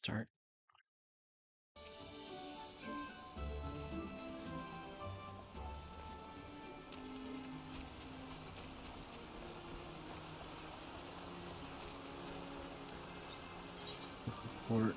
Start. Report.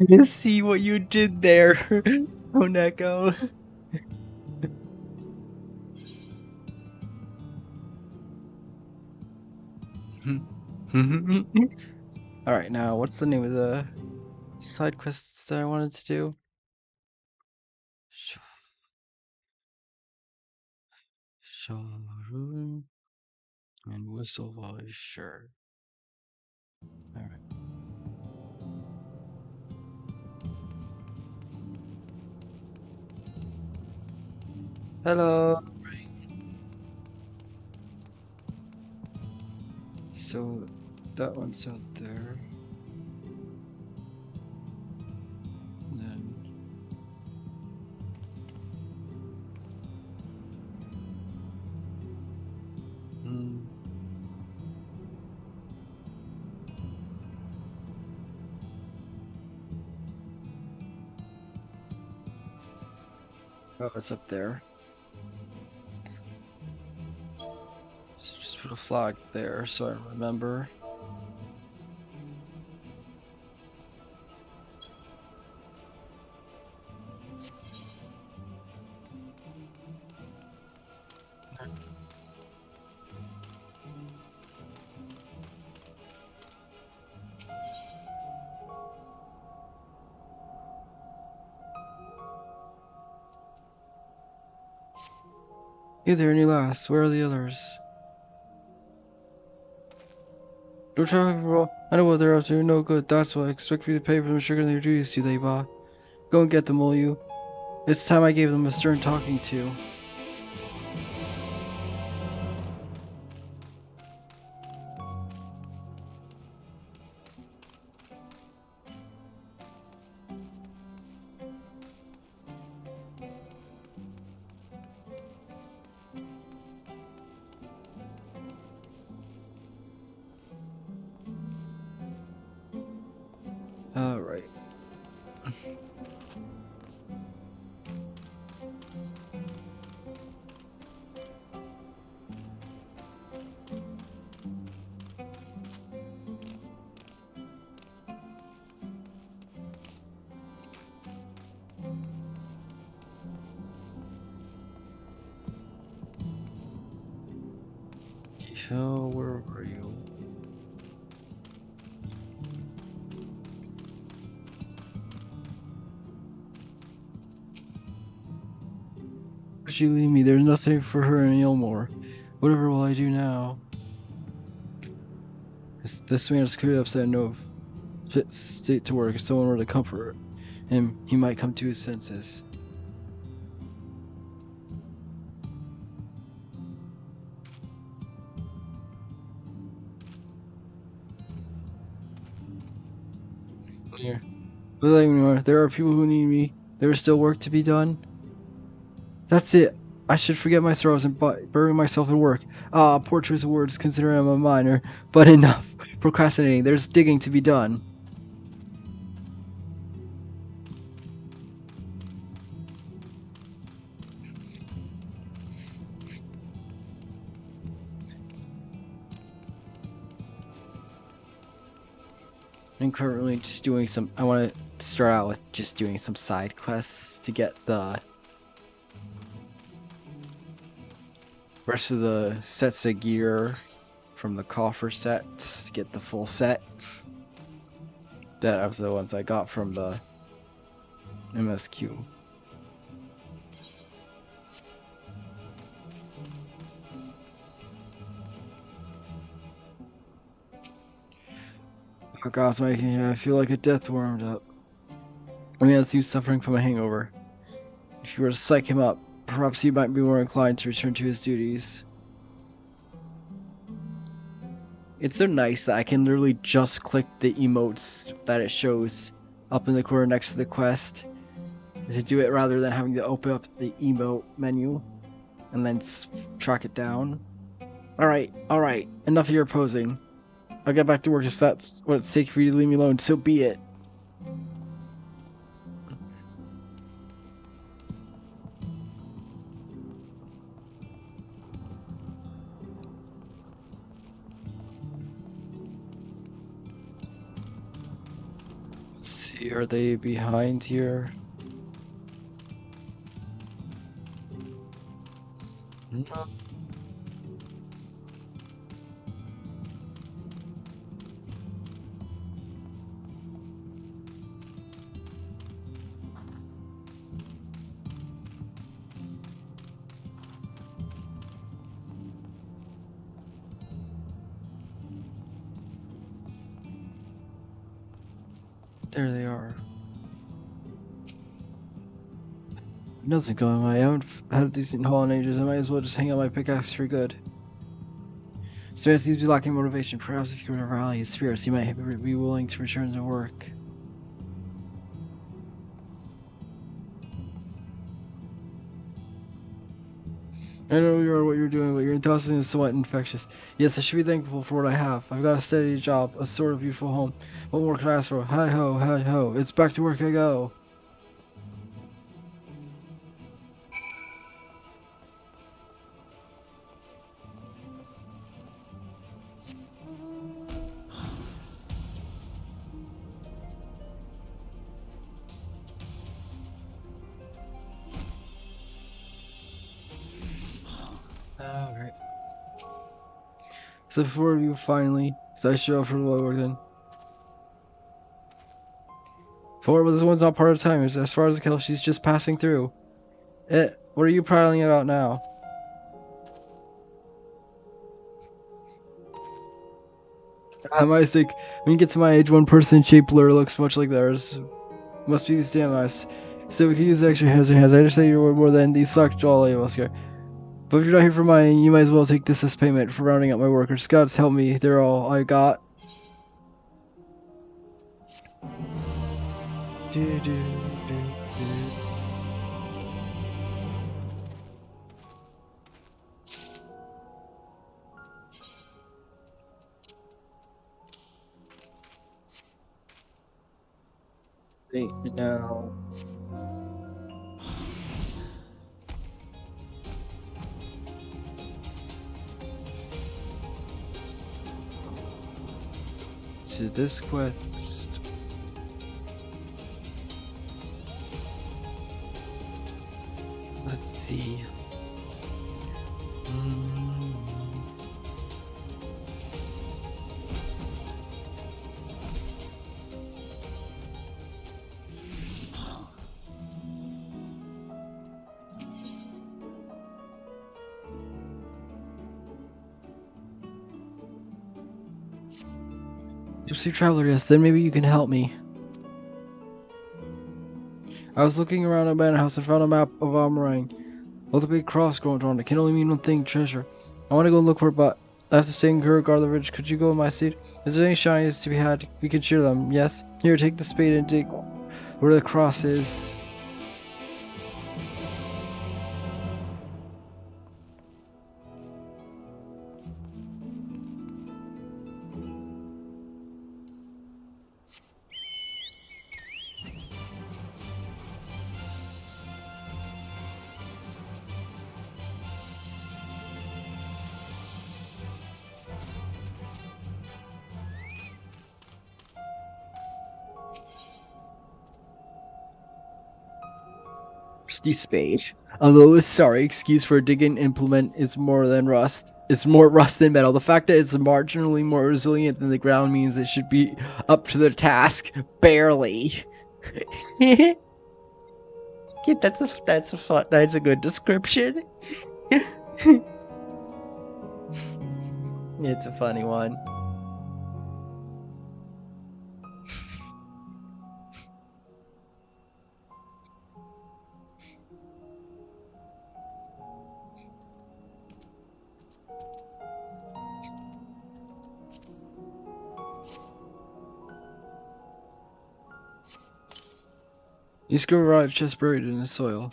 I see what you did there, Oneko. Alright, now what's the name of the side quests that I wanted to do? Showroom and whistle voice, sure. Alright. Hello. So that one's out there. And then oh, it's up there. So just put a flag there so I remember. Hey there, any last? Where are the others? Don't try to I know what they're up to. No good. That's why I expect me to pay for them sugar their duties, do they, Ba? Go and get them, will you? It's time I gave them a stern talking to. Alright. So, where were you? Where'd she leave me? There's nothing for her in Ilmore. Whatever will I do now? This man is clearly upset and no fit state to work. If someone were to comfort him, he might come to his senses. Here. There are people who need me. There is still work to be done. That's it. I should forget my sorrows and bury myself in work. Ah, poor choice of words, considering I'm a minor. But enough procrastinating. There's digging to be done. I'm currently just doing some. I want to start out with just doing some side quests to get the rest of the sets of gear from the coffer sets to get the full set. That was the ones I got from the MSQ. Oh God, it's making I feel like a death warmed up. I mean, it's you suffering from a hangover. If you were to psych him up, perhaps he might be more inclined to return to his duties. It's so nice that I can literally just click the emotes that it shows up in the corner next to the quest to do it rather than having to open up the emote menu and then track it down. Alright, enough of your posing. I'll get back to work if that's what it's taking for you to leave me alone, so be it. Let's see, are they behind here? No. There they are. Nothing going on. I haven't had a decent haul in ages. I might as well just hang out my pickaxe for good. So seems to be lacking motivation. Perhaps if you were to rally his spirits, he might be willing to return to work. I know you are what you're doing, but your enthusiasm is somewhat infectious. Yes, I should be thankful for what I have. I've got a steady job, a sort of beautiful home. What more could I ask for? Hi ho, it's back to work I go. Alright. So before you finally, so I show up for the work then. For this one's not part of the time. As far as I can tell, she's just passing through. What are you prattling about now? I might think when you get to my age, one person shaped blur looks much like theirs. Must be these damn eyes. So we can use extra hands or hands. I understand you're more than these suck all of us here. But if you're not here for mine, you might as well take this as payment for rounding up my workers. God's help me, they're all I got. Do, do, do, do. Wait, now. To this quest. Let's see. Gypsy Traveler, yes, then maybe you can help me. I was looking around a manor house and found a map of Amarang with a big cross going on. It can only mean one thing, treasure. I want to go look for it, but I have to stay in guard the ridge. Could you go in my seat? Is there any shinies to be had? We can share them, yes? Here, take the spade and dig where the cross is. Rusty spade. Although this sorry excuse for a digging implement is more than rust. It's more rust than metal. The fact that it's marginally more resilient than the ground means it should be up to the task. Barely. Kid, that's a good description. It's a funny one. You discover a chest buried in the soil.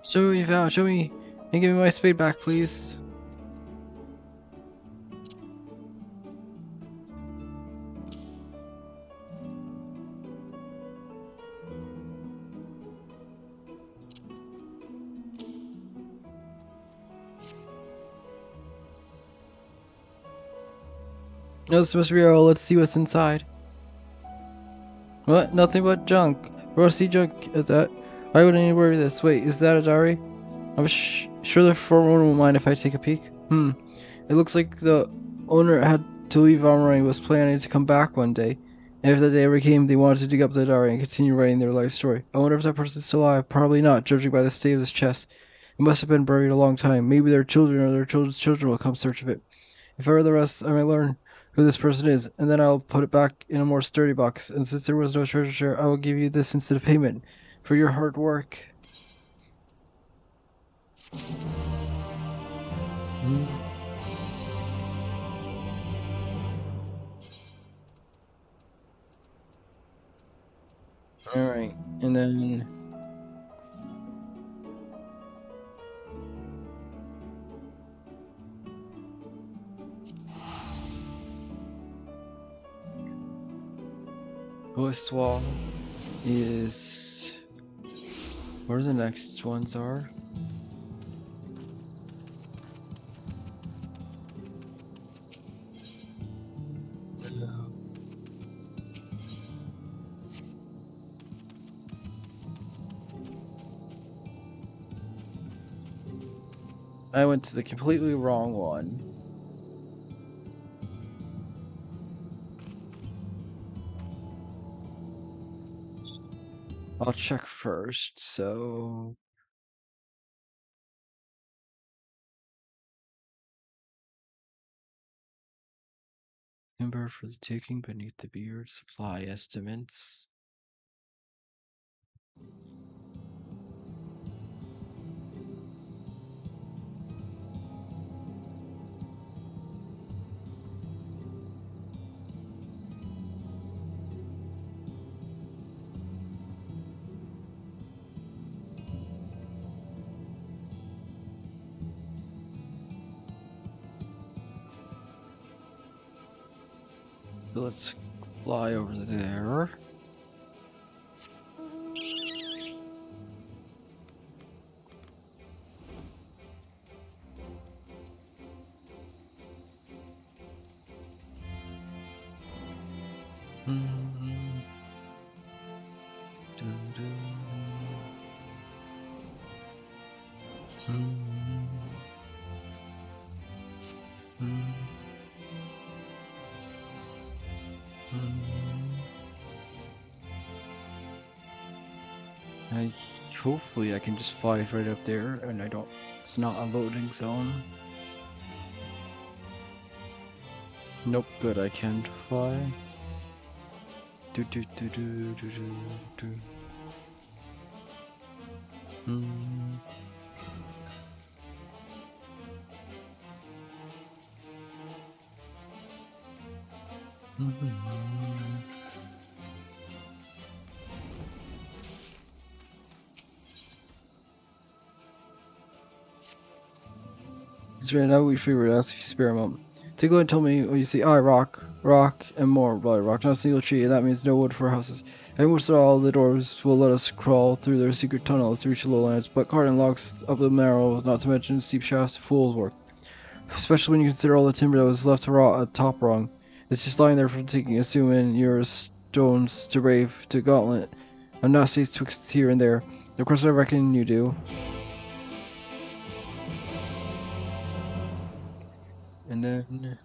Show me, Val, show me, and give me my spade back, please. No, this must be real. Let's see what's inside. What? Nothing but junk. Rusty junk at that. Why would anyone worry this? Wait, is that a diary? I'm sure the foreman won't mind if I take a peek. It looks like the owner had to leave Armory and was planning to come back one day. And if that day ever came, they wanted to dig up the diary and continue writing their life story. I wonder if that person's still alive. Probably not, judging by the state of this chest. It must have been buried a long time. Maybe their children or their children's children will come search of it. If I read the rest, I might learn who this person is, and then I'll put it back in a more sturdy box. And since there was no treasure share, I will give you this instead of payment for your hard work. Alright, and then... This wall is... Where the next ones are? I went to the completely wrong one. I'll check first, so... Timber for the taking beneath the beard, supply estimates. So let's fly over there. Hopefully I can just fly right up there and it's not a loading zone. Nope, good, I can't fly. Do do do do do do do. It's right now we figured out if you spare a moment. Take a look and tell me what you see. Rock, and more blood rock. Not a single tree, and that means no wood for houses. And most of all, the doors will let us crawl through their secret tunnels to reach the lowlands, but carting locks up the marrow, not to mention steep shafts, fool's work. Especially when you consider all the timber that was left to rot at top rung. It's just lying there for taking, assuming your stones to brave, to gauntlet. I'm not safe twixt here and there. Of course I reckon you do. And then...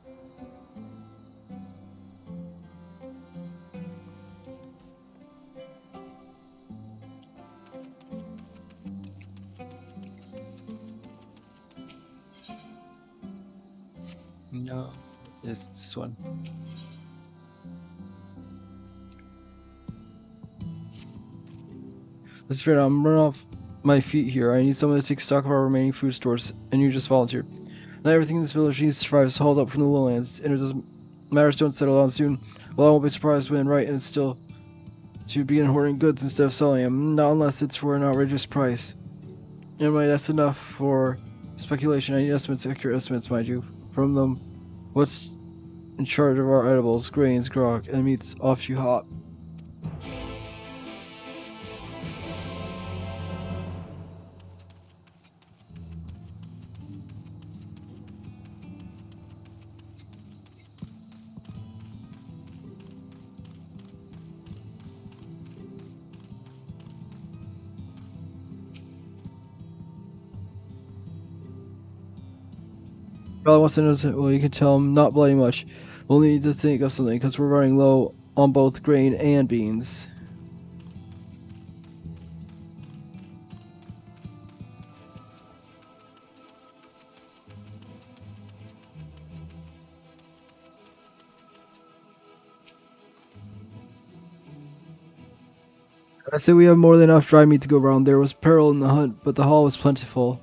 No. It's this one. Let's figure it out. I'm running off my feet here. I need someone to take stock of our remaining food stores, and you just volunteered. Not everything in this village needs to survive is hauled up from the lowlands, and it doesn't matter if don't settle down soon. Well, I won't be surprised when right and still to begin hoarding goods instead of selling them, not unless it's for an outrageous price. Anyway, that's enough for speculation. I need estimates, accurate estimates, mind you, from them. What's in charge of our edibles, grains, grog, and meats? Off you hop. Probably wants to know, well, you can tell him not bloody much. We'll need to think of something because we're running low on both grain and beans. I say we have more than enough dry meat to go around. There was peril in the hunt, but the haul was plentiful.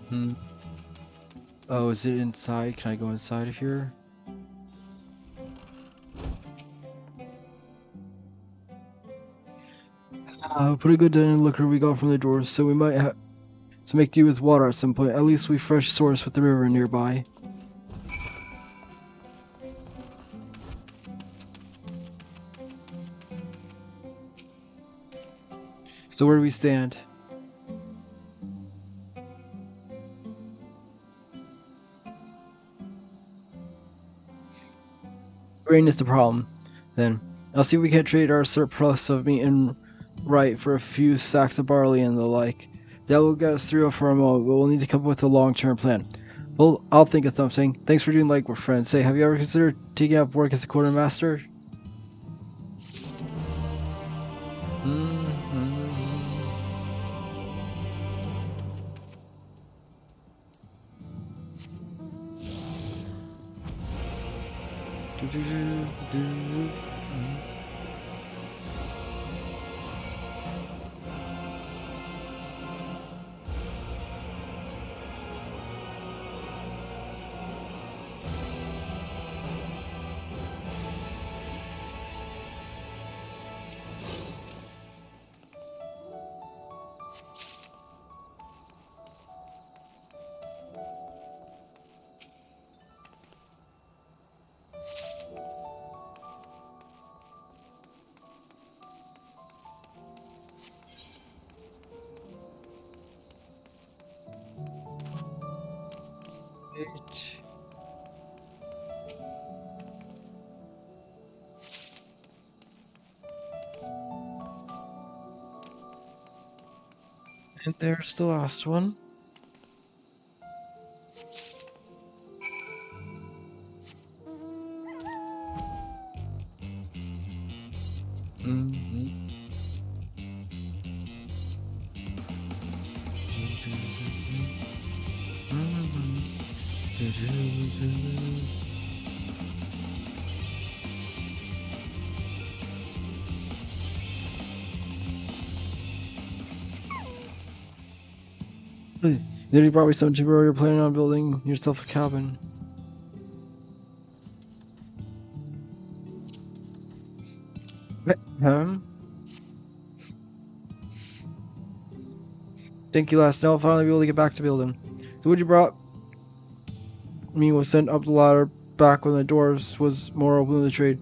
Hmm. Oh, is it inside? Can I go inside of here? Pretty good liquor we got from the doors, so we might have to make do with water at some point. At least we fresh source with the river nearby. So where do we stand? Grain is the problem. Then I'll see if we can't trade our surplus of meat and right for a few sacks of barley and the like. That will get us through for a moment, but we'll need to come up with a long-term plan. Well, I'll think of something. Thanks for doing like we're friends. Say, have you ever considered taking up work as a quartermaster? Wait. And there's the last one. Mm-hmm. You already brought me some timber. You're planning on building yourself a cabin. Huh? Thank you, last. Now I'll finally be able to get back to building. The wood you brought me was sent up the ladder back when the doors was more open to the trade.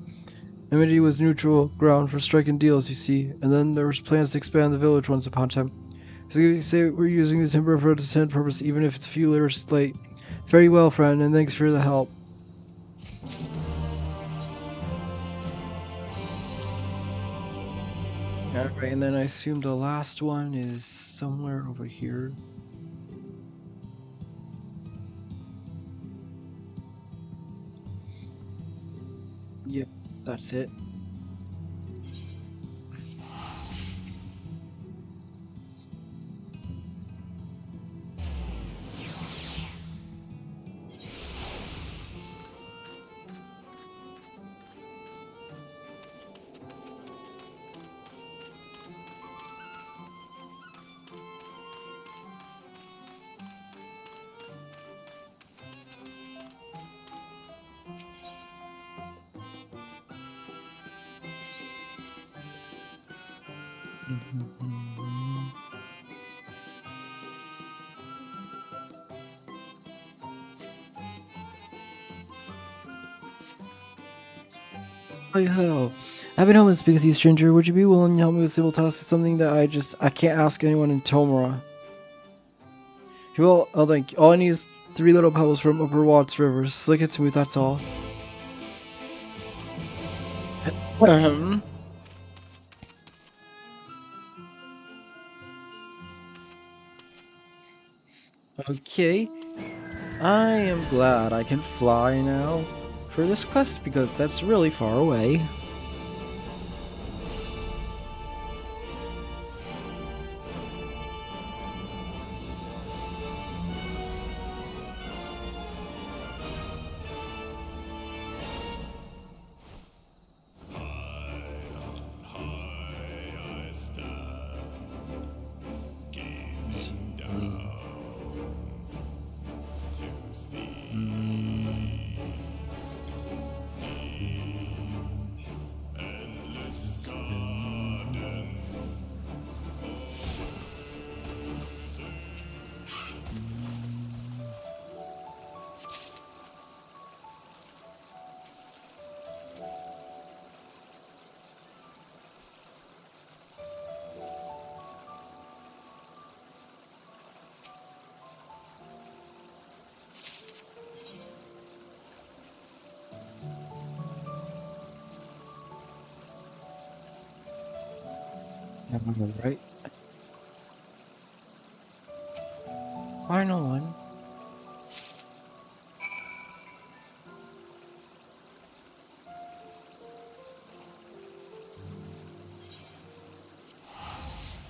Amity was neutral ground for striking deals, you see, and then there was plans to expand the village once upon a time. So you say we're using the timber for its intended purpose, even if it's a few years late. Very well, friend, and thanks for the help. Alright, and then I assume the last one is somewhere over here. Yep, that's it. Hi ho. I've been home to speak with you, stranger. Would you be willing to help me with civil tasks? It's something that I can't ask anyone in Tomura. Well, I'll think. All I need is 3 little pebbles from Upper Watts River. Slick it smooth, that's all. Okay. I am glad I can fly now for this quest because that's really far away. Right? Final one.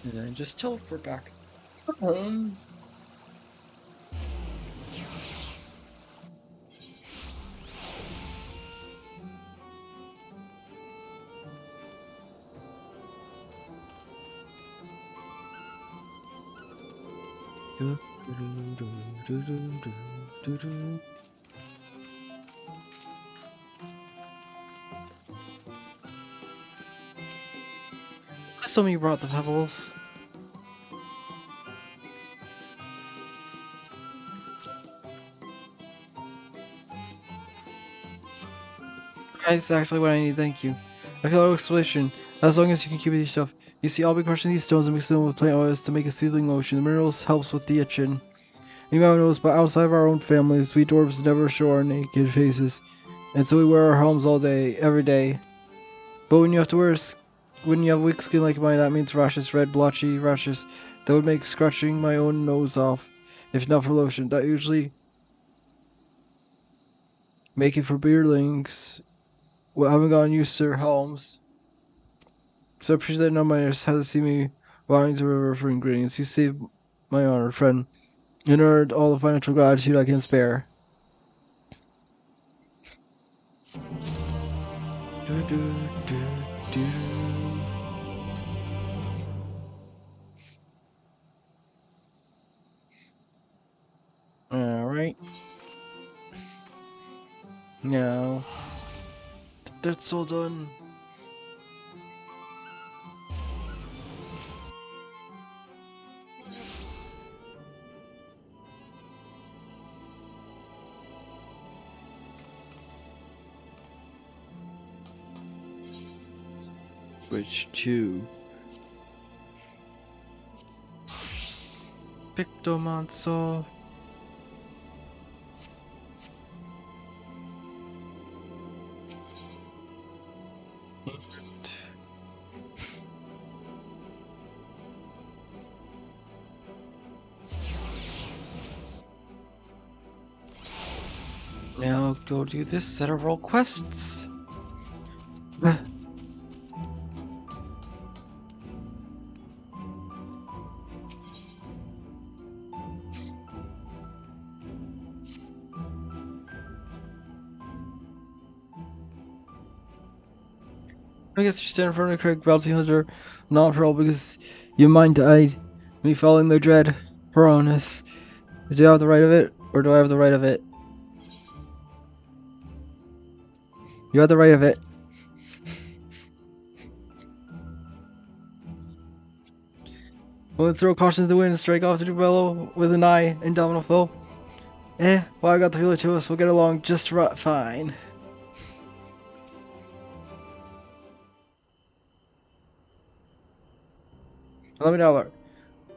And then just teleport back. Please tell me you brought the pebbles. That's actually what I need, thank you. I feel no explanation. As long as you can keep it yourself. You see, I'll be crushing these stones and mixing them with plant oils to make a soothing lotion. The minerals helps with the itching. You might notice, but outside of our own families, we dwarves never show our naked faces. And so we wear our helms all day, every day. But when you have to when you have weak skin like mine, that means rashes, red blotchy rashes. That would make scratching my own nose off, if not for lotion. That usually make it for beardlings. Well, I haven't gotten used to their helms. So I appreciate that none of my has to see me walking to the river for ingredients. You saved my honor, friend, and earned all the financial gratitude I can spare. Do, do, do, do. Alright. Now, that's all done. Switch to Pictomancer. Now go do this set of roll quests. I guess you stand in front of the correct bounty hunter, not for all because your mind died. Me following the dread Baroness. Do I have the right of it, or do I have the right of it? You have the right of it. We'll throw caution to the wind and strike off to Duvello with an eye and domino flow. Well, I got the feeling to us. We'll get along just right fine. Let me now learn.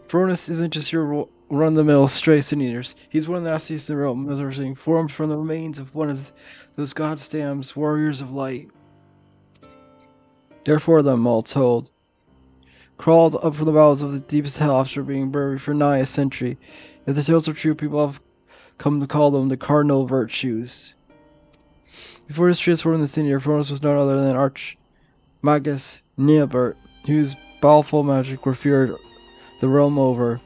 Fronus isn't just your run-of-the-mill stray sin-eaters. He's one of the nastiest in the realm, as we're seeing, formed from the remains of one of those goddamn warriors of light. Therefore, them all told, crawled up from the bowels of the deepest hell after being buried for nigh a century. If the tales are true, people have come to call them the cardinal virtues. Before his transformed in the sin-eater, Fronus was none other than Archmagus Neobert, whose baleful magic were feared the realm over.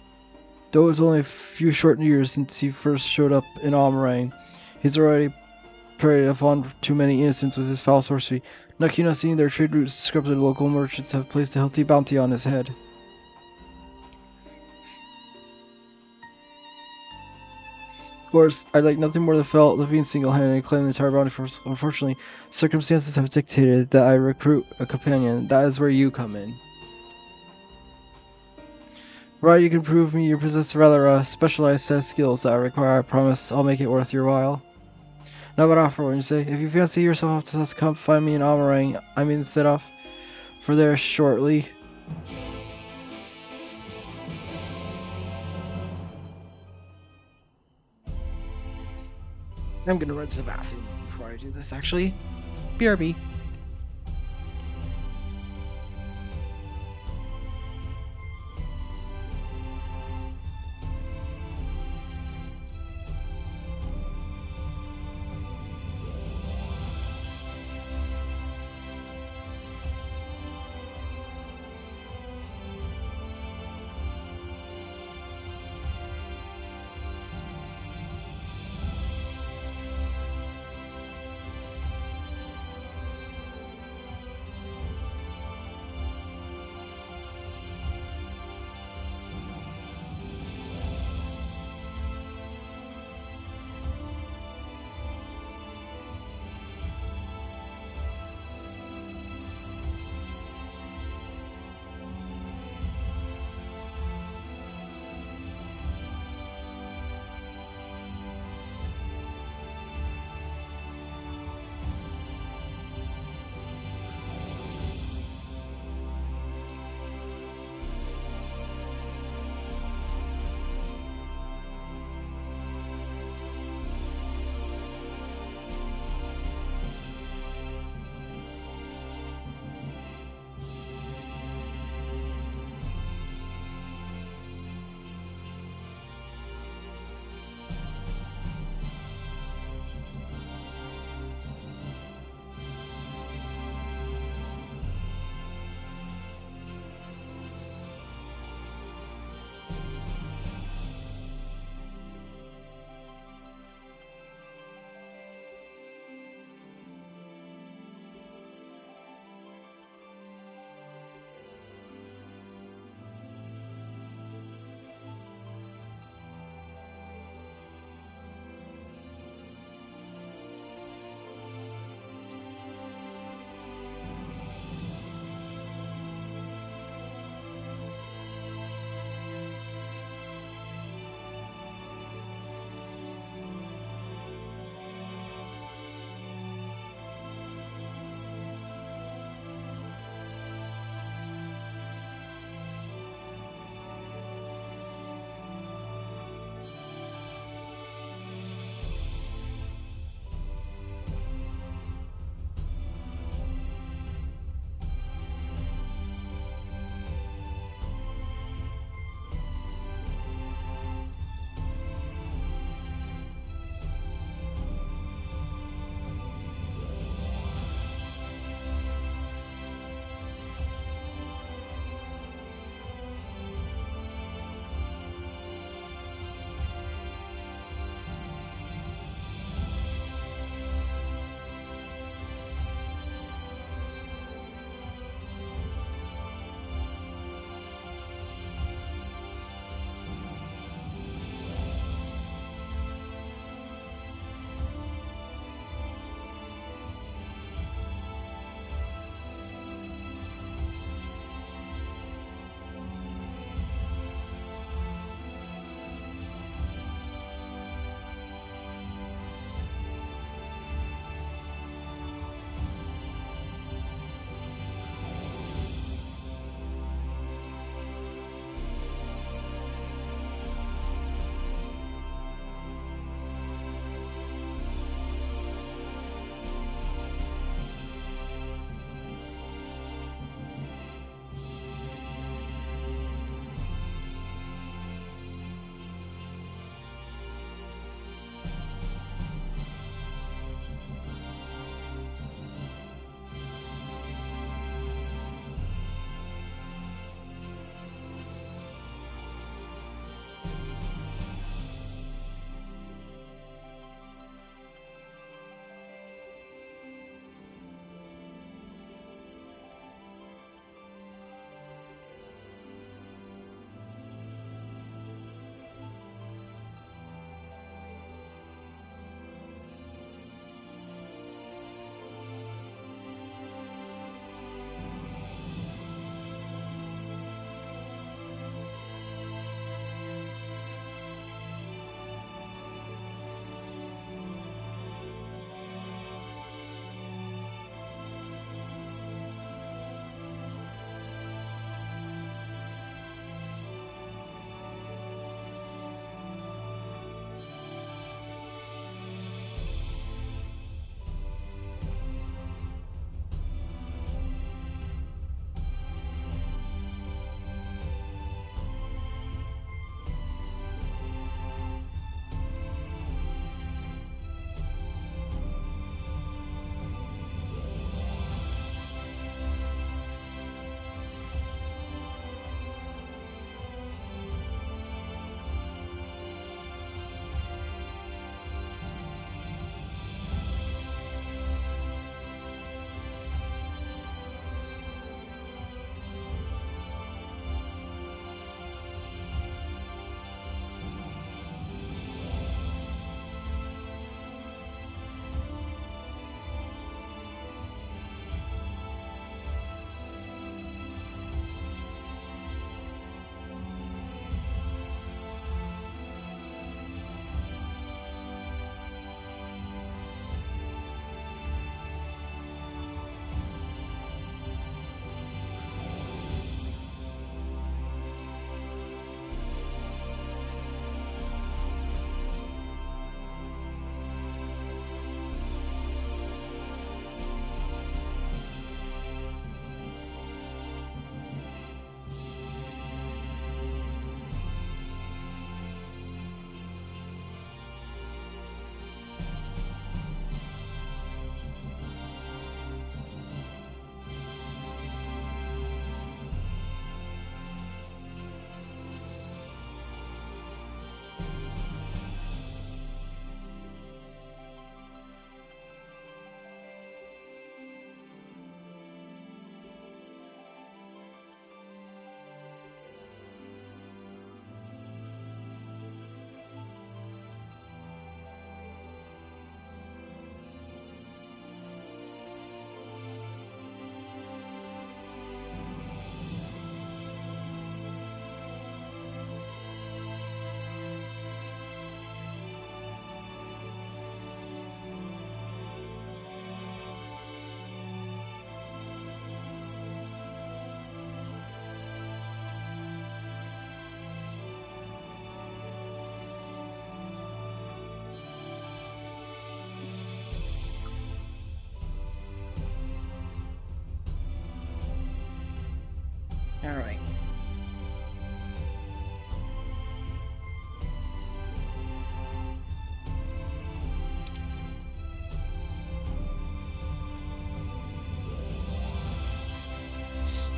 Though it was only a few short years since he first showed up in Almerain, he's already preyed upon too many innocents with his foul sorcery. Lucky not seeing their trade routes disrupted, local merchants have placed a healthy bounty on his head. Of course, I'd like nothing more than fell living single-handedly and claim the entire bounty force. Unfortunately, circumstances have dictated that I recruit a companion. That is where you come in. Right, you can prove me you possess rather specialized set of skills that I require. I promise I'll make it worth your while. Now but offer what you say. If you fancy yourself to come find me in Amarang, I mean set off for there shortly. I'm gonna run to the bathroom before I do this actually. BRB.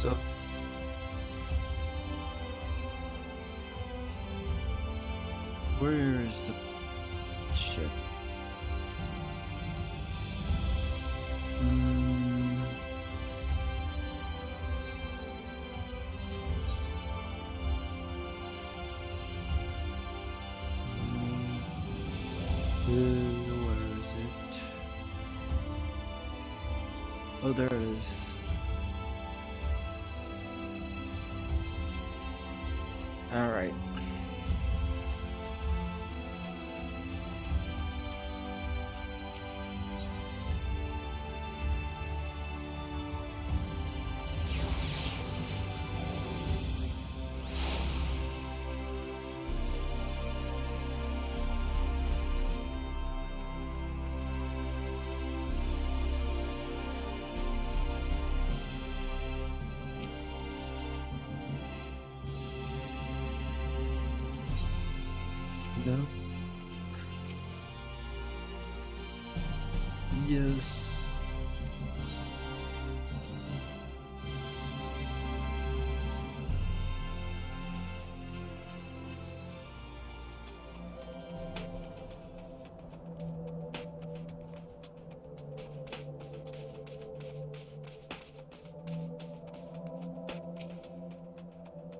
So, where is the ship? Where is it? Oh, there it is. Alright. No. Yes.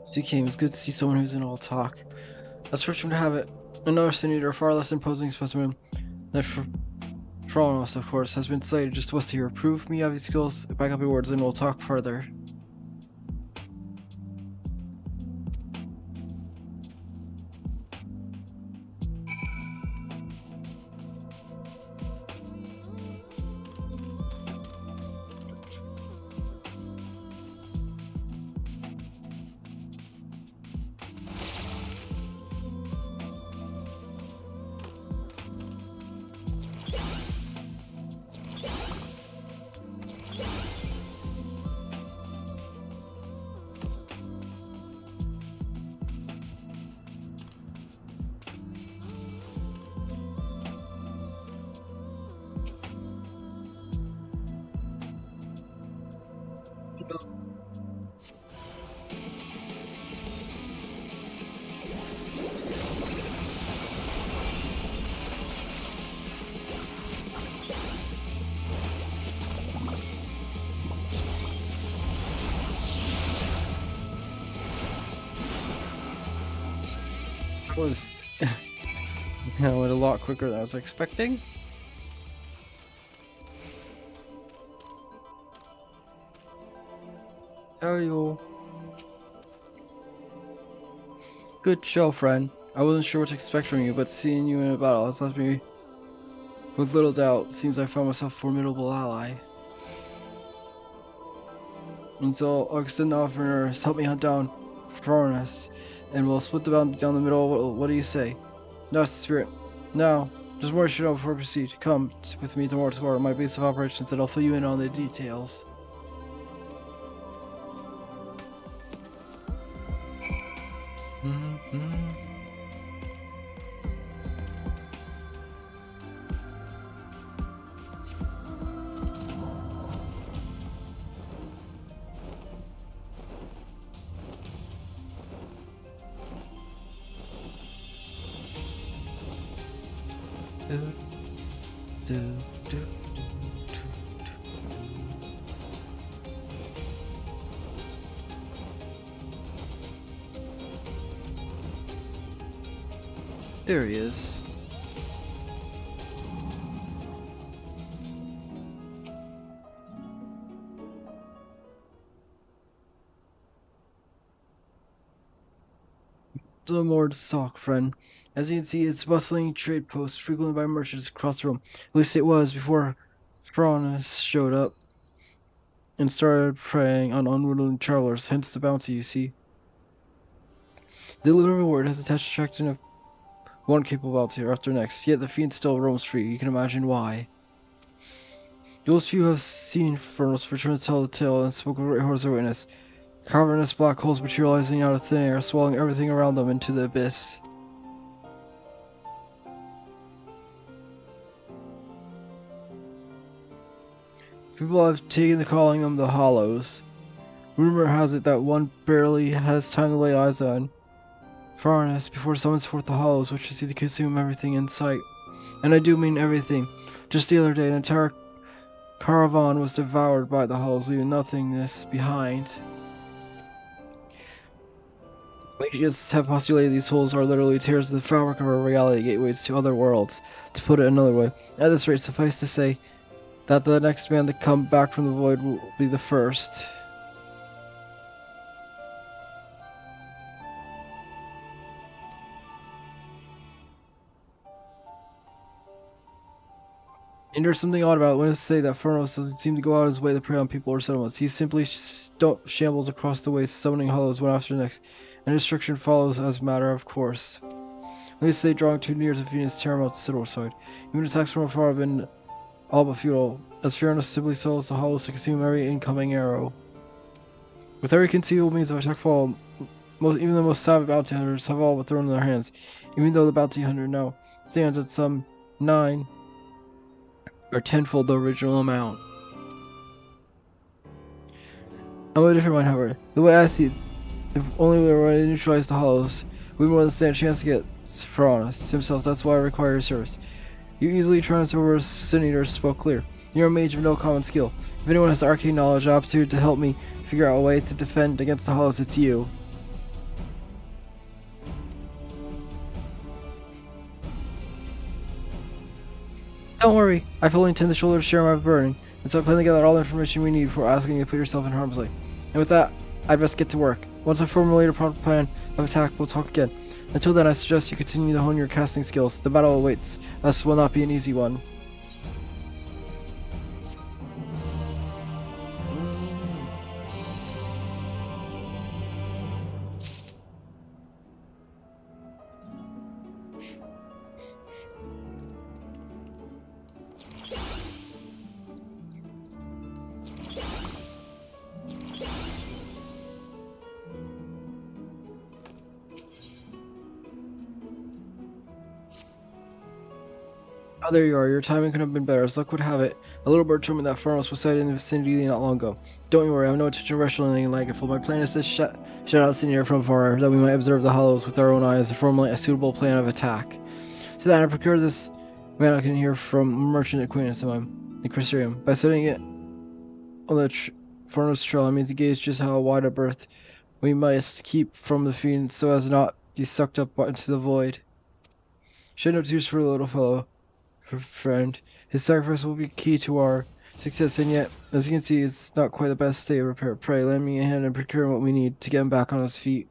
So you came. It's good to see someone who's in all talk. Let's fortunate to have it. Another senator, far less imposing specimen than Fronos, of course, has been cited just west here. Prove me of your skills, back up your words, and we'll talk further. That was went a lot quicker than I was expecting. How are you? Good show, friend. I wasn't sure what to expect from you, but seeing you in a battle has left me with little doubt. Seems I found myself a formidable ally. And so I'll extend the offer, help me hunt down Fronis, and we'll split the bounty down the middle. What do you say? No, spirit. Now, just more should know before I proceed. Come with me tomorrow at my base of operations, and I'll fill you in on the details. There he is. The more talk, friend. As you can see, it's a bustling trade post frequented by merchants across the room. At least it was before Fronis showed up and started preying on unwilling travelers, hence the bounty, you see. The little reward has attached attraction of one capable bounty after next, yet the fiend still roams free. You can imagine why. Those few have seen Fronis return to tell the tale and spoke of great horrors of witness. Cavernous black holes materializing out of thin air, swallowing everything around them into the abyss. People have taken to calling them the Hollows. Rumor has it that one barely has time to lay eyes on Furnace before summons forth the Hollows, which is to consume everything in sight. And I do mean everything. Just the other day, an entire caravan was devoured by the Hollows, leaving nothingness behind. Mages have postulated these holes are literally tears of the fabric of our reality, gateways to other worlds. To put it another way, at this rate, suffice to say that the next man to come back from the void will be the first. And there's something odd about it. When I say that Furnos doesn't seem to go out of his way to prey on people or settlements. He simply shambles across the waste, summoning hollows one after the next, and destruction follows as a matter of course. Let me say, drawing too near to Venus, tear him out the citadel side. Even attacks from afar have been all but futile, as Furnos simply sells the hollows to consume every incoming arrow. With every conceivable means of attack fall, even the most savage bounty hunters have all but thrown in their hands, even though the bounty hunter now stands at some 9 or tenfold the original amount. I'm of a different mind, however. The way I see it, if only we were to neutralize the hollows, we'd more than stand a chance to get Pharaonis himself. That's why I require your service. You easily transfer over Sin Eater spoke clear. You're a mage of no common skill. If anyone has the arcane knowledge or aptitude to help me figure out a way to defend against the hollows, it's you. Don't worry, I fully intend to shoulder share my burden, and so I plan to gather all the information we need before asking you to put yourself in harm's way. And with that, I'd best get to work. Once I formulate a proper plan of attack, we'll talk again. Until then, I suggest you continue to hone your casting skills. The battle awaits us will not be an easy one. Oh, there you are. Your timing could have been better. As luck would have it, a little bird told me that Furnos was sighted in the vicinity not long ago. Don't you worry, I have no intention of rushing anything like it. My plan is to shut out Sin Eater from far, that we might observe the hollows with our own eyes and formulate a suitable plan of attack. So that I procured this man I can hear from a merchant acquaintance of mine, the Crystarium. By setting it on the Furnos trail, I mean to gauge just how wide a berth we must keep from the fiend so as not to be sucked up into the void. Shed no tears for the little fellow, friend. His sacrifice will be key to our success, and yet, as you can see, it's not quite the best state of repair. Pray, lend me a hand in procuring what we need to get him back on his feet.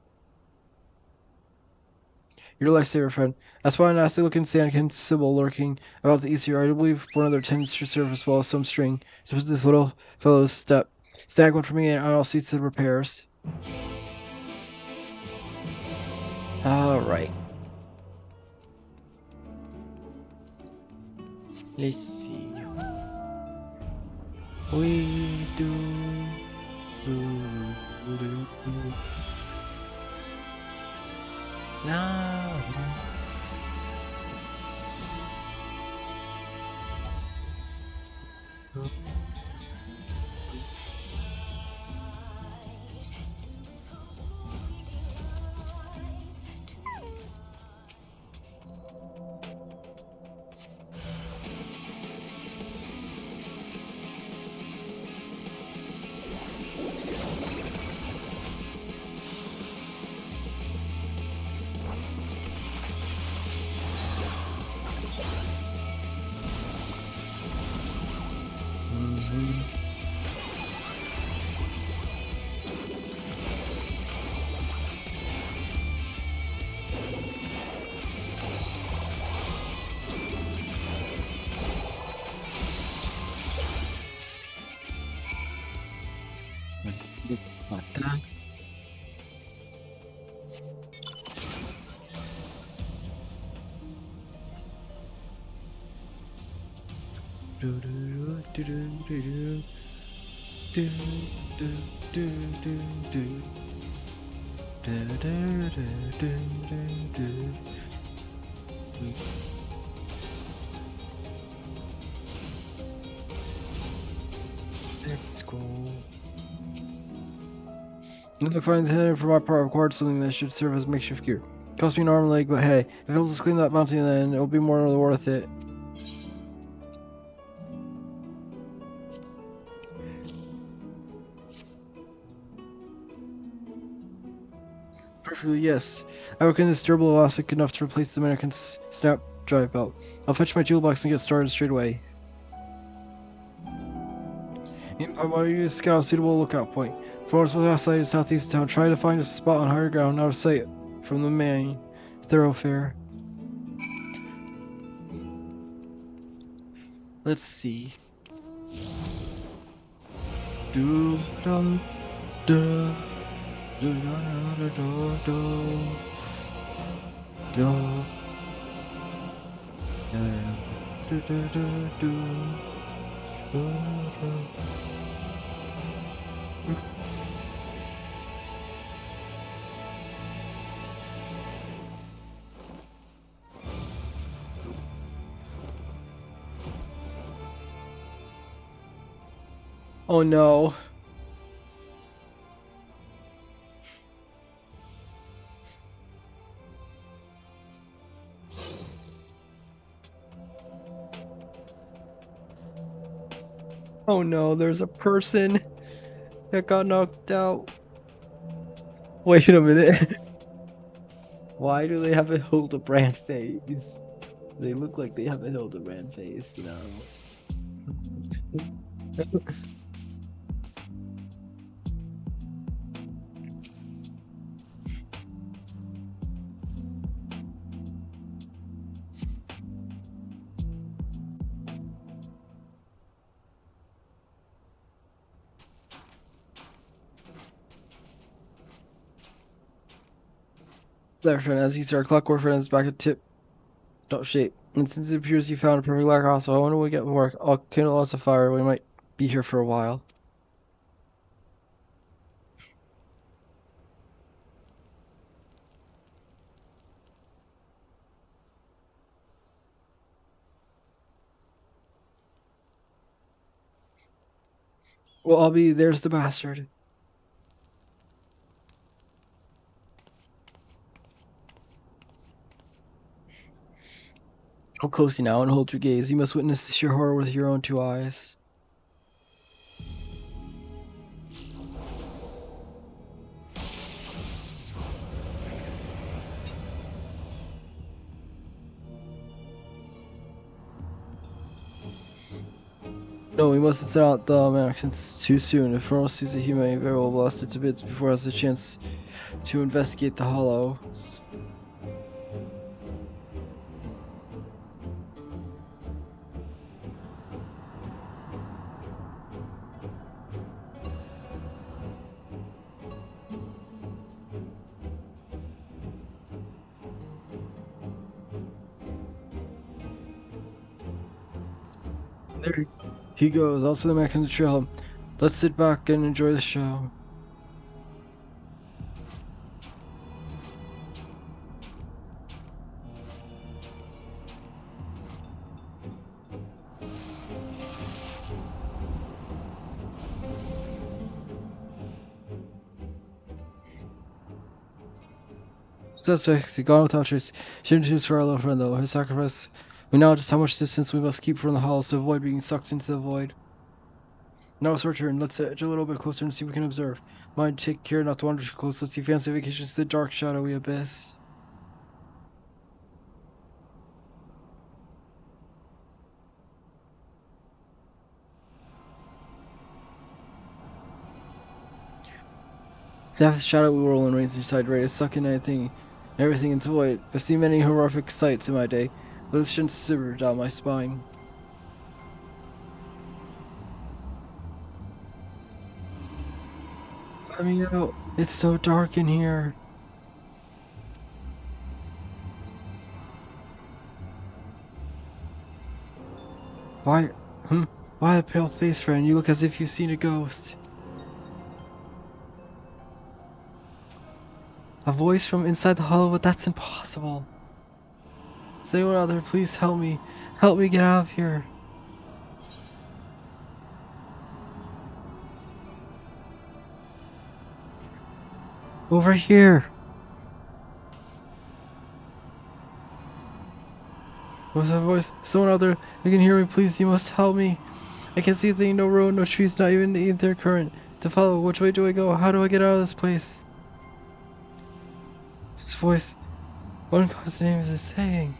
Your lifesaver, friend. I spy a nasty-looking sandkin symbol lurking about the east here. I believe one of their tends to serve as well as some string. Suppose this little fellow's step. Snag one for me, and I'll see to the repairs. Alright. Let's see. We do. Now. Mata. Let's go. Look fine for my part. I've acquired something that should serve as makeshift gear. Cost me an arm and leg, but hey, if it helps us clean that bounty, then it'll be more than worth it. Perfectly, yes. I reckon this durable elastic enough to replace the American snap drive belt. I'll fetch my toolbox and get started straight away. I want you to scout a suitable lookout point. Forest was outside in southeast town. Try to find a spot on higher ground, out of sight from the main thoroughfare. Let's see. Do dum do do do do do do do do do do. Oh no. Oh no, there's a person that got knocked out. Wait a minute. Why do they have a Hildebrand face? They look like they have a Hildebrand face now. There, friend, as you see, our clockwork friend is back at tip top shape. And since it appears you found a perfect lack also, I wonder when we get work. I'll kindle us a fire. We might be here for a while. Well, I'll be. There's the bastard. Hold closely now and hold your gaze. You must witness the sheer horror with your own two eyes. No, we mustn't set out the actions too soon. If Ronald sees it, he may very well blast it to bits before it has a chance to investigate the hollows. There he goes. I'll send him back on the trail. Let's sit back and enjoy the show. Suspect gone without trace. Shouldn't choose for our little friend though. His sacrifice. We know just how much distance we must keep from the halls to avoid being sucked into the void. Now it's our turn. Let's edge a little bit closer and see what we can observe. Mind, take care not to wander too close. Let's see fancy vacations to the dark, shadowy abyss. Death's shadowy whirl and rains inside ready to suck in anything, everything into void. I've seen many horrific sights in my day, but this shouldn't shiver down my spine. Let me out. It's so dark in here. Why? Why a pale face, friend? You look as if you've seen a ghost. A voice from inside the hollow, but that's impossible. Is anyone out there? Please help me. Help me get out of here. Over here! What's that voice? Someone out there, you can hear me, please, you must help me. I can't see a thing, no road, no trees, not even the ether current to follow. Which way do I go? How do I get out of this place? This voice, what in God's name is it saying?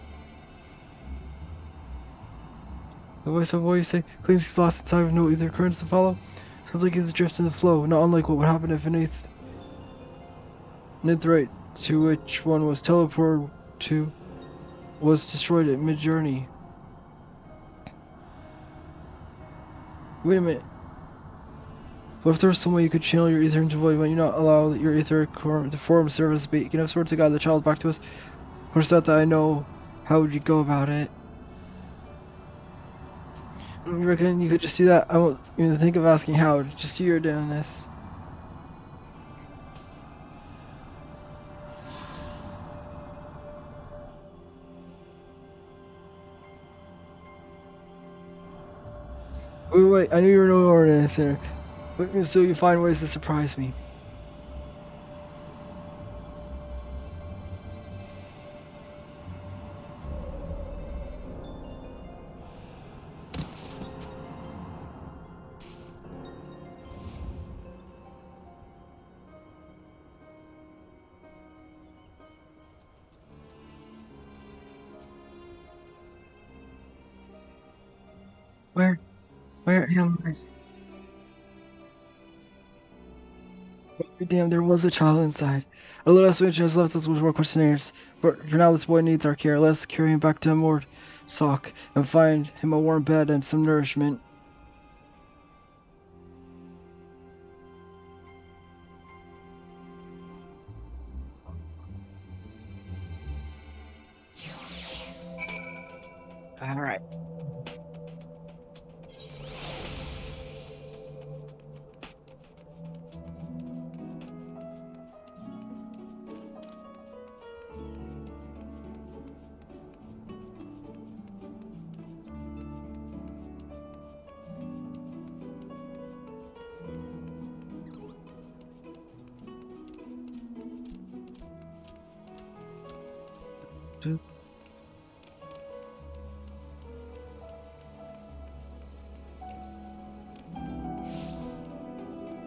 The voice of a boy you say claims he's lost inside with no ether currents to follow. Sounds like he's adrift in the flow, not unlike what would happen if an Nithrite to which one was teleported to was destroyed at mid-journey. Wait a minute. What if there was some way you could channel your ether into void when you not allow your ether to form service bait? You can have sworn to God the child back to us. Or is that I know? How would you go about it? You reckon you could just do that? I won't even think of asking how. Just see you're doing this. Wait, I knew you were no ordinary sinner. But still you find ways to surprise me. Where am I? Damn, there was a child inside. A little switch has left us with more questionnaires. But for now, this boy needs our care. Let's carry him back to Mord Sock and find him a warm bed and some nourishment. Alright.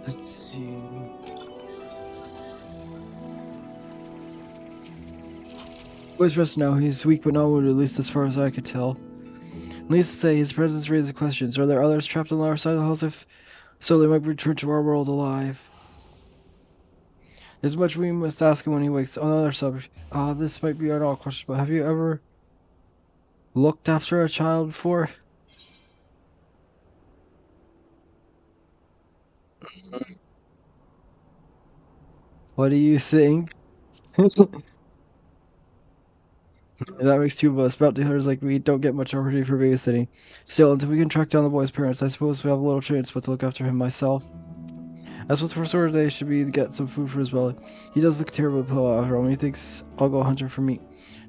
Let's see. Boy's rest now. He's weak but not wounded, at least as far as I could tell. Needless to say, his presence raises questions. Are there others trapped on the other side of the house? If so, they might return to our world alive. There's much we must ask him when he wakes. On another subject. This might be an odd question, but have you ever looked after a child before? What do you think? That makes two of us. Bounty hunters like we don't get much opportunity for babysitting. Still, until we can track down the boy's parents, I suppose we have a little chance but to look after him myself. As with the first order today should be to get some food for his belly. He does look terribly pale after all, and he thinks I'll go hunting for meat.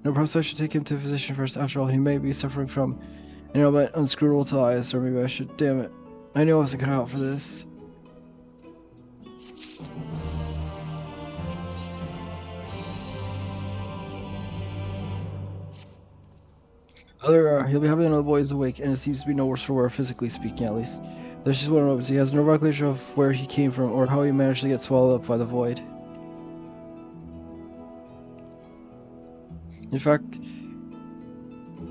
No, perhaps I should take him to a physician first. After all, he may be suffering from an ailment unscrutable to eyes, or maybe I should. Damn it. I knew I wasn't cut out for this. He'll be happy to know the boy is awake, and it seems to be no worse for wear, physically speaking, at least. There's just one notice. He has no recollection of where he came from, or how he managed to get swallowed up by the void. In fact,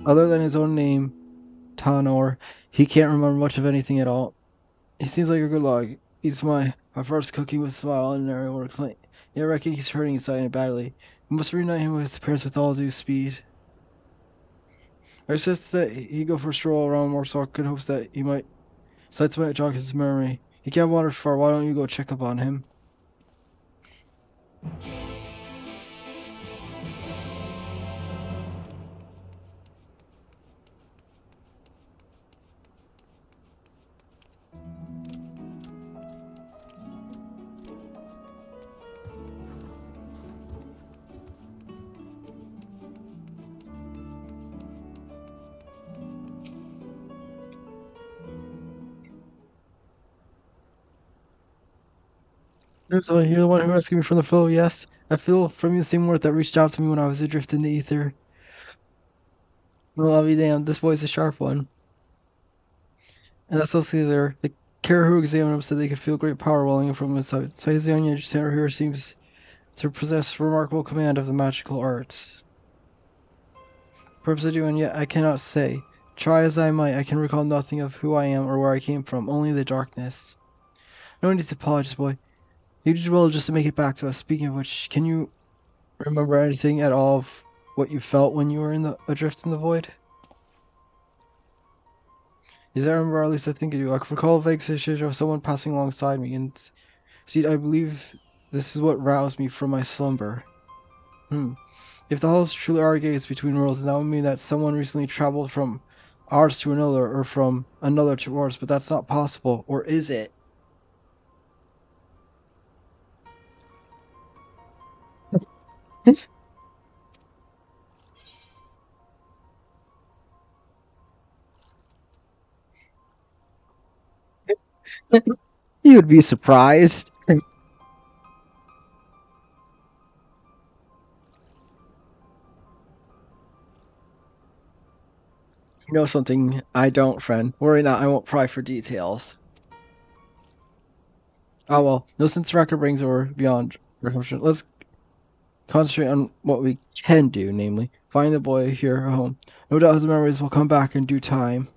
other than his own name, Tanor, he can't remember much of anything at all. He seems like a good log. Eats my first cooking with a smile and an word complaint. Yeah, I reckon he's hurting inside and badly. We must reunite him with his parents with all due speed. I suggest that he go for a stroll around Moorsock in hopes that he might sights might jog his memory. He can't wander far. Why don't you go check up on him? So you're the one who rescued me from the foe, yes? I feel from you the same word that reached out to me when I was adrift in the ether. Well, I'll be damned, this boy's a sharp one. And that's also there. The Kara who examined him said they could feel great power welling from inside. So he's the young entertainer here seems to possess remarkable command of the magical arts. Perhaps I do, and yet I cannot say. Try as I might, I can recall nothing of who I am or where I came from, only the darkness. No need to apologize, boy. You did well just to make it back to us. Speaking of which, can you remember anything at all of what you felt when you were adrift in the void? Yes, I remember, or at least I think I do. I can recall a vague sensation of someone passing alongside me, and see, I believe this is what roused me from my slumber. If the halls truly are gates between worlds, that would mean that someone recently traveled from ours to another, or from another to ours, but that's not possible, or is it? You would be surprised. You know something I don't, friend. Worry not, I won't pry for details. Ah well, no sense record brings or beyond recollection. Let's concentrate on what we can do, namely, find the boy here at home. No doubt his memories will come back in due time.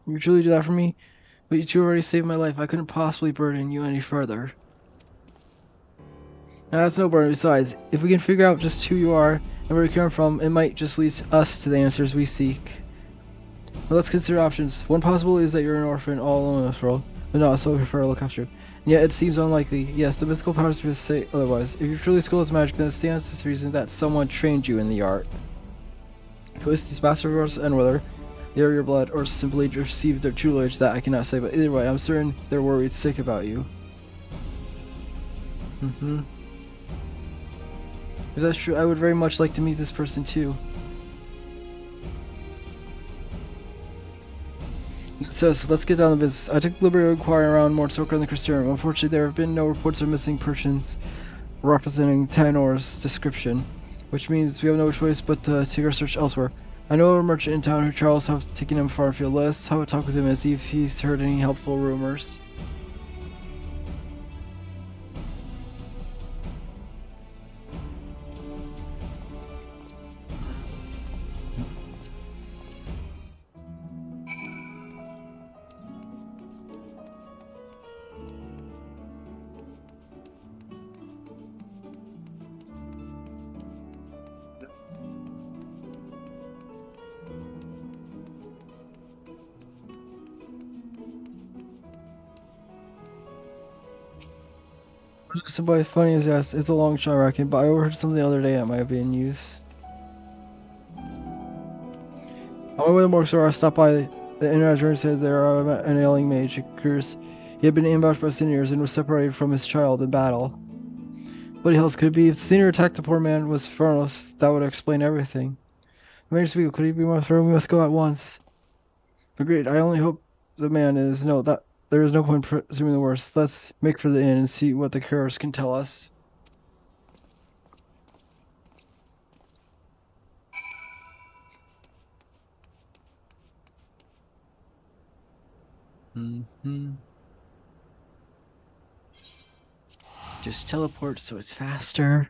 You truly do that for me? But you two already saved my life. I couldn't possibly burden you any further. Now that's no burden. Besides, if we can figure out just who you are and where you come from, it might just lead us to the answers we seek. But let's consider options. One possibility is that you're an orphan all alone in this world, but not so for to look after you. And yet it seems unlikely. Yes, the mythical powers say otherwise. If you're truly skilled as magic, then it stands to reason that someone trained you in the art. Twist these master and whether they are your blood or simply received their tutelage, that I cannot say, but either way, I'm certain they're worried sick about you. If that's true, I would very much like to meet this person too. So let's get down to business. I took the liberty of inquiring around Mort Soker and the Christian. Unfortunately, there have been no reports of missing persons representing Tenor's description, which means we have no choice but to take our search elsewhere. I know a merchant in town who travels have taken him far afield. Let us have a talk with him and see if he's heard any helpful rumors. Somebody funny as yes, it's a long shot, I reckon, but I overheard something the other day that might be in use. On my way to Morxor, I stopped by the inn and said there an ailing mage. It appears he had been ambushed by seniors and was separated from his child in battle. What else could it be? If the senior attacked the poor man was Furnace, that would explain everything. The mage speak, could he be more thorough? We must go at once. Agreed. I only hope the man is no that there is no point presuming the worst. Let's make for the inn and see what the curers can tell us. Just teleport so it's faster.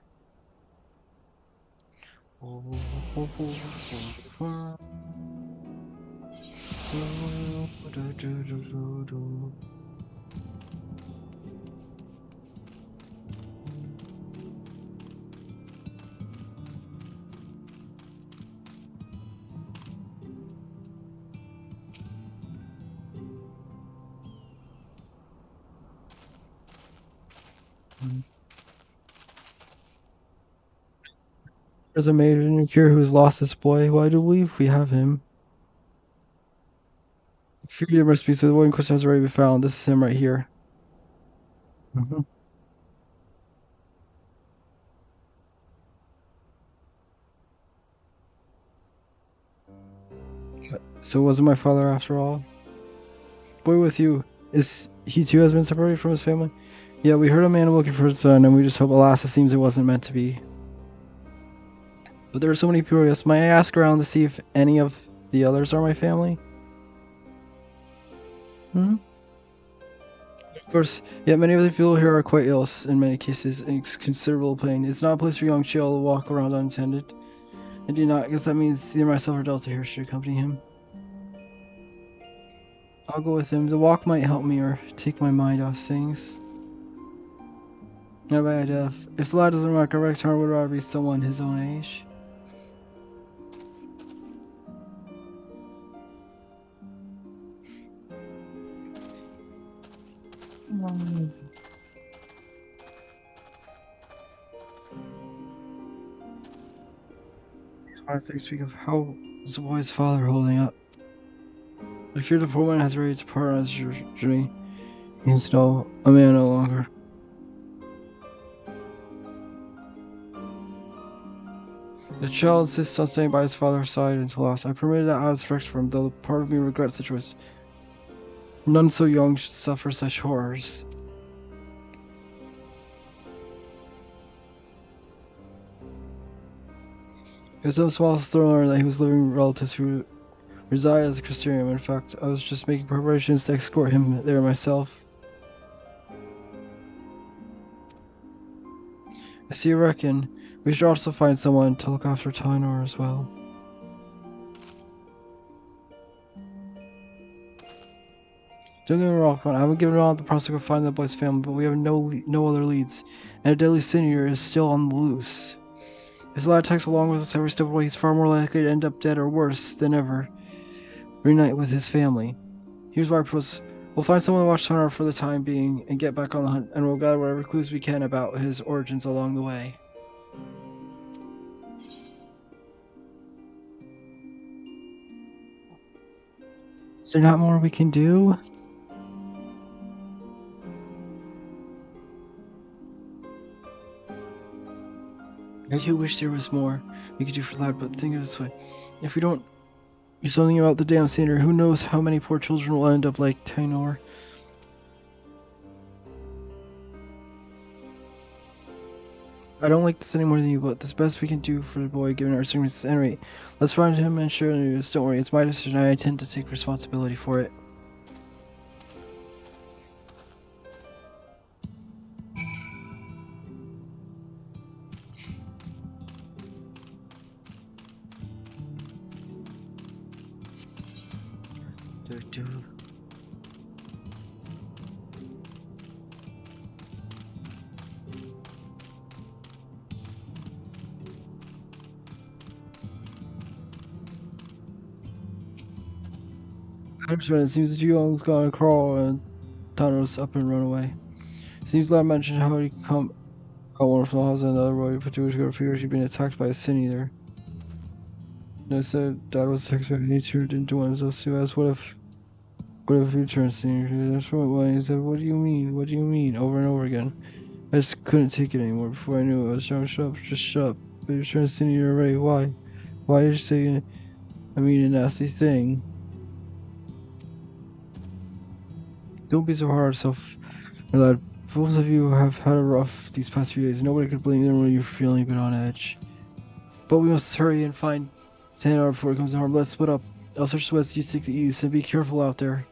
There's a maiden here who has lost this boy. Well, I do believe we have him. Figure must be so the one in question has already been found. This is him right here. So it wasn't my father after all. Boy with you, is He too has been separated from his family? Yeah, we heard a man looking for his son, and we just hope, alas, it seems it wasn't meant to be. But there are so many curious. May I ask around to see if any of the others are my family? Hmm? Of course, yet many of the people here are quite ill, in many cases, in considerable pain. It's not a place for young child to walk around unattended. I do not guess that means either myself or Delta here should accompany him. I'll go with him. The walk might help me or take my mind off things. Not a bad idea. If the lad doesn't rock a correct, would rather be someone his own age. I think speak of how is the boy's father holding up. I fear the poor man has ready to part on his journey. He's no a man no longer. The child insists on staying by his father's side until last. I permitted that as respect for him, though part of me regrets the choice. None so young should suffer such horrors. It was some small thriller that he was living with relatives who reside as a Christian. In fact, I was just making preparations to escort him there myself. I see you reckon. We should also find someone to look after Tynor as well. Don't get me wrong, I haven't given up on the prospect of finding the boy's family, but we have no other leads, and a deadly sin here is still on the loose. If the lad takes along with us every step of the way, he's far more likely to end up dead or worse than ever. Reunite with his family. Here's what I propose. We'll find someone to watch Tynor for the time being and get back on the hunt, and we'll gather whatever clues we can about his origins along the way. Is there not more we can do? I do wish there was more we could do for Lad, but think of it this way. If we don't do something about the damn sinner, who knows how many poor children will end up like Tynor. I don't like this any more than you, but it's the best we can do for the boy given our circumstances. Anyway, let's find him and share the news. Don't worry, it's my decision. I intend to take responsibility for it. It seems that Young's gonna crawl and Thanos up and run away. Seems Lad mentioned how he come out one from the house and the other boy, but 2 weeks ago feared he'd been attacked by a sin eater. And I said Dad was attacked by nature, didn't do one of those two. Asked what if you turned sin eater? That's what he said, what do you mean? What do you mean? Over and over again. I just couldn't take it anymore. Before I knew it, I was shut up, just shut up. But you're trying to sin eater already. Why? Why did you say a nasty thing? Don't be so hard on yourself, my lad. Both of you have had a rough these past few days. Nobody could blame them when you're feeling a bit on edge. But we must hurry and find Tynor before he comes to harm. Let's split up. I'll search the west, you stick to the east, and be careful out there.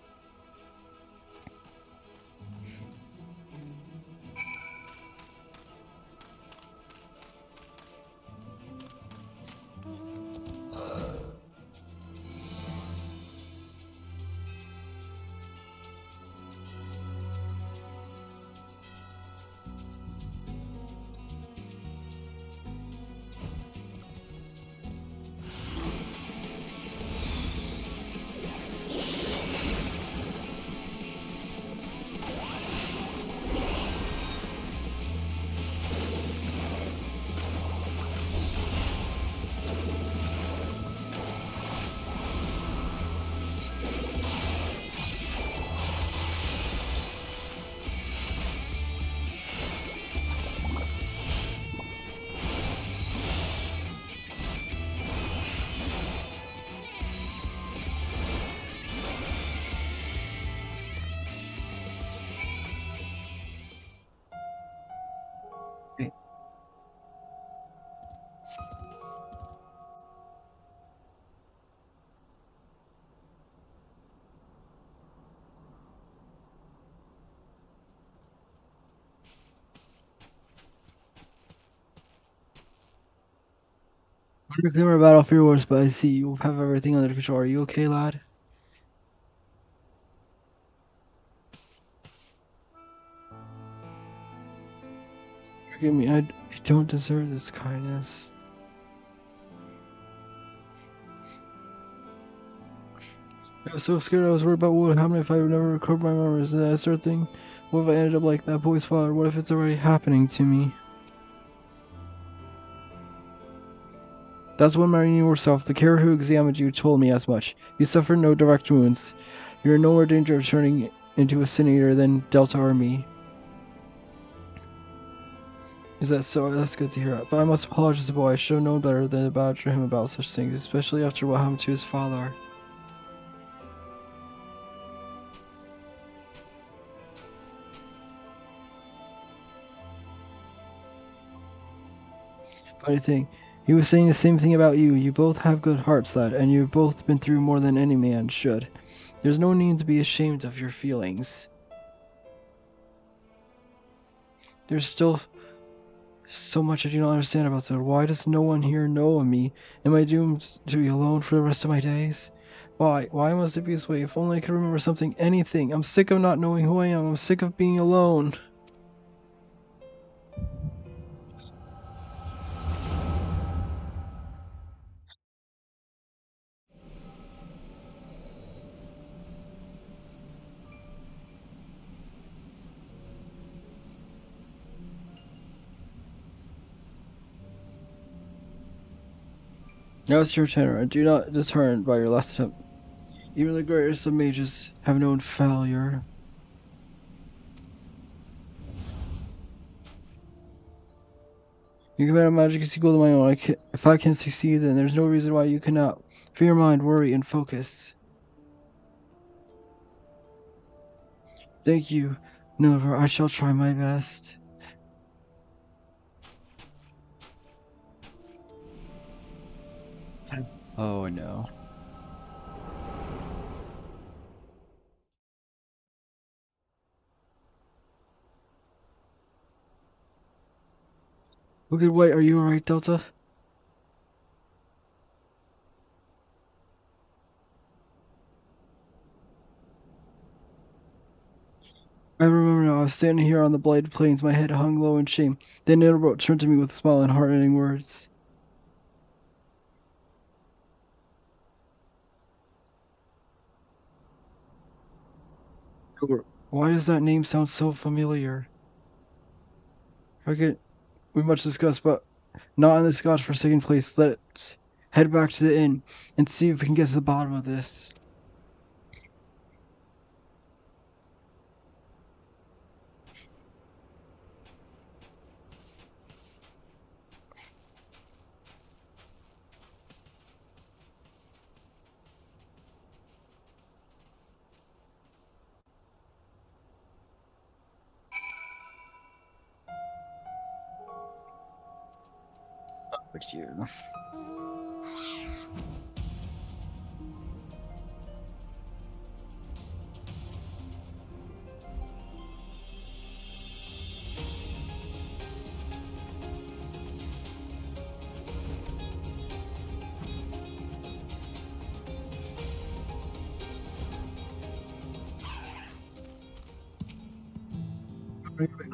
You're clear about all your orders, but I see you have everything under control. Are you okay, lad? Forgive me, I don't deserve this kindness. I was so scared. I was worried about what would happen if I never recovered my memories. That sort of thing. What if I ended up like that boy's father? What if it's already happening to me? That's when my knew yourself. The carer who examined you told me as much. You suffered no direct wounds. You're in no more danger of turning into a sin eater than Delta or me. Is that so? That's good to hear. But I must apologize to the boy. I should have known better than to badger him about such things, especially after what happened to his father. Funny thing, he was saying the same thing about you. You both have good hearts, lad, and you've both been through more than any man should. There's no need to be ashamed of your feelings. There's still so much I do not understand about it. Why does no one here know of me? Am I doomed to be alone for the rest of my days? Why? Why must it be this way? If only I could remember something, anything. I'm sick of not knowing who I am. I'm sick of being alone. Now it's your turn, and do not disheartened by your last attempt. Even the greatest of mages have known failure. Your command magic is equal to my own. If I can succeed, then there's no reason why you cannot. Free your mind, worry, and focus. Thank you, Nova. I shall try my best. Oh no. Okay, wait, are you alright, Delta? I remember now, I was standing here on the blighted plains, my head hung low in shame. Then Nilbert turned to me with a smile and heart-ending words. Why does that name sound so familiar? Forget we much discussed, but not in this godforsaken place. Let's head back to the inn and see if we can get to the bottom of this. But you.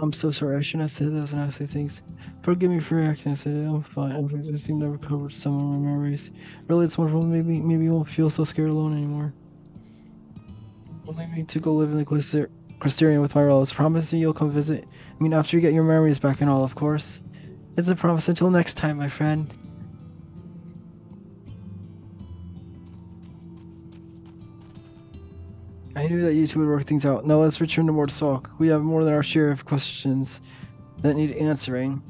I'm so sorry. I shouldn't have said those nasty things. Forgive me for reacting. I said I'm fine. I seem to have recovered some of my memories. Really, it's wonderful. Maybe you won't feel so scared alone anymore. Only me to go live in the Crysterian with my relatives. Promise me you'll come visit. I mean, after you get your memories back and all, of course. It's a promise. Until next time, my friend. I knew that you two would work things out. Now let's return to Mortsalk. We have more than our share of questions that need answering.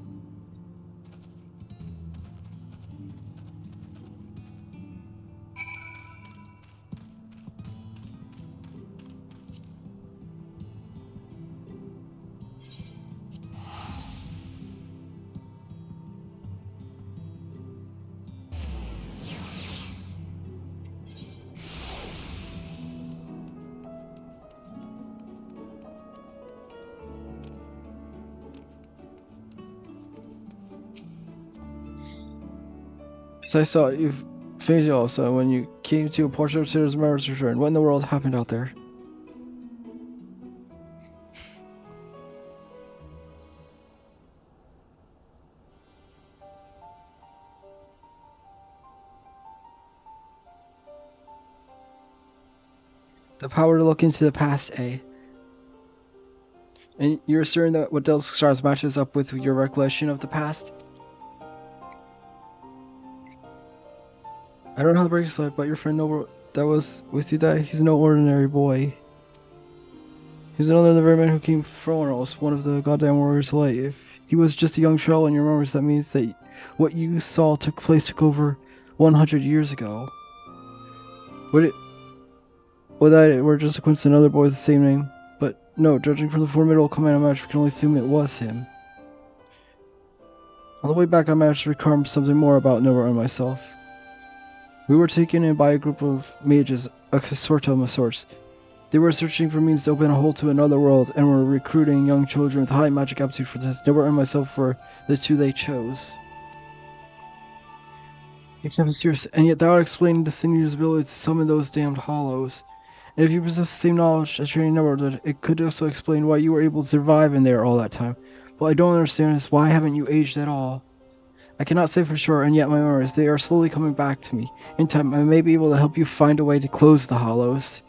So I saw you've fainted also when you came to a portrait of Sarah's memories return. What in the world happened out there? The power to look into the past, eh? And you're certain that what Del stars matches up with your recollection of the past? I don't know how to break this life, but your friend Noble that was with you that he's no ordinary boy. He's another of the very men who came from us, one of the goddamn warriors of light. If he was just a young child in your memories, that means that what you saw took over 100 years ago. Would that it were just a coincidence, another boy with the same name? But no, judging from the formidable command I managed, we can only assume it was him. On the way back, I managed to recall something more about Nova and myself. We were taken in by a group of mages, a consortium of sorts. They were searching for means to open a hole to another world, and were recruiting young children with high magic aptitude for this. Nova and myself were the two they chose. It kept serious, and yet that would explain the Singer's ability to summon those damned hollows. And if you possess the same knowledge as training Nova, it could also explain why you were able to survive in there all that time. What I don't understand is why haven't you aged at all? I cannot say for sure, and yet my memories, they are slowly coming back to me. In time, I may be able to help you find a way to close the hollows.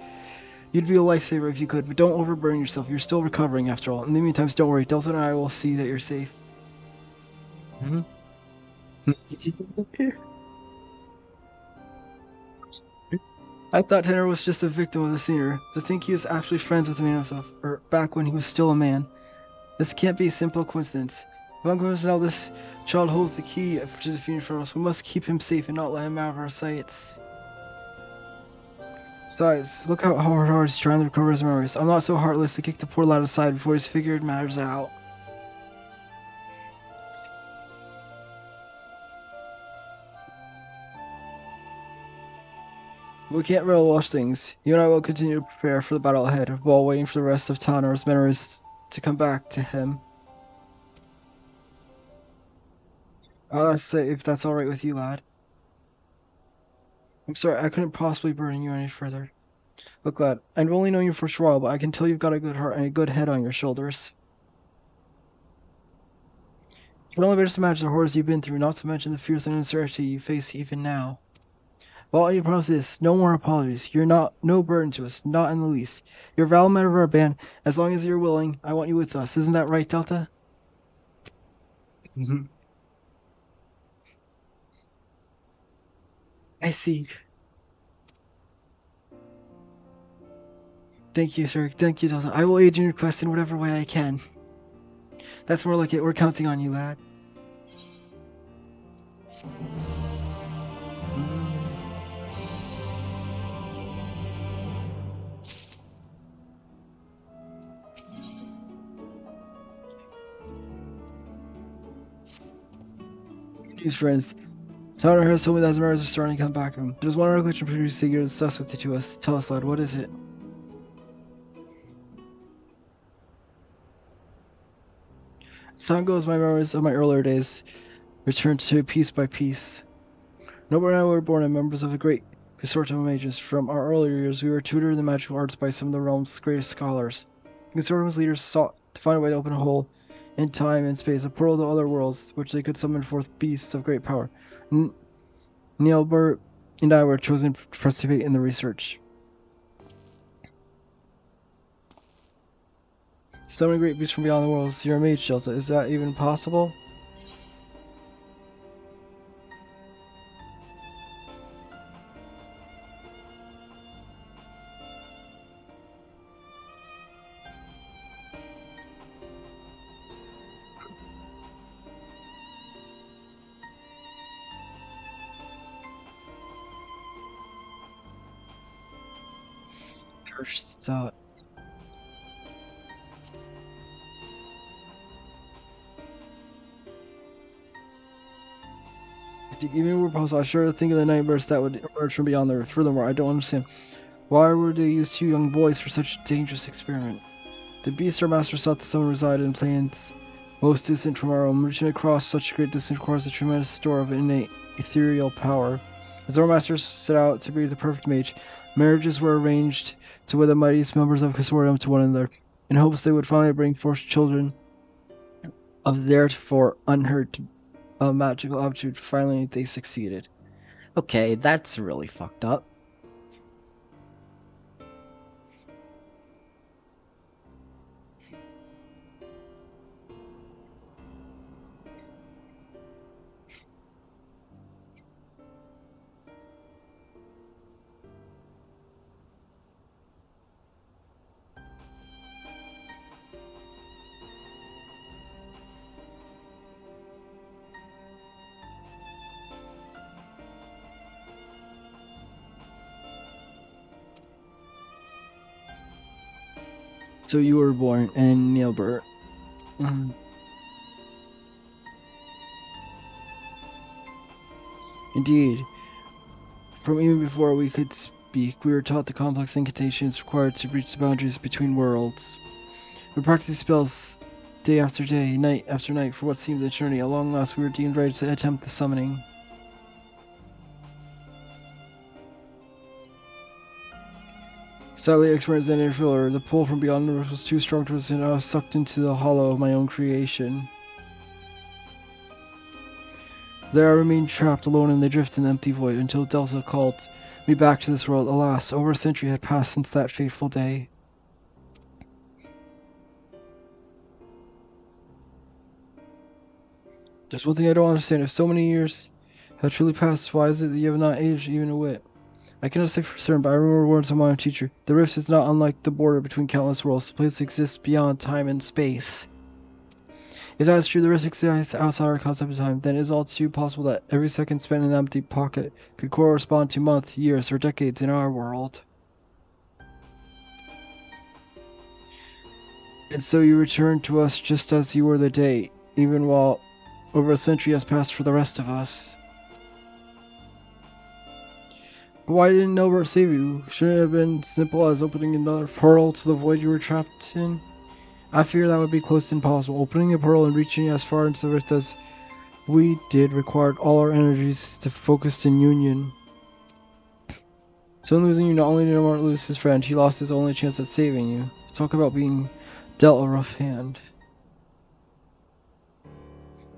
You'd be a lifesaver if you could, but don't overburden yourself. You're still recovering after all. In the meantime, don't worry. Delta and I will see that you're safe. I thought Tanner was just a victim of the scenery. To think he was actually friends with the man himself, or back when he was still a man. This can't be a simple coincidence. If I'm going to know this child holds the key to the future for us, we must keep him safe and not let him out of our sights. Besides, look how hard he's trying to recover his memories. I'm not so heartless to kick the poor lad aside before he's figured matters out. We can't really rush things. You and I will continue to prepare for the battle ahead, while waiting for the rest of Tanner's memories to come back to him. Let's say if that's alright with you, lad. I'm sorry, I couldn't possibly burden you any further. Look, lad, I've only known you for a short while, but I can tell you've got a good heart and a good head on your shoulders. I can only just imagine the horrors you've been through, not to mention the fears and uncertainty you face even now. Well, I promise this, no more apologies. You're no burden to us, not in the least. You're a valid member of our band. As long as you're willing, I want you with us. Isn't that right, Delta? I see. Thank you, sir. Thank you, Delta. I will aid in your quest in whatever way I can. That's more like it. We're counting on you, lad. News, friends. Tanner has told me that his memories are starting to come back to him. There's one recollection previously you discussed with the two of us. Tell us, lad, what is it? As time goes, my memories of my earlier days return to piece by piece. Nobody and I were born as members of a great consortium of mages. From our earlier years, we were tutored in the magical arts by some of the realm's greatest scholars. The consortium's leaders sought to find a way to open a hole in time and space, a portal to other worlds, which they could summon forth beasts of great power. Nielbert and I were chosen to participate in the research. So many great beasts from beyond the worlds. You're a mage, Delta. Is that even possible? First thought. Even more possible, I sure think of the nightmares that would emerge from beyond the earth. Furthermore, I don't understand. Why would they use two young boys for such a dangerous experiment? The beast our master sought to summon resided in plains most distant from our own. Reaching across such a great distance requires a tremendous store of innate ethereal power. As our masters set out to breed the perfect mate, marriages were arranged to wed the mightiest members of Consortium to one another, in hopes they would finally bring forth children of theretofore unheard magical aptitude. Finally, they succeeded. Okay, that's really fucked up. So you were born in Nielbert. Indeed. From even before we could speak, we were taught the complex incantations required to breach the boundaries between worlds. We practiced spells day after day, night after night, for what seemed an eternity. At long last, we were deemed ready to attempt the summoning. Sadly, experienced an interfiller. The pull from beyond the earth was too strong to resist, and I was sucked into the hollow of my own creation. There I remained trapped alone in the drift and empty void until Delta called me back to this world. Alas, over a century had passed since that fateful day. There's one thing I don't understand. If so many years have truly passed, why is it that you have not aged even a whit? I cannot say for certain, but I remember words of my own teacher. The rift is not unlike the border between countless worlds. The place exists beyond time and space. If that is true, the rift exists outside our concept of time, then it is all too possible that every second spent in an empty pocket could correspond to months, years, or decades in our world. And so you return to us just as you were the day, even while over a century has passed for the rest of us. But why didn't Nelbert save you? Shouldn't it have been simple as opening another portal to the void you were trapped in? I fear that would be close to impossible. Opening a portal and reaching as far into the rift as we did required all our energies to focus in union. So in losing you, not only did Nelbert lose his friend, he lost his only chance at saving you. Talk about being dealt a rough hand.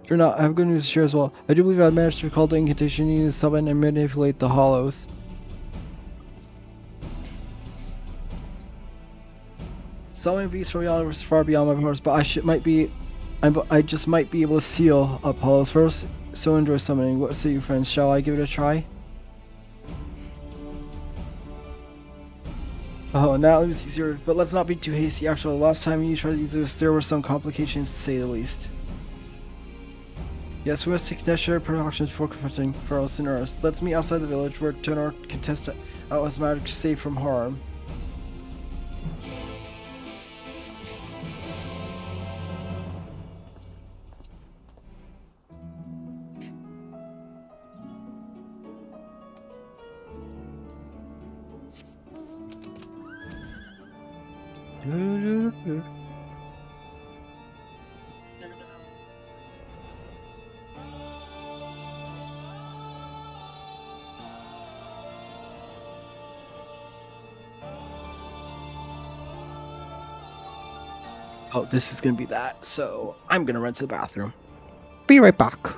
Fear not, I have good news to share as well. I do believe I managed to recall the incantation needed to summon and manipulate the hollows. Summoning beasts from beyond was far beyond my powers, but I just might be able to seal up hollows first. So enjoy summoning. What say you, friends? Shall I give it a try? Oh, now let me see here. But let's not be too hasty. After the last time you tried to use this, there were some complications to say the least. Yes, we must take necessary precautions before confronting Faros and Earth. Let's meet outside the village where Tenor can test out his magic safe from harm. Oh, this is gonna be that, so I'm gonna run to the bathroom. Be right back.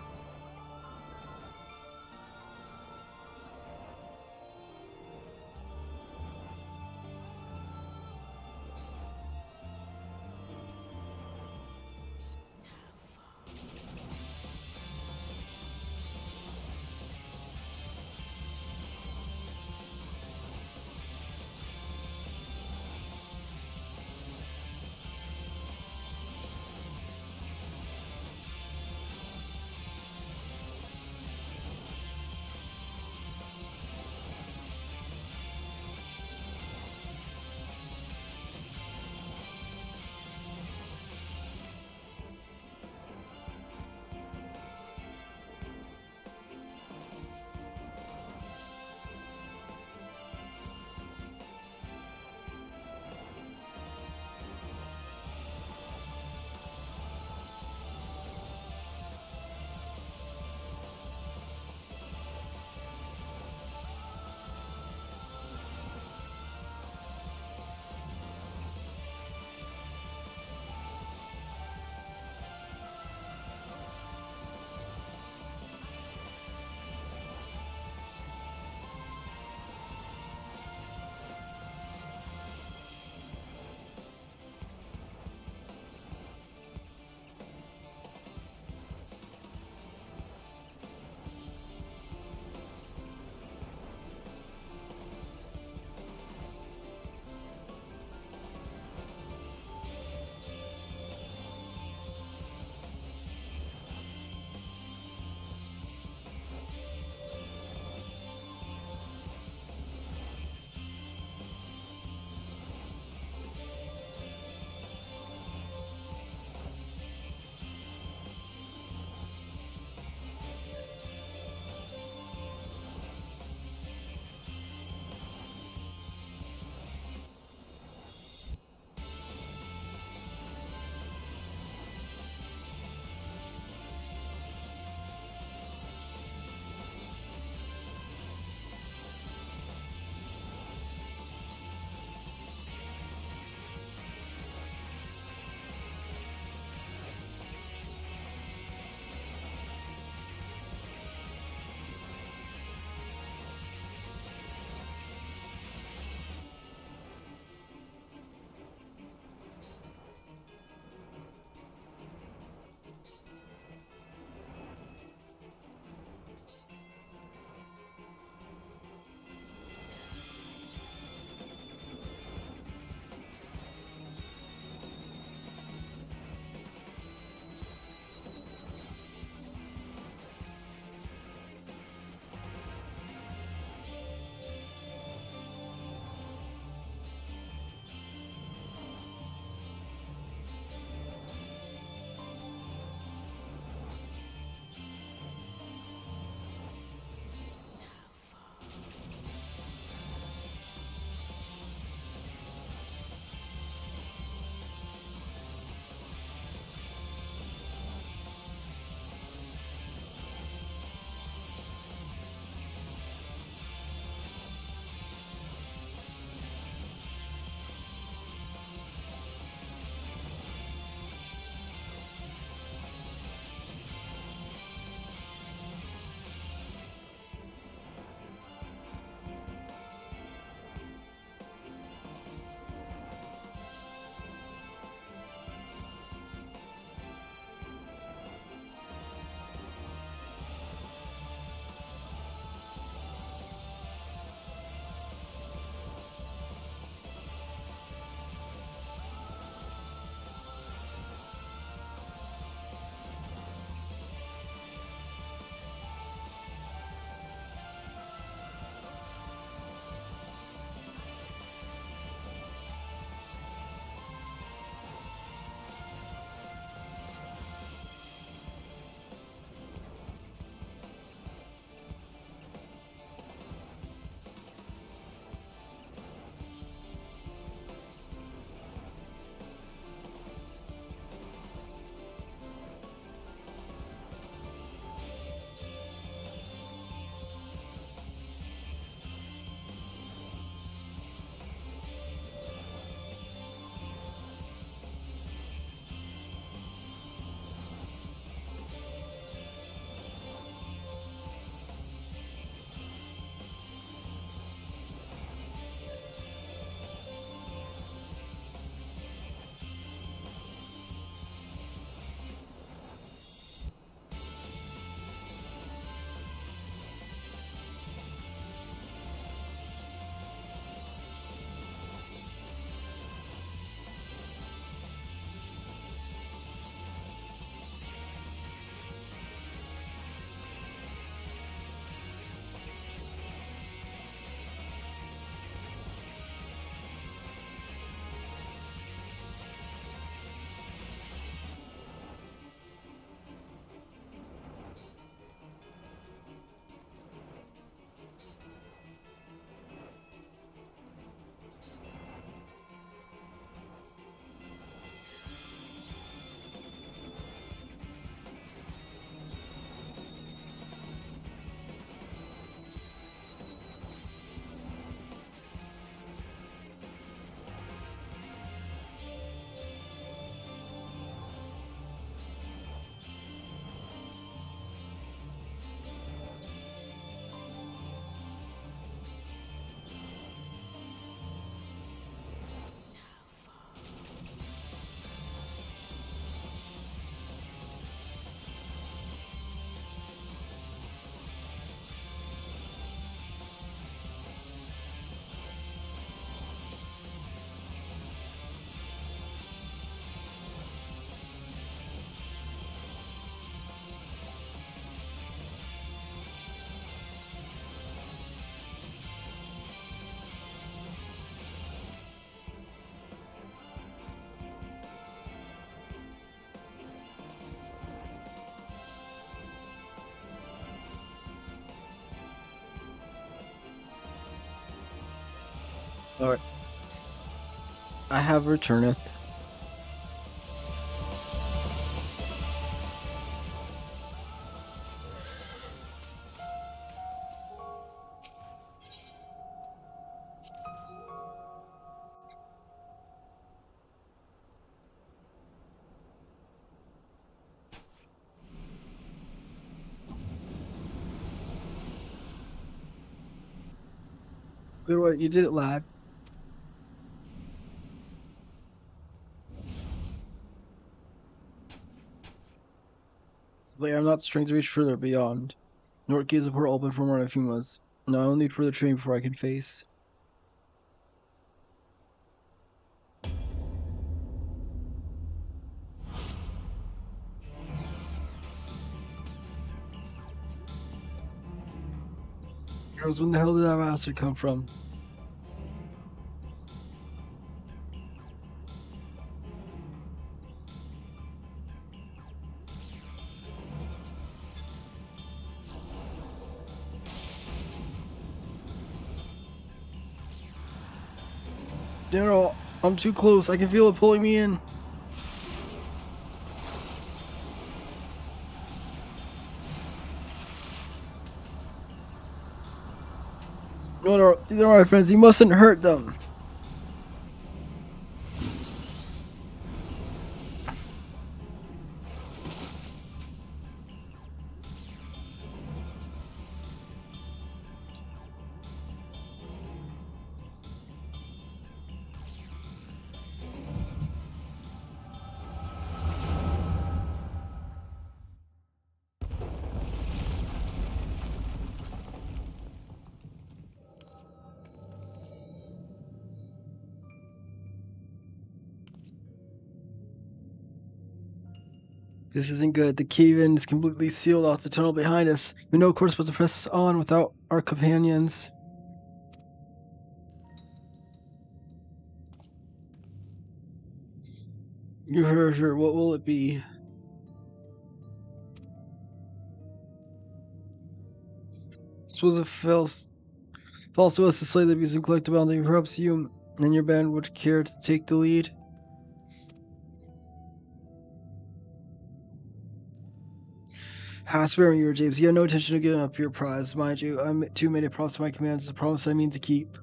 Alright. I have returneth. Good work, you did it, lad. Like, I'm not strength to reach further beyond. Nor keeps the portal open for more than a few months. No, I'll need further training before I can face. Girls, when the hell did that bastard come from? Daryl, I'm too close. I can feel it pulling me in. No, these are my friends. You mustn't hurt them. This isn't good. The cave-in is completely sealed off the tunnel behind us. We know, of course, but to press on without our companions. You heard her. What will it be? Suppose it falls to us to slay the beast and collect the bounty. Perhaps you and your band would care to take the lead. Spare me, your James. You have no intention of giving up your prize, mind you. I too made a promise to my commands. It's a promise I mean to keep.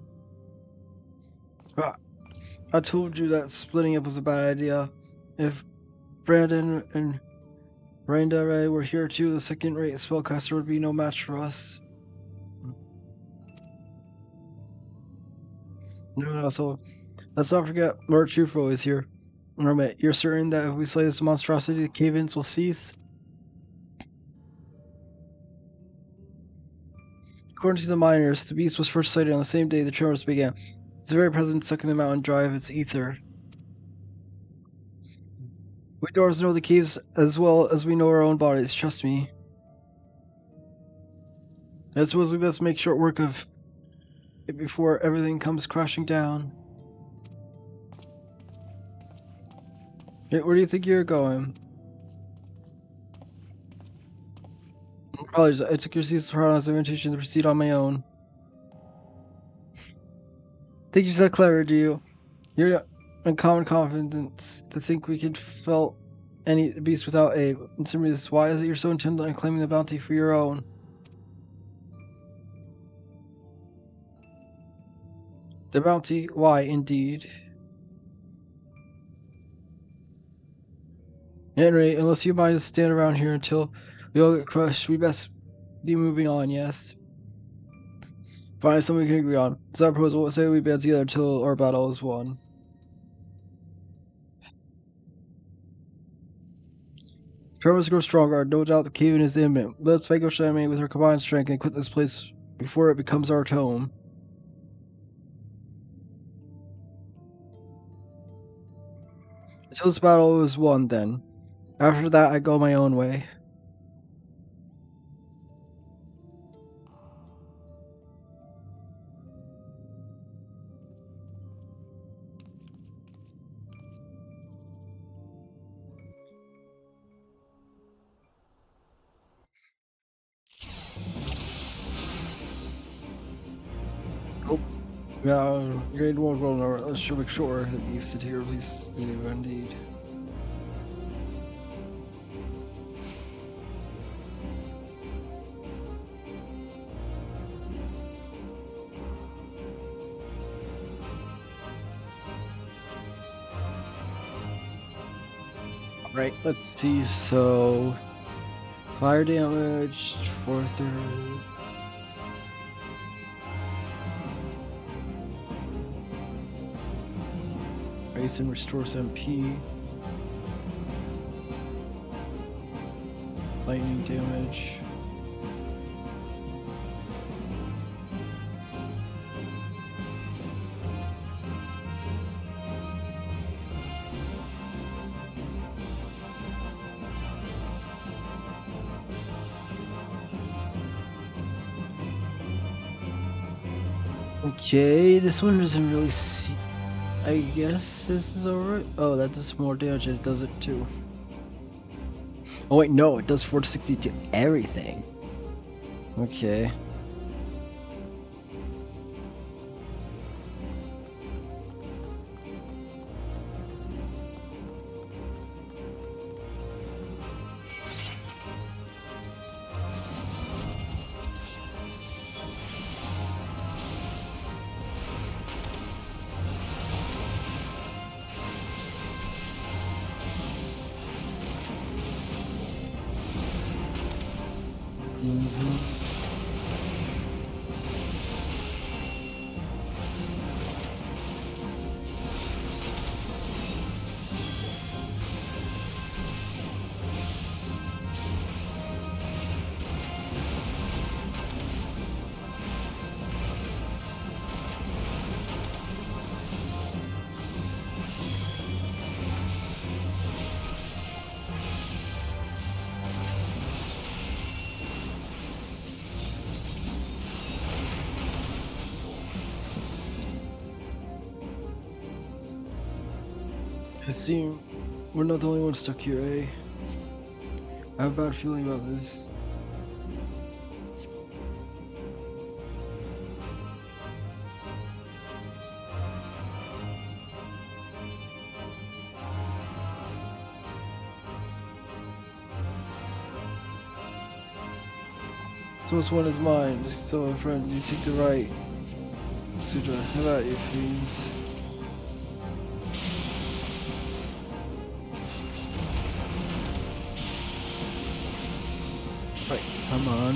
I told you that splitting up was a bad idea. If Brandon and Randa Ray were here too, the second-rate spellcaster would be no match for us. No, so let's not forget Lord Truffaut is here. Remember, you're certain that if we slay this monstrosity, the cave-ins will cease? According to the miners, the beast was first sighted on the same day the tremors began. Its very presence sucking the mountain dry of its ether. We dwarves know the caves as well as we know our own bodies, trust me. I suppose we best make short work of it before everything comes crashing down. Hey, where do you think you're going? Apologies, I took your seats for as an invitation to proceed on my own. Think you're so clever, do you? You're uncommon confidence to think we could fell any beast without aid. And simply this, why is it you're so intent on claiming the bounty for your own? The bounty? Why, indeed. Henry, unless you mind to stand around here until we all get crushed, we best be moving on, yes? Find something we can agree on. It's our proposal. What say we band together until our battle is won? Tremors grow stronger. No doubt the cave-in is imminent. Let's fight Goshamay with her combined strength and quit this place before it becomes our home. Until this battle is won, then. After that, I go my own way. Yeah, grade 1 roll number. Let's make sure that you sit here, please. Indeed. Right, let's see. So, fire damage, 4/3. Ice and restores MP. Lightning damage. Okay, this one doesn't really see. I guess this is alright. Oh, that does more damage and it does it too. Oh wait, no, it does 460 to everything. Okay. I see. We're not the only ones stuck here, eh? I have a bad feeling about this. So this one is mine. So, friend, you take the right. Sutra, how about you, fiends? Right, come on.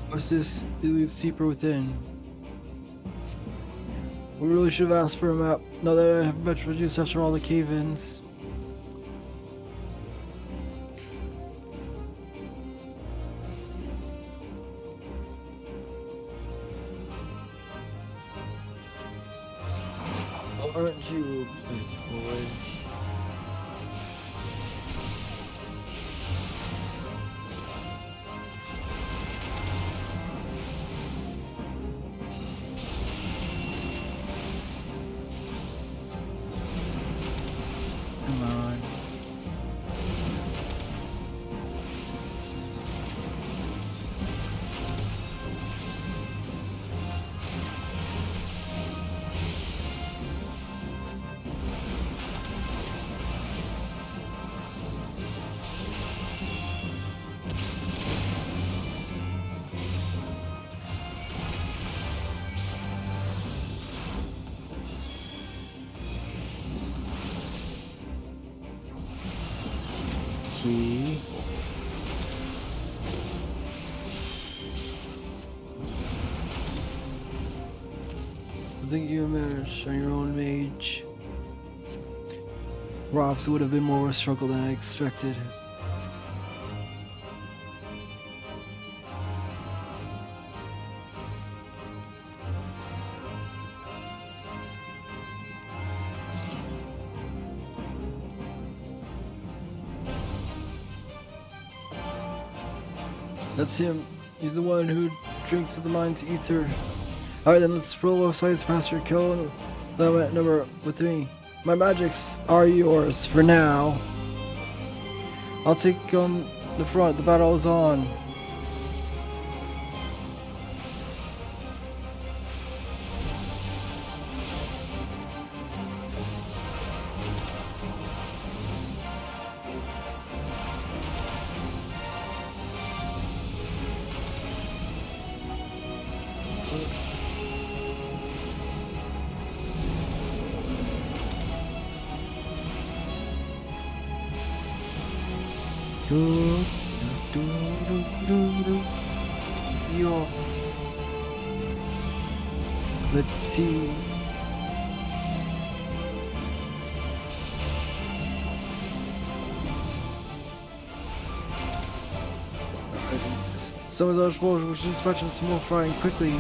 What's this? It leads deeper within. We really should have asked for a map. Now that I have much reduced after all the cave-ins. Aren't you a big boy? Come on. Key. I think you managed on your own, mage. Robs would have been more of a struggle than I expected. That's him. He's the one who drinks the mind's ether. Alright then, let's roll off sides past your kill limit number with me. My magics are yours for now. I'll take on the front. The battle is on. Yo. Let's see. Some of those wolves were just watching some more frying quickly.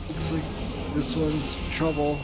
Looks like this one's trouble.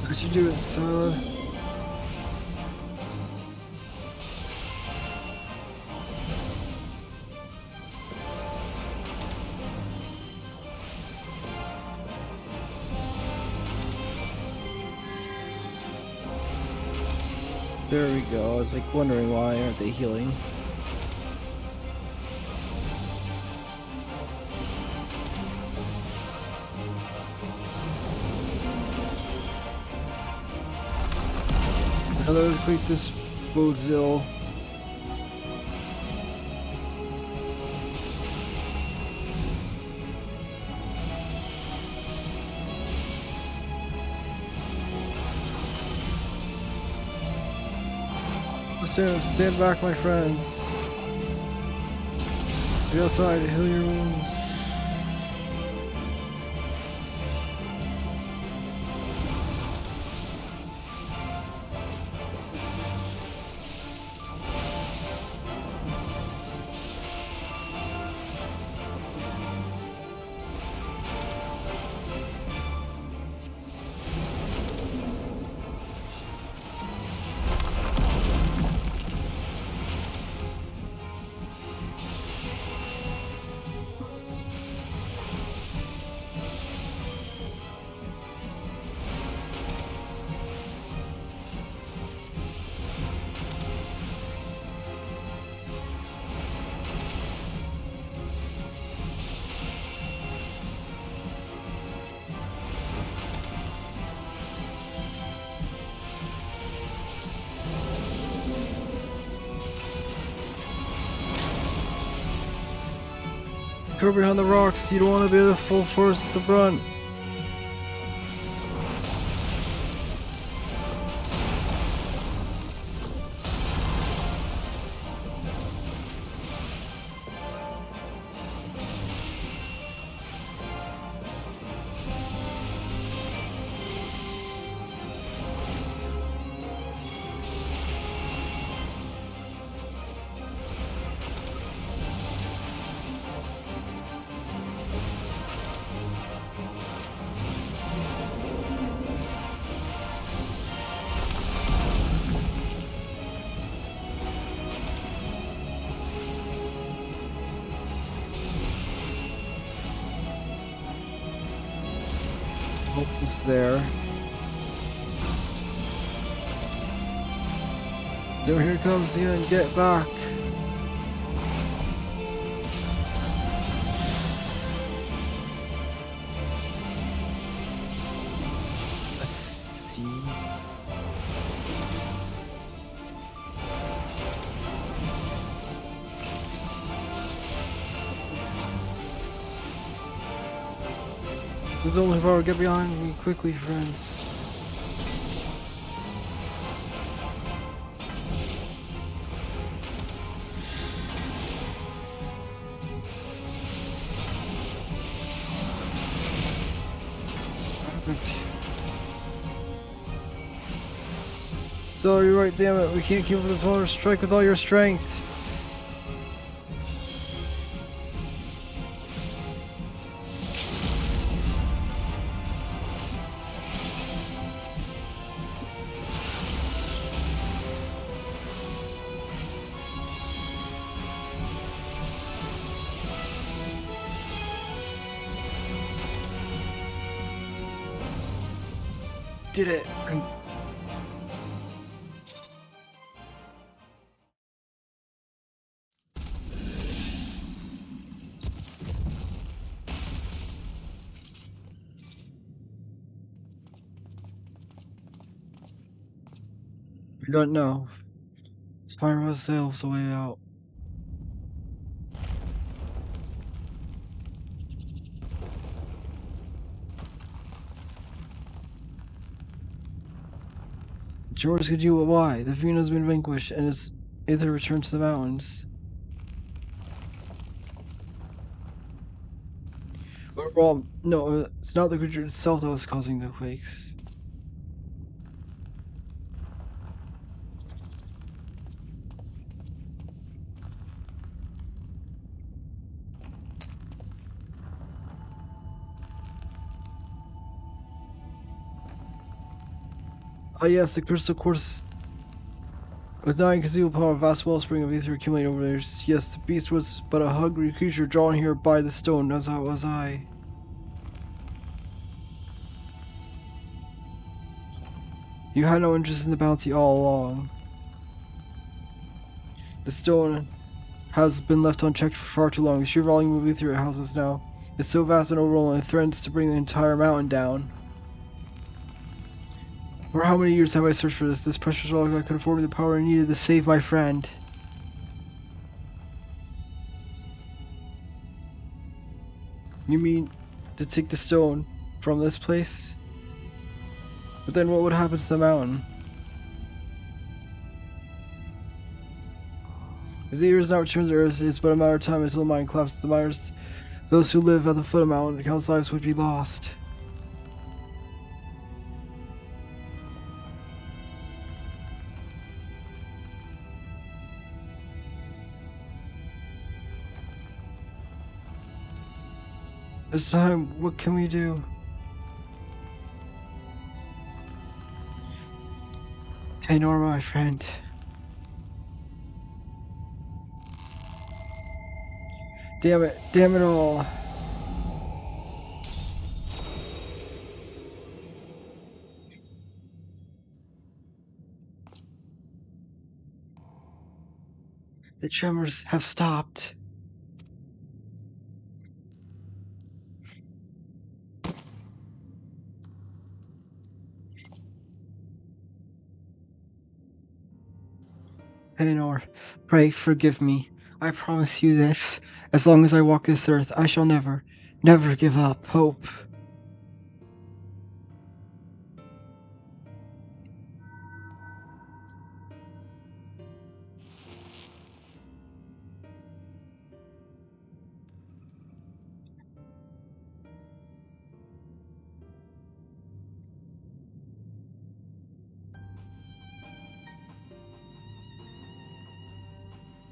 Look what you do, Sila. There we go. I was like wondering why aren't they healing? Hello, quick, this bodes ill. Stand back, my friends. Stay outside to heal your wounds. Go behind the rocks, you don't want to be the full force of the brunt. Almost there. There, here comes the end. Get back. Let's see. There's only power. Get behind me quickly, friends. So you're right, damn it. We can't keep up with this water. Strike with all your strength. Did it. We don't know. Fire ourselves a way out. George, could you why? The fiend has been vanquished and is either returned to the mountains. Or, no, it's not the creature itself that was causing the quakes. Ah yes, the crystal quartz was not inconceivable power, a vast wellspring of ether accumulated over there. Yes, the beast was but a hungry creature drawn here by the stone, as was I. You had no interest in the bounty all along. The stone has been left unchecked for far too long. The sheer volume of ether it houses now is so vast and overwhelming it threatens to bring the entire mountain down. For how many years have I searched for this precious relic that could afford me the power I needed to save my friend? You mean to take the stone from this place? But then what would happen to the mountain? If the earth is not returned to earth, it's but a matter of time until the mine collapses. The miners, those who live at the foot of the mountain, countless lives would be lost. This time, what can we do? Taynor, my friend. Damn it all. The tremors have stopped. Taynor, pray forgive me. I promise you this. As long as I walk this earth, I shall never, never give up hope.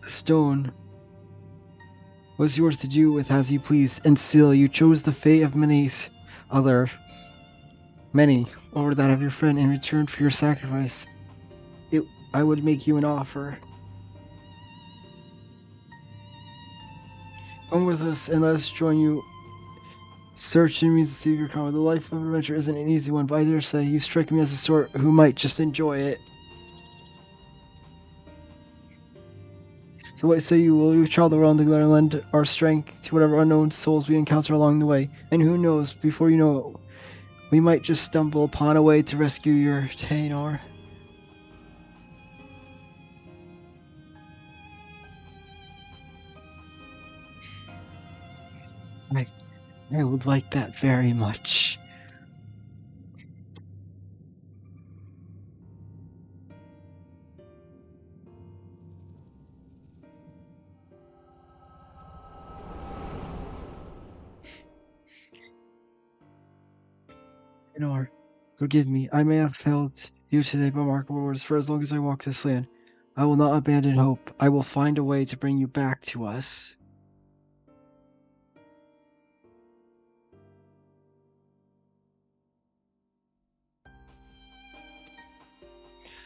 The stone was yours to do with as you please, and still you chose the fate of many, over that of your friend in return for your sacrifice. I would make you an offer. Come with us and let us join you. Search and means to save your karma. The life of adventure isn't an easy one, but I dare say you strike me as the sort who might just enjoy it. So what say you? Will you travel around together and lend our strength to whatever unknown souls we encounter along the way? And who knows, before you know it, we might just stumble upon a way to rescue your Taynor. I would like that very much. Lenore, forgive me. I may have failed you today, but mark my words, for as long as I walk this land, I will not abandon hope. I will find a way to bring you back to us.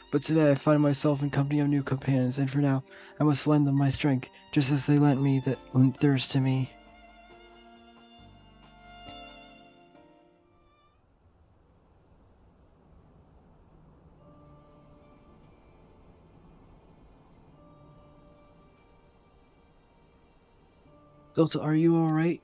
But today I find myself in company of new companions, and for now, I must lend them my strength, just as they lent me theirs to me. Delta, are you alright?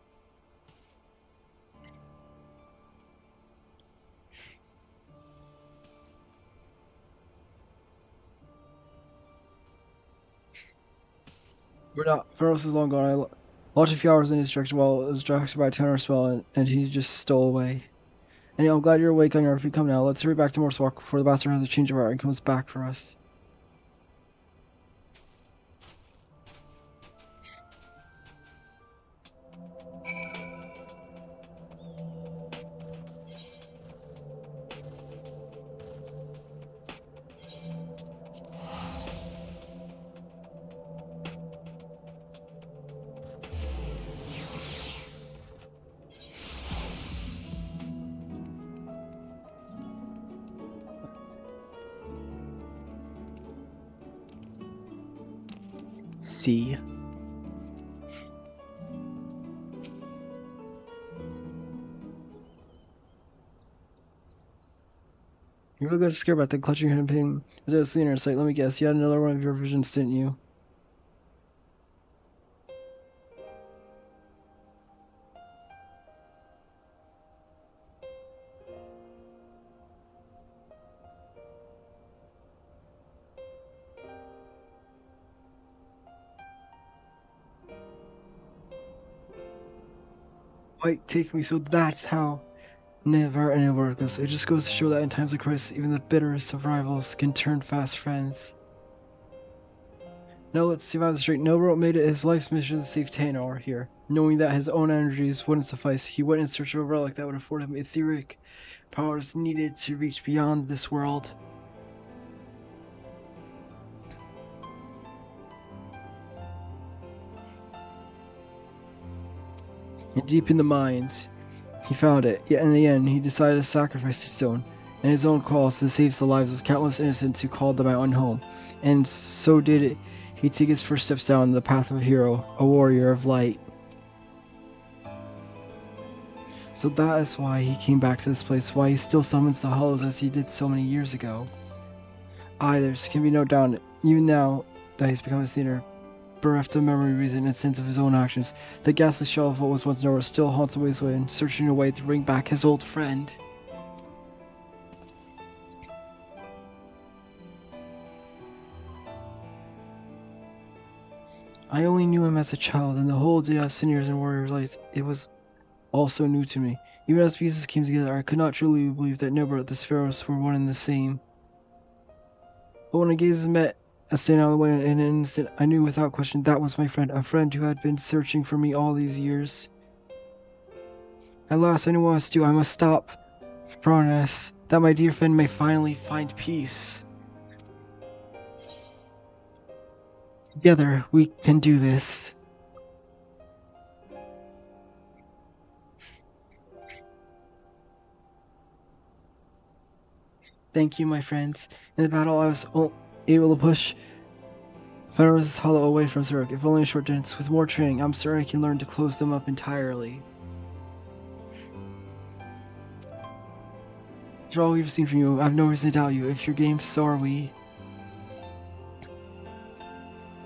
We're not. Pharos is long gone. I launched a few hours in his direction while it was distracted by a counter-spell, and he just stole away. And I'm glad you're awake on your feet. Come now. Let's hurry back to Morsewalk before the bastard has a change of heart and comes back for us. See. You really got scared about the clutching hand pain. Was it a in sight? Let me guess. You had another one of your visions, didn't you? Wait, take me. So that's how never and it works. It just goes to show that in times of crisis, even the bitterest of rivals can turn fast friends. Now let's see if I was straight. Nobro made it his life's mission to save Tanor here. Knowing that his own energies wouldn't suffice, he went in search of a relic that would afford him etheric powers needed to reach beyond this world. And deep in the mines, he found it, yet in the end he decided to sacrifice the stone and his own cause to save the lives of countless innocents who called the mountain home. And so did it. He took his first steps down the path of a hero, a warrior of light. So that is why he came back to this place, why he still summons the hollows as he did so many years ago. Aye, there can be no doubt, even now that he's become a sinner, bereft of memory, reason, and sense of his own actions, the ghastly shell of what was once Nora still haunts the wasteland, searching a way to bring back his old friend. I only knew him as a child, and the whole idea of sinners and warriors' lights, it was also new to me. Even as pieces came together, I could not truly believe that Nobra and the Spheros were one and the same. But when our gazes met, I stayed out of the way in an instant, I knew without question that was my friend, a friend who had been searching for me all these years. At last, I knew what I must do. I must stop Promise that my dear friend may finally find peace. Together, we can do this. Thank you, my friends. In the battle, I was able to push Pharos' hollow away from Zurich, if only a short distance. With more training, I'm sure I can learn to close them up entirely. After all we've seen from you, I have no reason to doubt you. If you're game, so are we.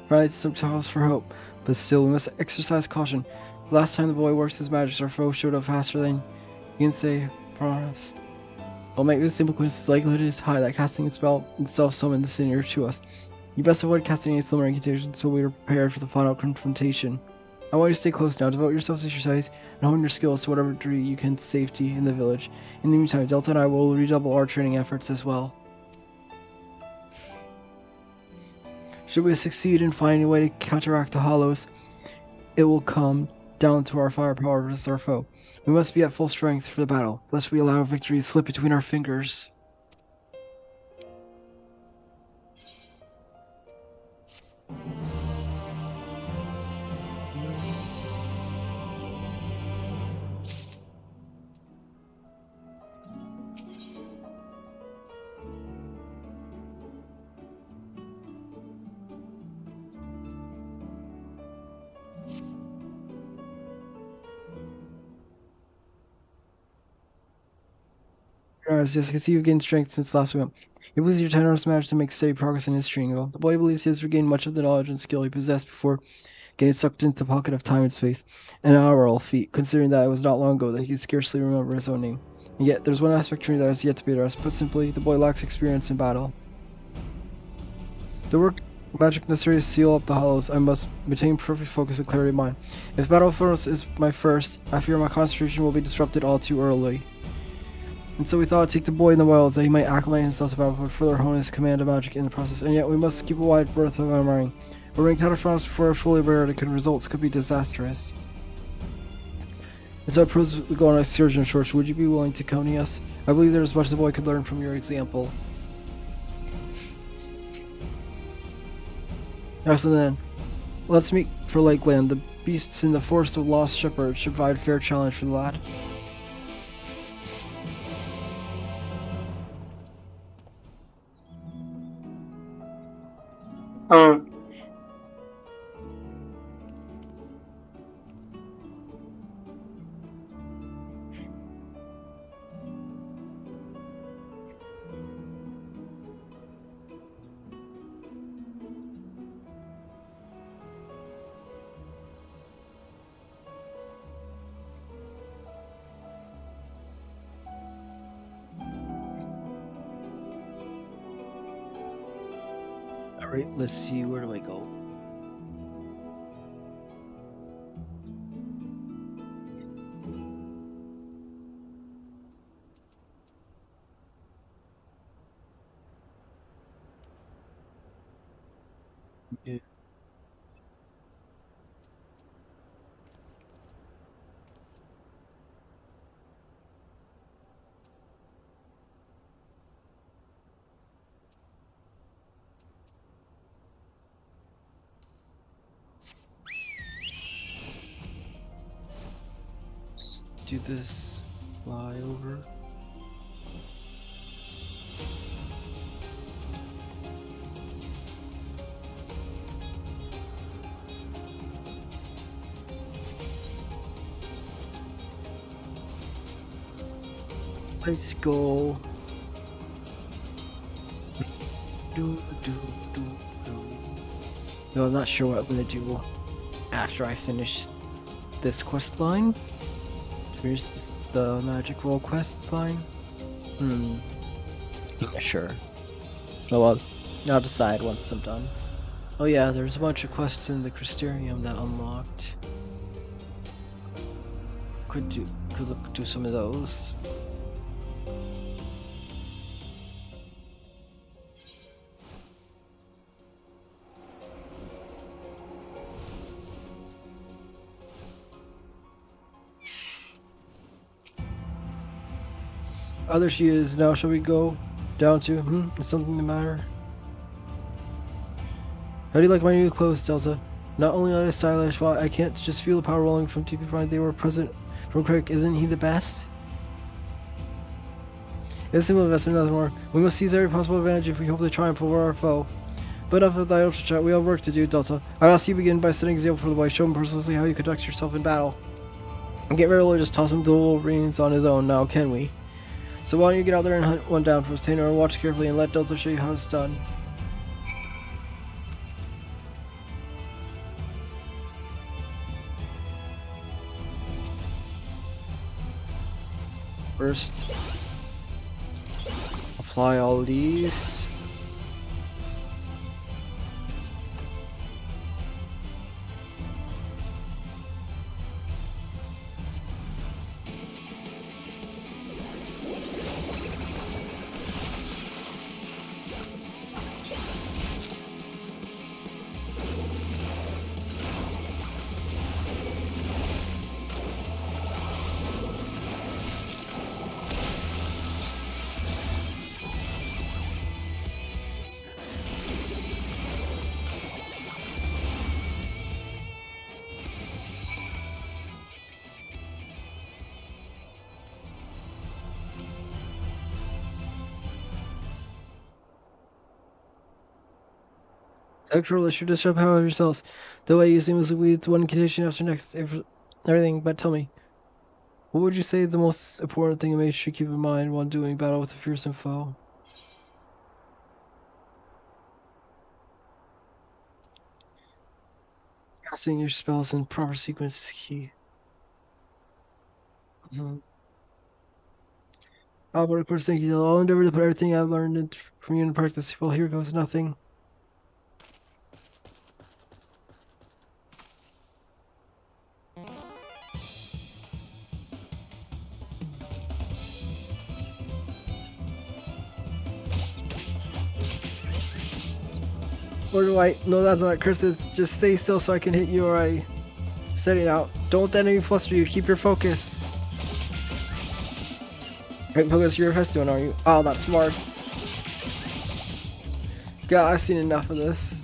Right, some cause for hope, but still, we must exercise caution. The last time the boy worked his magic, our foe showed up faster than you can say for us. I'll make this simple coincidence, likelihood is high that casting a spell itself summoned the senior to us. You best avoid casting any slumbering contagion so we are prepared for the final confrontation. I want you to stay close now. Devote yourself to exercise and hone your skills to whatever degree you can safety in the village. In the meantime, Delta and I will redouble our training efforts as well. Should we succeed in finding a way to counteract the hollows, it will come down to our firepower versus our foe. We must be at full strength for the battle, lest we allow victory to slip between our fingers. Yes, I can see you've gained strength since last we met. It was your generous managed to make steady progress in his training. The boy believes he has regained much of the knowledge and skill he possessed before getting sucked into the pocket of time and space. An honorable feat, considering that it was not long ago that he could scarcely remember his own name. And yet, there's one aspect to me that has yet to be addressed. Put simply, the boy lacks experience in battle. The work magic necessary to seal up the hollows, I must maintain perfect focus and clarity of mind. If battle furnace is my first, I fear my concentration will be disrupted all too early. And so we thought I'd take the boy in the wells that he might acclimate himself to battle but further hone his command of magic in the process, and yet we must keep a wide berth of our mind. But when encounter fronts before fully aware the results could be disastrous. And so I propose we go on an excursion of sorts. Would you be willing to accompany us? I believe there is much the boy could learn from your example. Now so then, let's meet for Lakeland. The beasts in the forest of lost shepherds should provide a fair challenge for the lad. Alright, let's see, where do I go? Yeah. Let's do this flyover. Let's go. No, I'm not sure what I'm gonna do after I finish this quest line. Finish the magic roll quest line. Yeah, sure. Oh well, I'll decide once I'm done. Oh yeah, there's a bunch of quests in the Crystarium that unlocked. Could do some of those. There she is. Now shall we go down to, is something the matter? How do you like my new clothes, Delta? Not only are they stylish, but I can't just feel the power rolling from deep behind. They were present from Crick. Isn't he the best? It's a simple investment, nothing more. We must seize every possible advantage if we hope to triumph over our foe. But enough of that ultra chat. We have work to do, Delta. I'd ask you to begin by setting an example for the boy. Show him personally how you conduct yourself in battle. And get ready to just toss him to the Wolverines on his own now, can we? So why don't you get out there and hunt one down for us, Tainer, and watch carefully and let Delta show you how it's done. First, apply all these. Sexual issue, disrupt power yourselves. The way you seamlessly weave one condition after next, everything. But tell me, what would you say is the most important thing a mage should keep in mind while doing battle with a fearsome foe? Casting your spells in proper sequence is key. Mm-hmm. Albert, of course, thank you. I'll endeavor to put everything I've learned from you in practice. Well, here goes nothing. Or do I? No, that's not curses. Just stay still so I can hit you or I set it out. Don't let the enemy fluster you. Keep your focus. Right, focus. You're a Festoon, are you? Oh, that's smart. God, I've seen enough of this.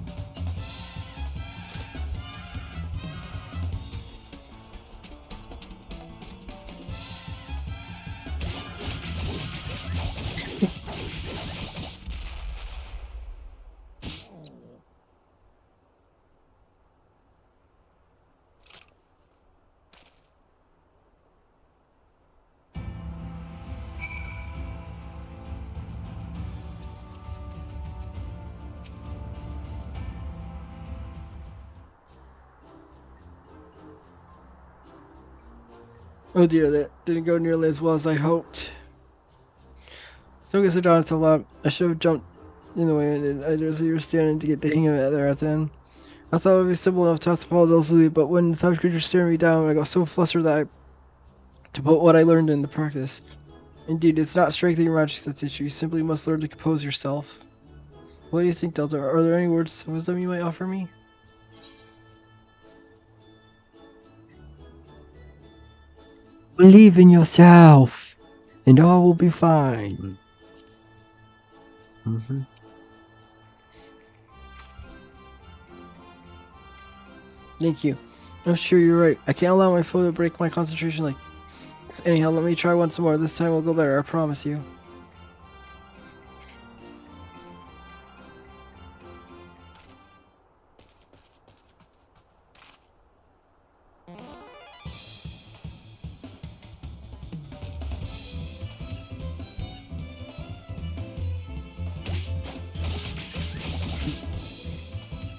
Oh dear, that didn't go nearly as well as I'd hoped. So I guess I dropped so loud. I should have jumped in the way and I just you were standing to get the hang of it there at the end. I thought it would be simple enough to ask to follow those, but when savage creatures staring me down, I got so flustered that to put what I learned into practice. Indeed, it's not strength in your magic that's issue. You simply must learn to compose yourself. What do you think, Delta? Are there any words of wisdom you might offer me? Believe in yourself, and all will be fine. Mm-hmm. Thank you. I'm sure you're right. I can't allow my foe to break my concentration like this. Anyhow, let me try once more. This time will go better, I promise you.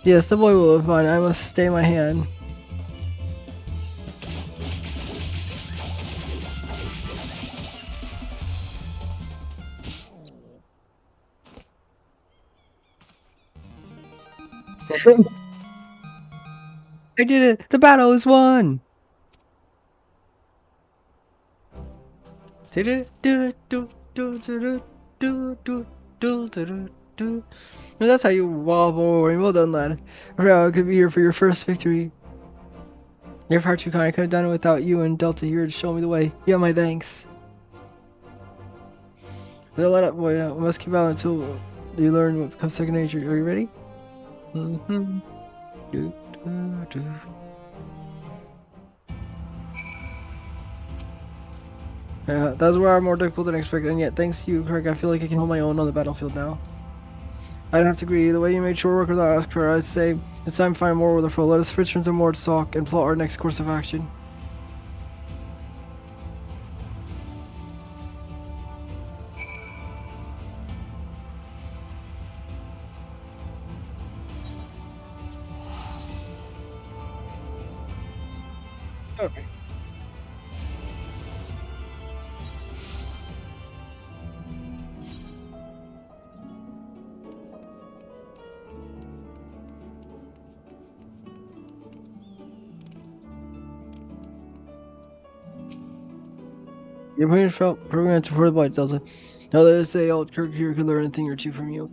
Yes, the boy will be fine. I must stay my hand. I did it! The battle is won! No, that's how you wobble. Well done, lad. I could be here for your first victory. You're far too kind. I could have done it without you and Delta here to show me the way. You have my thanks. But let up, boy. We must keep out until you learn what becomes second nature. Are you ready? Mm-hmm. Yeah, that was where I'm more difficult than expected, and yet thanks to you, Craig, I feel like I can hold my own on the battlefield now. I don't have to agree. The way you made short work without asking for it, I'd say it's time to find more with the foe. Let us return to more talk and plot our next course of action. Okay. Your brain felt programmed to further by Delta. Now let's say old Kirk here could learn a thing or two from you.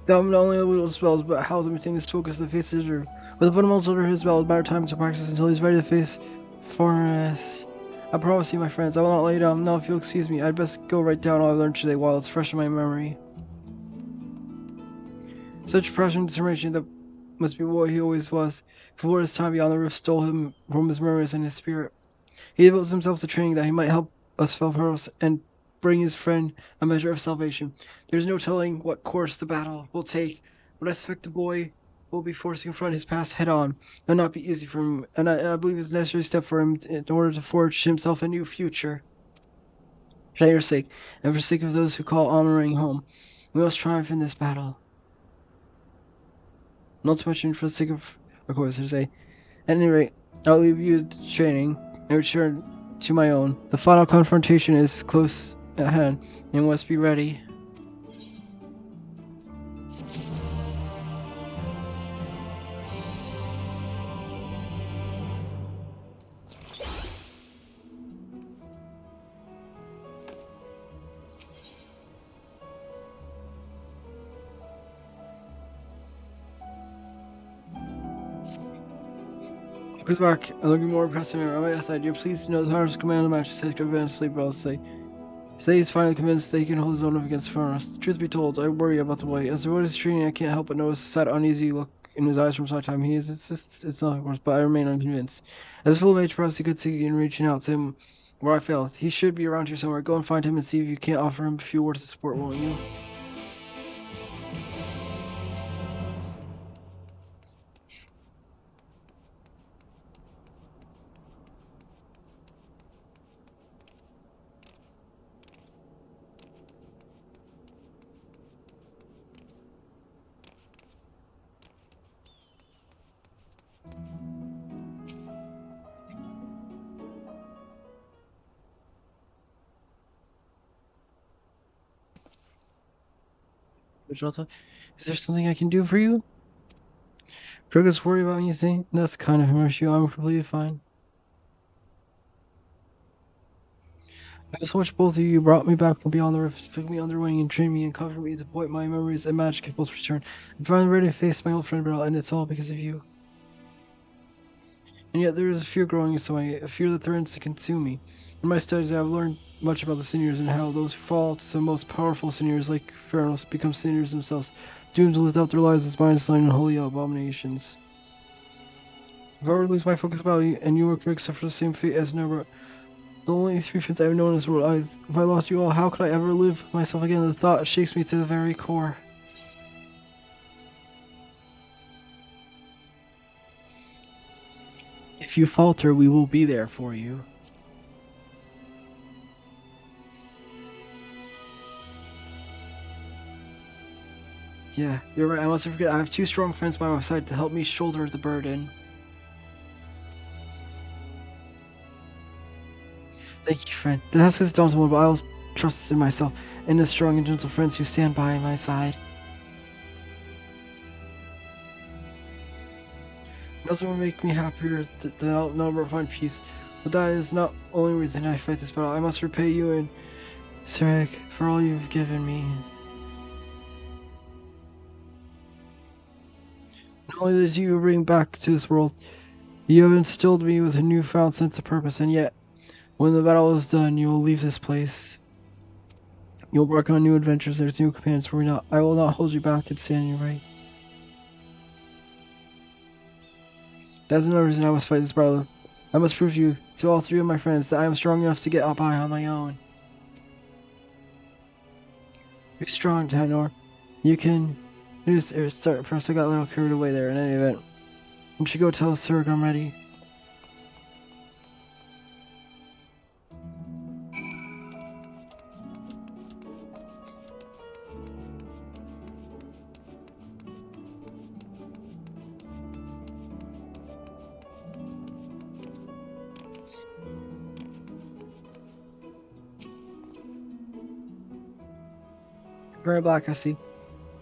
Not only little spells, but how to maintain his focus to face his with the fundamentals under his belt, matter time to practice until he's ready to face foreigners. I promise you, my friends, I will not lay down. Now, if you'll excuse me, I'd best go write down all I learned today while it's fresh in my memory. Such passion and determination that must be what he always was. Before his time beyond the rift stole him from his memories and his spirit. He devotes himself to training that he might help us fulfill and bring his friend a measure of salvation. There's no telling what course the battle will take, but I suspect the boy will be forced to confront his past head on. It'll not be easy for him, and I believe it's a necessary step for him in order to forge himself a new future. For your sake, and for the sake of those who call honoring home, we must triumph in this battle. Not so much for the sake of course, I say. At any rate, I'll leave you to training and return to my own. The final confrontation is close at hand, and must be ready. Goes back and looking more impressive. On my side, you're pleased to know the hardest command of the match says could sleep. I'll say he's finally convinced that he can hold his own up against Furnace. Truth be told, I worry about the boy. As to what is training, I can't help but notice a sad, uneasy look in his eyes from time to time. It's not worse, but I remain unconvinced. As a full mage, perhaps he could see in reaching out to him where I failed. He should be around here somewhere. Go and find him and see if you can't offer him a few words of support, won't you? Is there something I can do for you? Burger's worry about me, you think? That's kind of him, issue. I'm completely fine. I just wish both of you brought me back from beyond the rift, took me under wing and trained me and comforted me to point my memories and magic both return. I'm finally ready to face my old friend Bell, and it's all because of you. And yet there is a fear growing inside me, a fear that threatens to consume me. In my studies, I have learned much about the seniors and how those who fall to the most powerful seniors, like Pharaohs, become seniors themselves, doomed to live out their lives as mindless-lying and holy abominations. If I were to lose my focus about you, and you were quick suffer the same fate as Nebra, the only three friends I've known in this world, if I lost you all, how could I ever live myself again? The thought shakes me to the very core. If you falter, we will be there for you. Yeah, you're right. I must forget. I have two strong friends by my side to help me shoulder the burden. Thank you, friend. The task is daunting, but I'll trust in myself and the strong and gentle friends who stand by my side. Nothing will make me happier than I'll never find peace. But that is not the only reason I fight this battle. I must repay you and Sarek for all you've given me. Not only did you bring back to this world, you have instilled me with a newfound sense of purpose, and yet, when the battle is done, you will leave this place. You'll work on new adventures. There's new companions for me not. I will not hold you back and stand you right. That's another reason I must fight this battle. I must prove you to all three of my friends that I am strong enough to get up by on my own. Be strong, Tanor. You can. Sorry, perhaps I got a little carried away there. In any event, we should go tell Surg I'm ready. Very black, I see.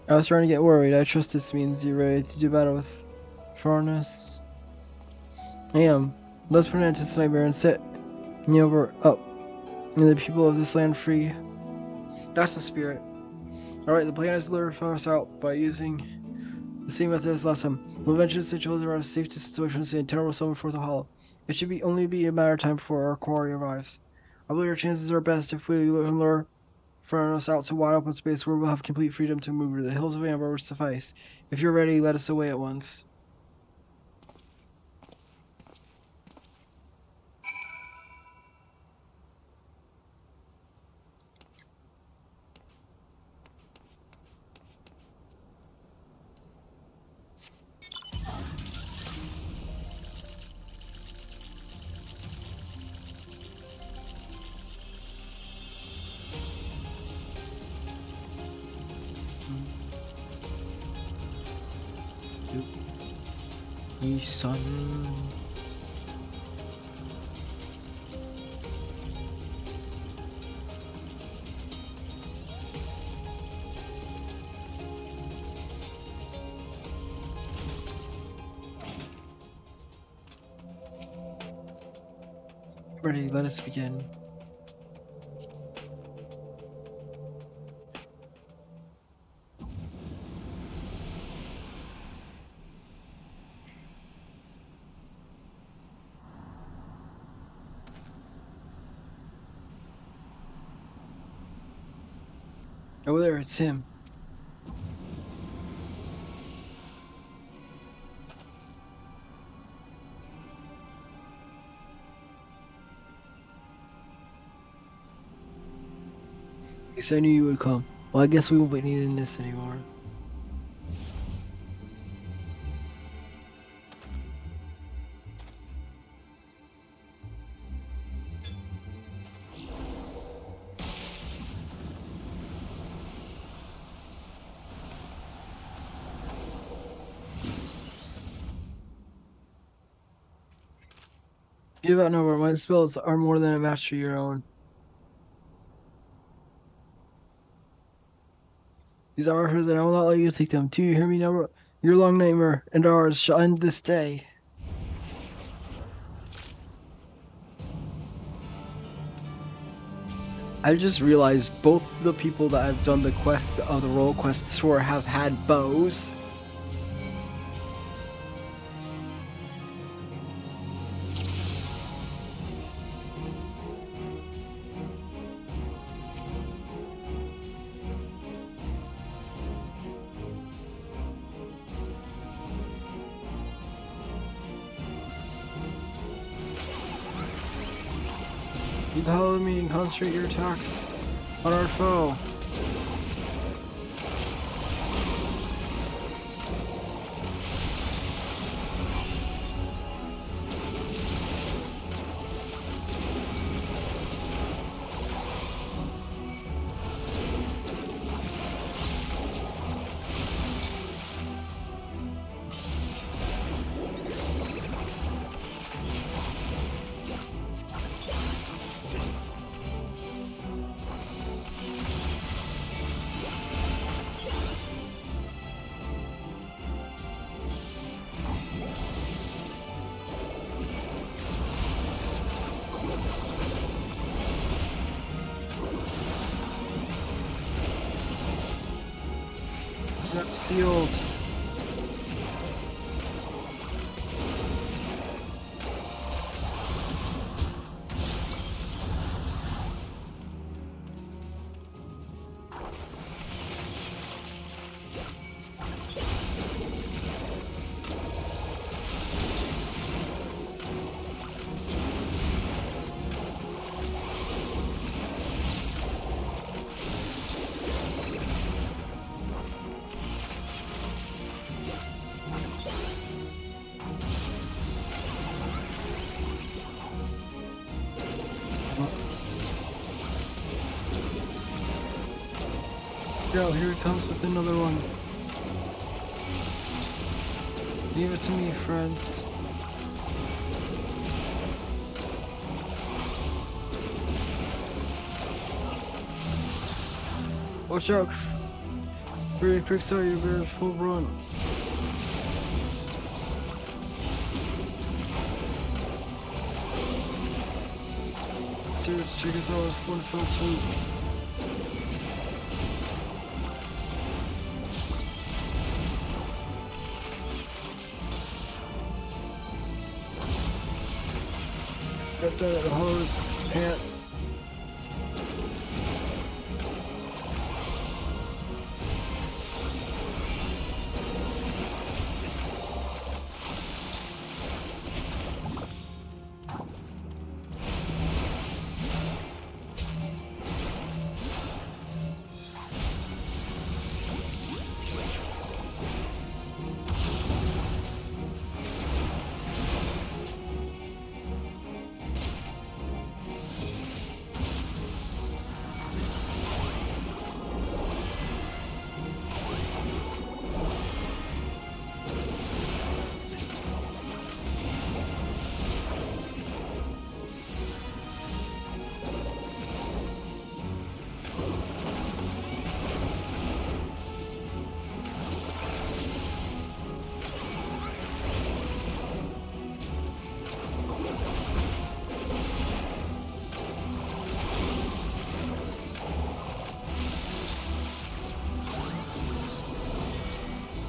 I was starting to get worried. I trust this means you're ready to do battle with Farnus. I am. Let's put an end to this nightmare and set Nyober up, and the people of this land free. That's the spirit. Alright, the plan is to lure Farnus out by using the same method as last time. We'll venture to children around a safe distance away from the city and terrible summon forth a hollow. It should only be a matter of time before our quarry arrives. I believe our chances are best if we lure Farnus out to wide open space where we'll have complete freedom to move. The hills of Amber will suffice. If you're ready, let us away at once. me, son. Ready, let us begin. Oh, there, it's him. At least I knew you would come. Well, I guess we won't be needing this anymore. Give out number. My spells are more than a match for your own. These are offers, and I will not let you take them. Do you hear me, number? Your long nightmare and ours shall end this day. I just realized both the people that I've done the quest of the roll quests for have had bows. You follow me and concentrate your attacks on our foe. Snap sealed. Yo, here it comes with another one. Leave it to me, friends. Watch out! Very quick, sorry, you're very full run. Seriously, check us out with one fell swoop. Got that at the hose, pant.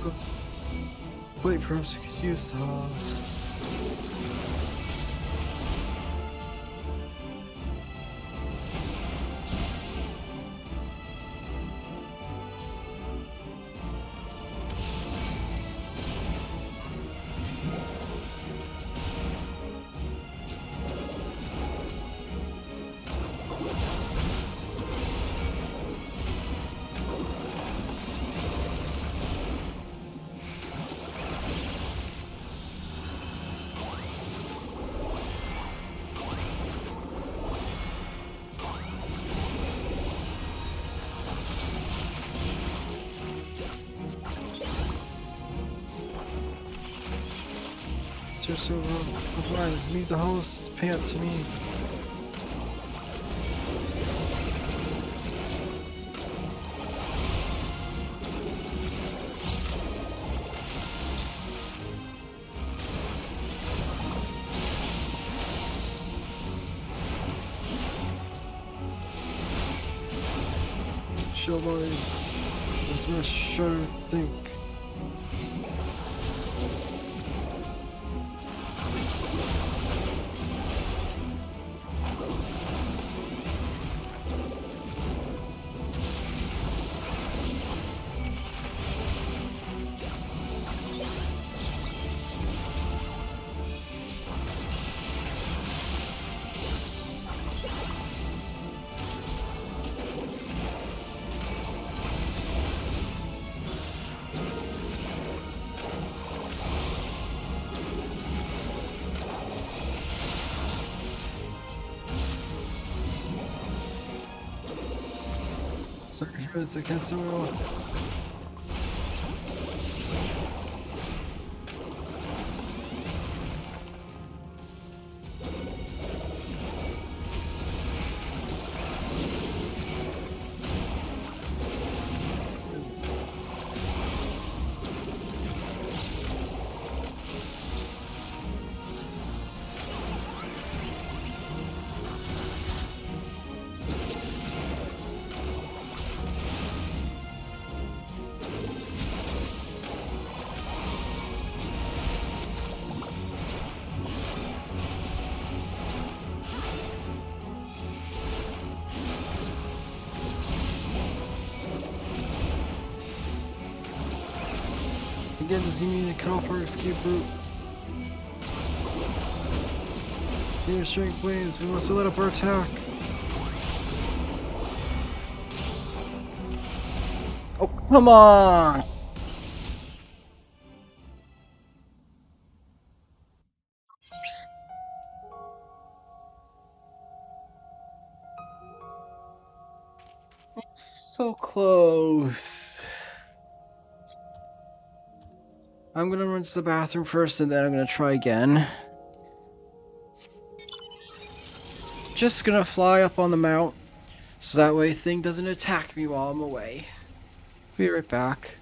So, wait, perhaps you could use those. Mr. Silver, reply, leave the host pant to me. Showboy, let's not sure think. Circus against the world. Again, does he mean to cut off our escape route? Senior strength planes, we must let up our attack. Oh, come on! So close. I'm gonna run to the bathroom first and then I'm gonna try again. Just gonna fly up on the mount so that way thing doesn't attack me while I'm away. Be right back.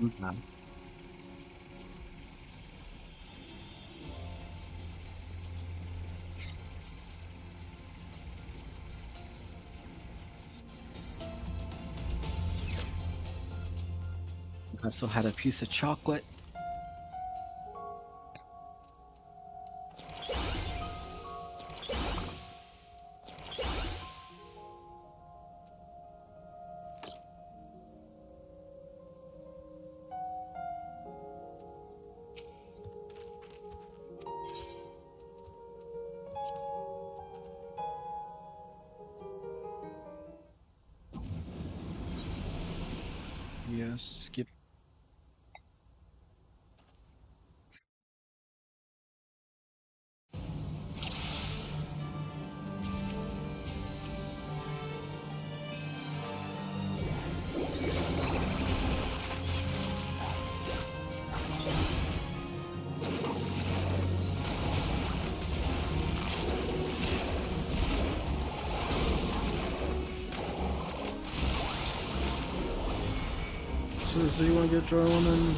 Mhm. I also had a piece of chocolate. Yes, skip. So you want to get drawn and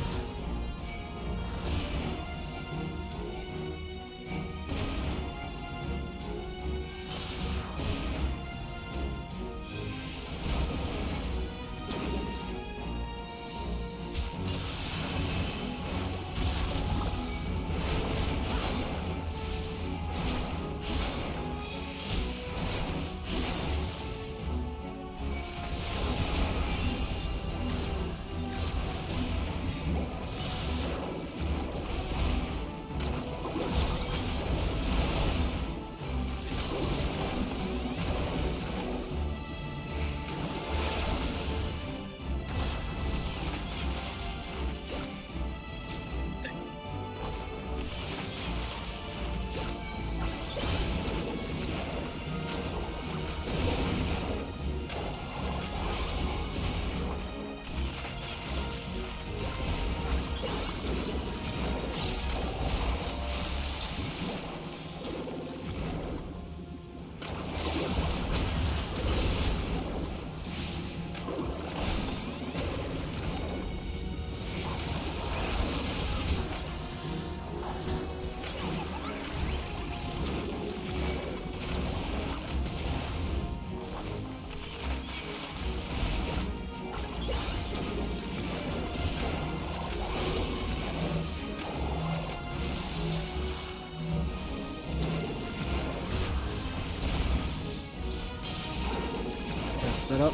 test it up.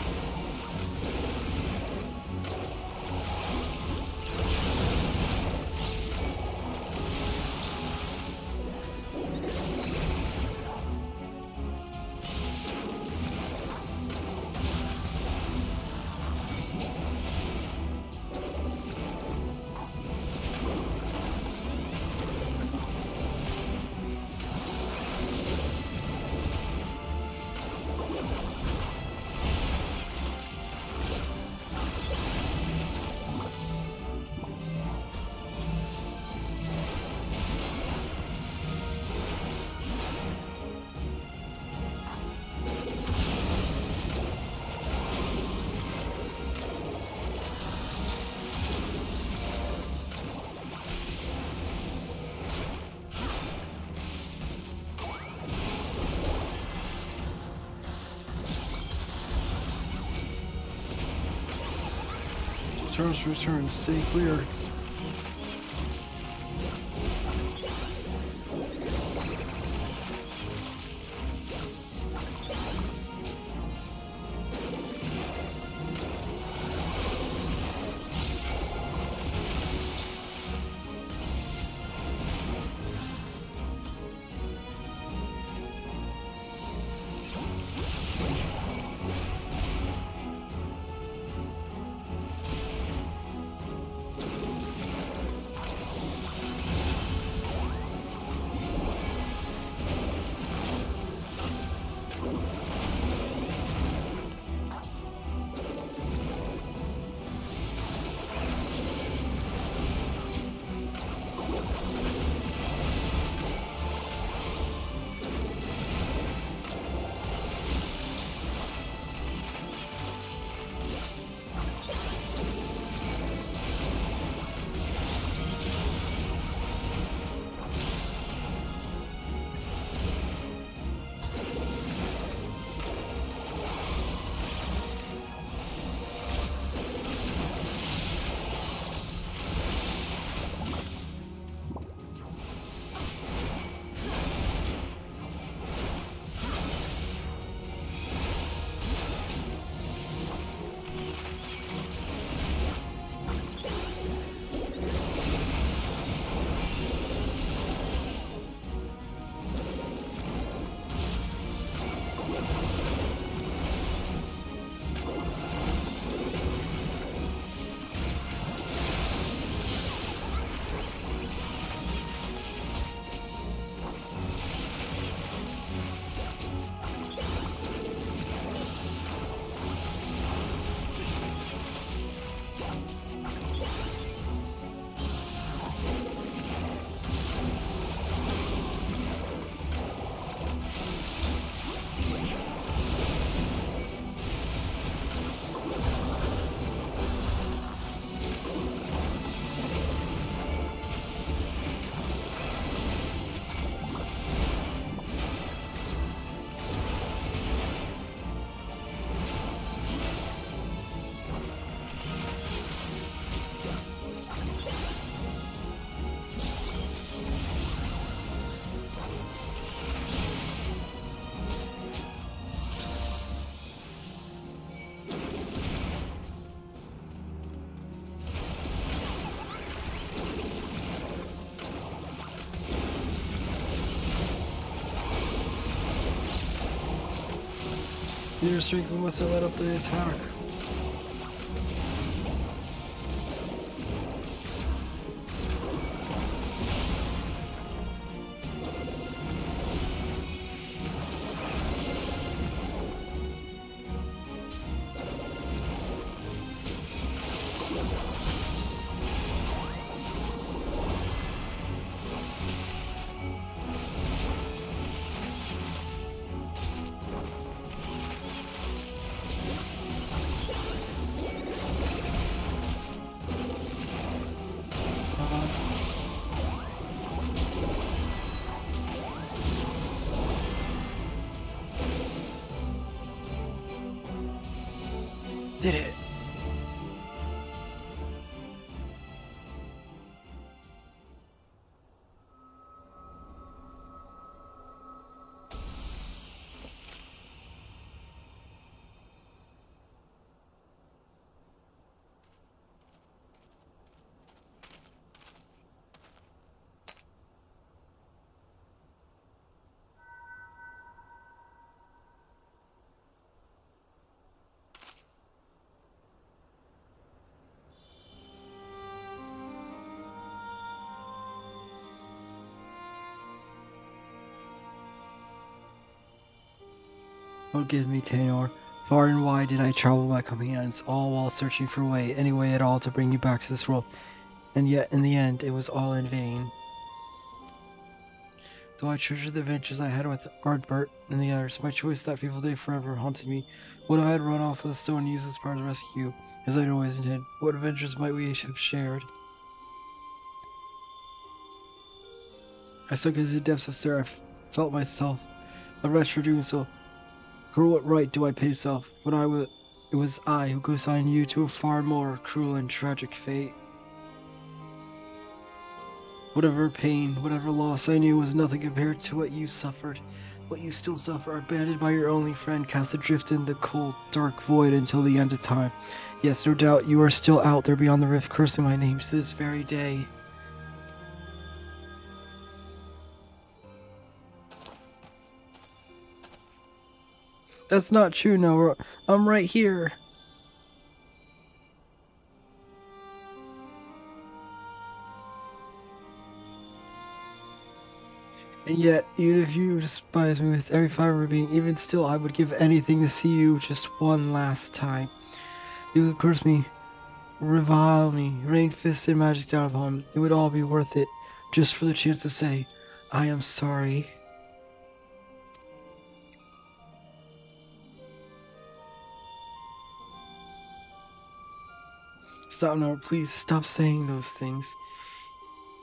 Turns return, stay clear. See your strength, we must have let up the attack. Did it. Forgive me, Taynor. Far and wide did I travel my companions, all while searching for any way at all to bring you back to this world. And yet, in the end, it was all in vain. Though I treasured the adventures I had with Ardbert and the others, my choice that fateful day forever haunted me. What if I had run off with a stone and used this power to rescue you, as I had always intended? What adventures might we have shared? I sunk into the depths of despair. I felt myself a wretch for doing so. For what right do I pay self, when it was I who consigned you to a far more cruel and tragic fate? Whatever pain, whatever loss I knew was nothing compared to what you suffered. What you still suffer, abandoned by your only friend, cast adrift in the cold, dark void until the end of time. Yes, no doubt you are still out there beyond the rift, cursing my name to this very day. That's not true, Noah. I'm right here. And yet, even if you despise me with every fiber of being, even still, I would give anything to see you just one last time. You would curse me, revile me, rain fists and magic down upon me. It would all be worth it, just for the chance to say, I am sorry. Stop now, please stop saying those things.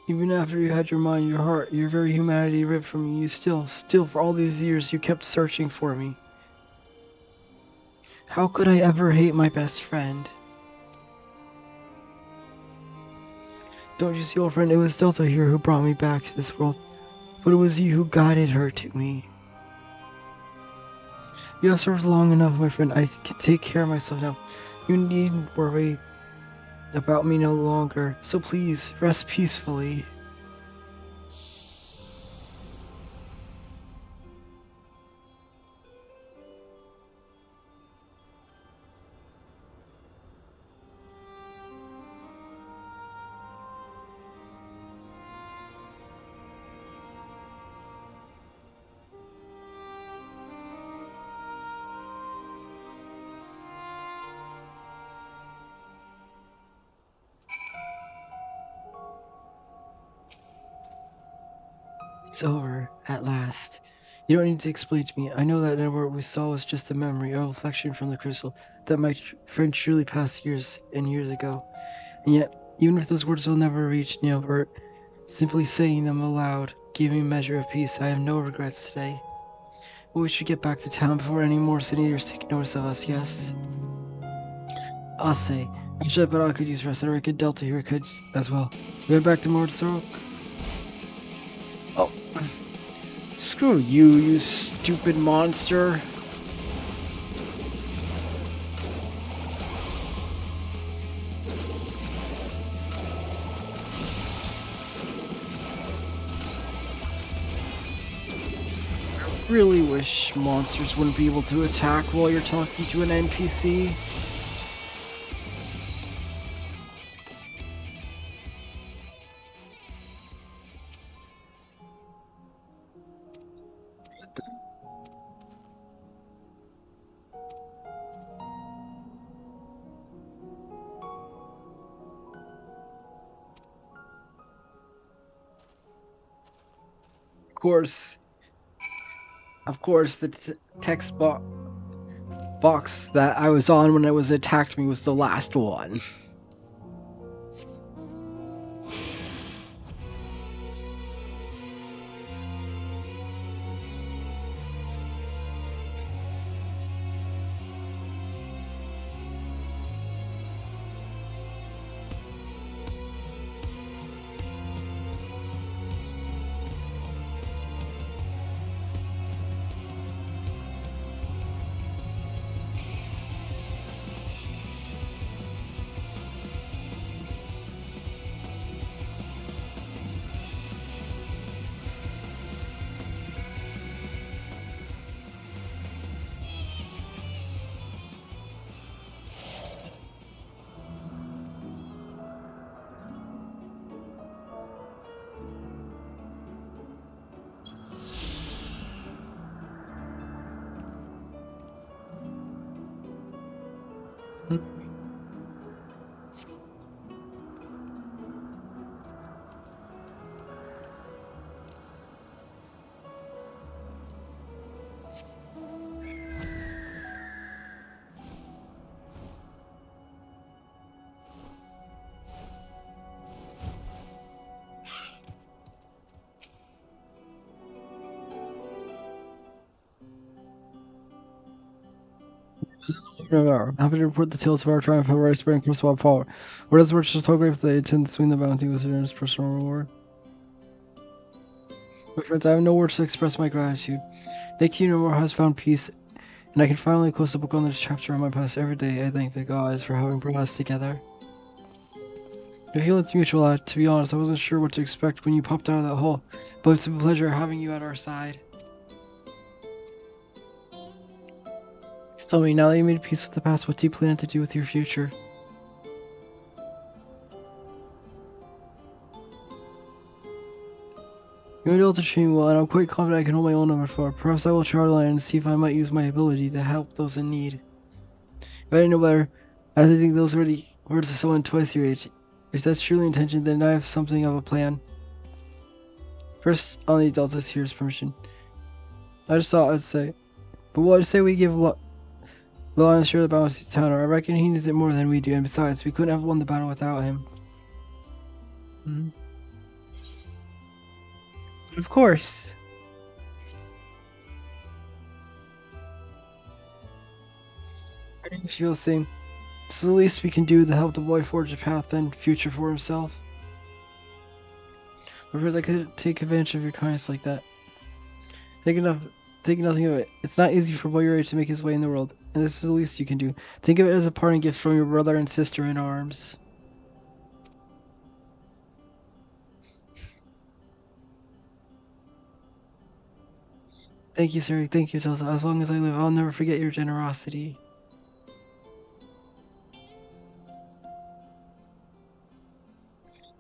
Even after you had your mind, your heart, your very humanity ripped from you, you still, for all these years, you kept searching for me. How could I ever hate my best friend? Don't you see, old friend, it was Delta here who brought me back to this world, but it was you who guided her to me. You have served long enough, my friend. I can take care of myself now. You needn't worry about me no longer, so please, rest peacefully. It's over, at last. You don't need to explain to me. I know that what we saw was just a memory, a reflection from the crystal, that my friend truly passed years and years ago. And yet, even if those words will never reach Neilbert, simply saying them aloud gave me a measure of peace. I have no regrets today. But we should get back to town before any more senators take notice of us, yes? I'll say. Actually, but I could use rest, and I reckon Delta here could as well. We head back to Mordsoro? Oh. Screw you, you stupid monster. Really wish monsters wouldn't be able to attack while you're talking to an NPC. Of course, the text box that I was on when it was attacked me was the last one. Happy to report the tales of our triumph over Iceberg and Swap Fall. What is the merchant so grateful they intend to swing the bounty with his personal reward? My friends, I have no words to express my gratitude. Thank you, Nomura has found peace, and I can finally close the book on this chapter of my past. Every day, I thank the gods for having brought us together. I feel it's mutual. To be honest, I wasn't sure what to expect when you popped out of that hole, but it's a pleasure having you at our side. Please tell me, now that you made peace with the past, what do you plan to do with your future? You're able to treat me well, and I'm quite confident I can hold my own number 4. Perhaps I will try to line and see if I might use my ability to help those in need. If I didn't know better, I think those were the words of someone twice your age. If that's truly intention, then I have something of a plan. First, I'll need Delta's here's permission. I just thought I'd say. But what I'd say we give Law and share the bounty to Tanner. I reckon he needs it more than we do, and besides, we couldn't have won the battle without him. Of course. I think feel the same. This is the least we can do to help the boy forge a path and future for himself. Because I could take advantage of your kindness like that. Think nothing of it. It's not easy for a boy your age to make his way in the world, and this is the least you can do. Think of it as a parting gift from your brother and sister in arms. Thank you, sir. Thank you, Delta. As long as I live, I'll never forget your generosity.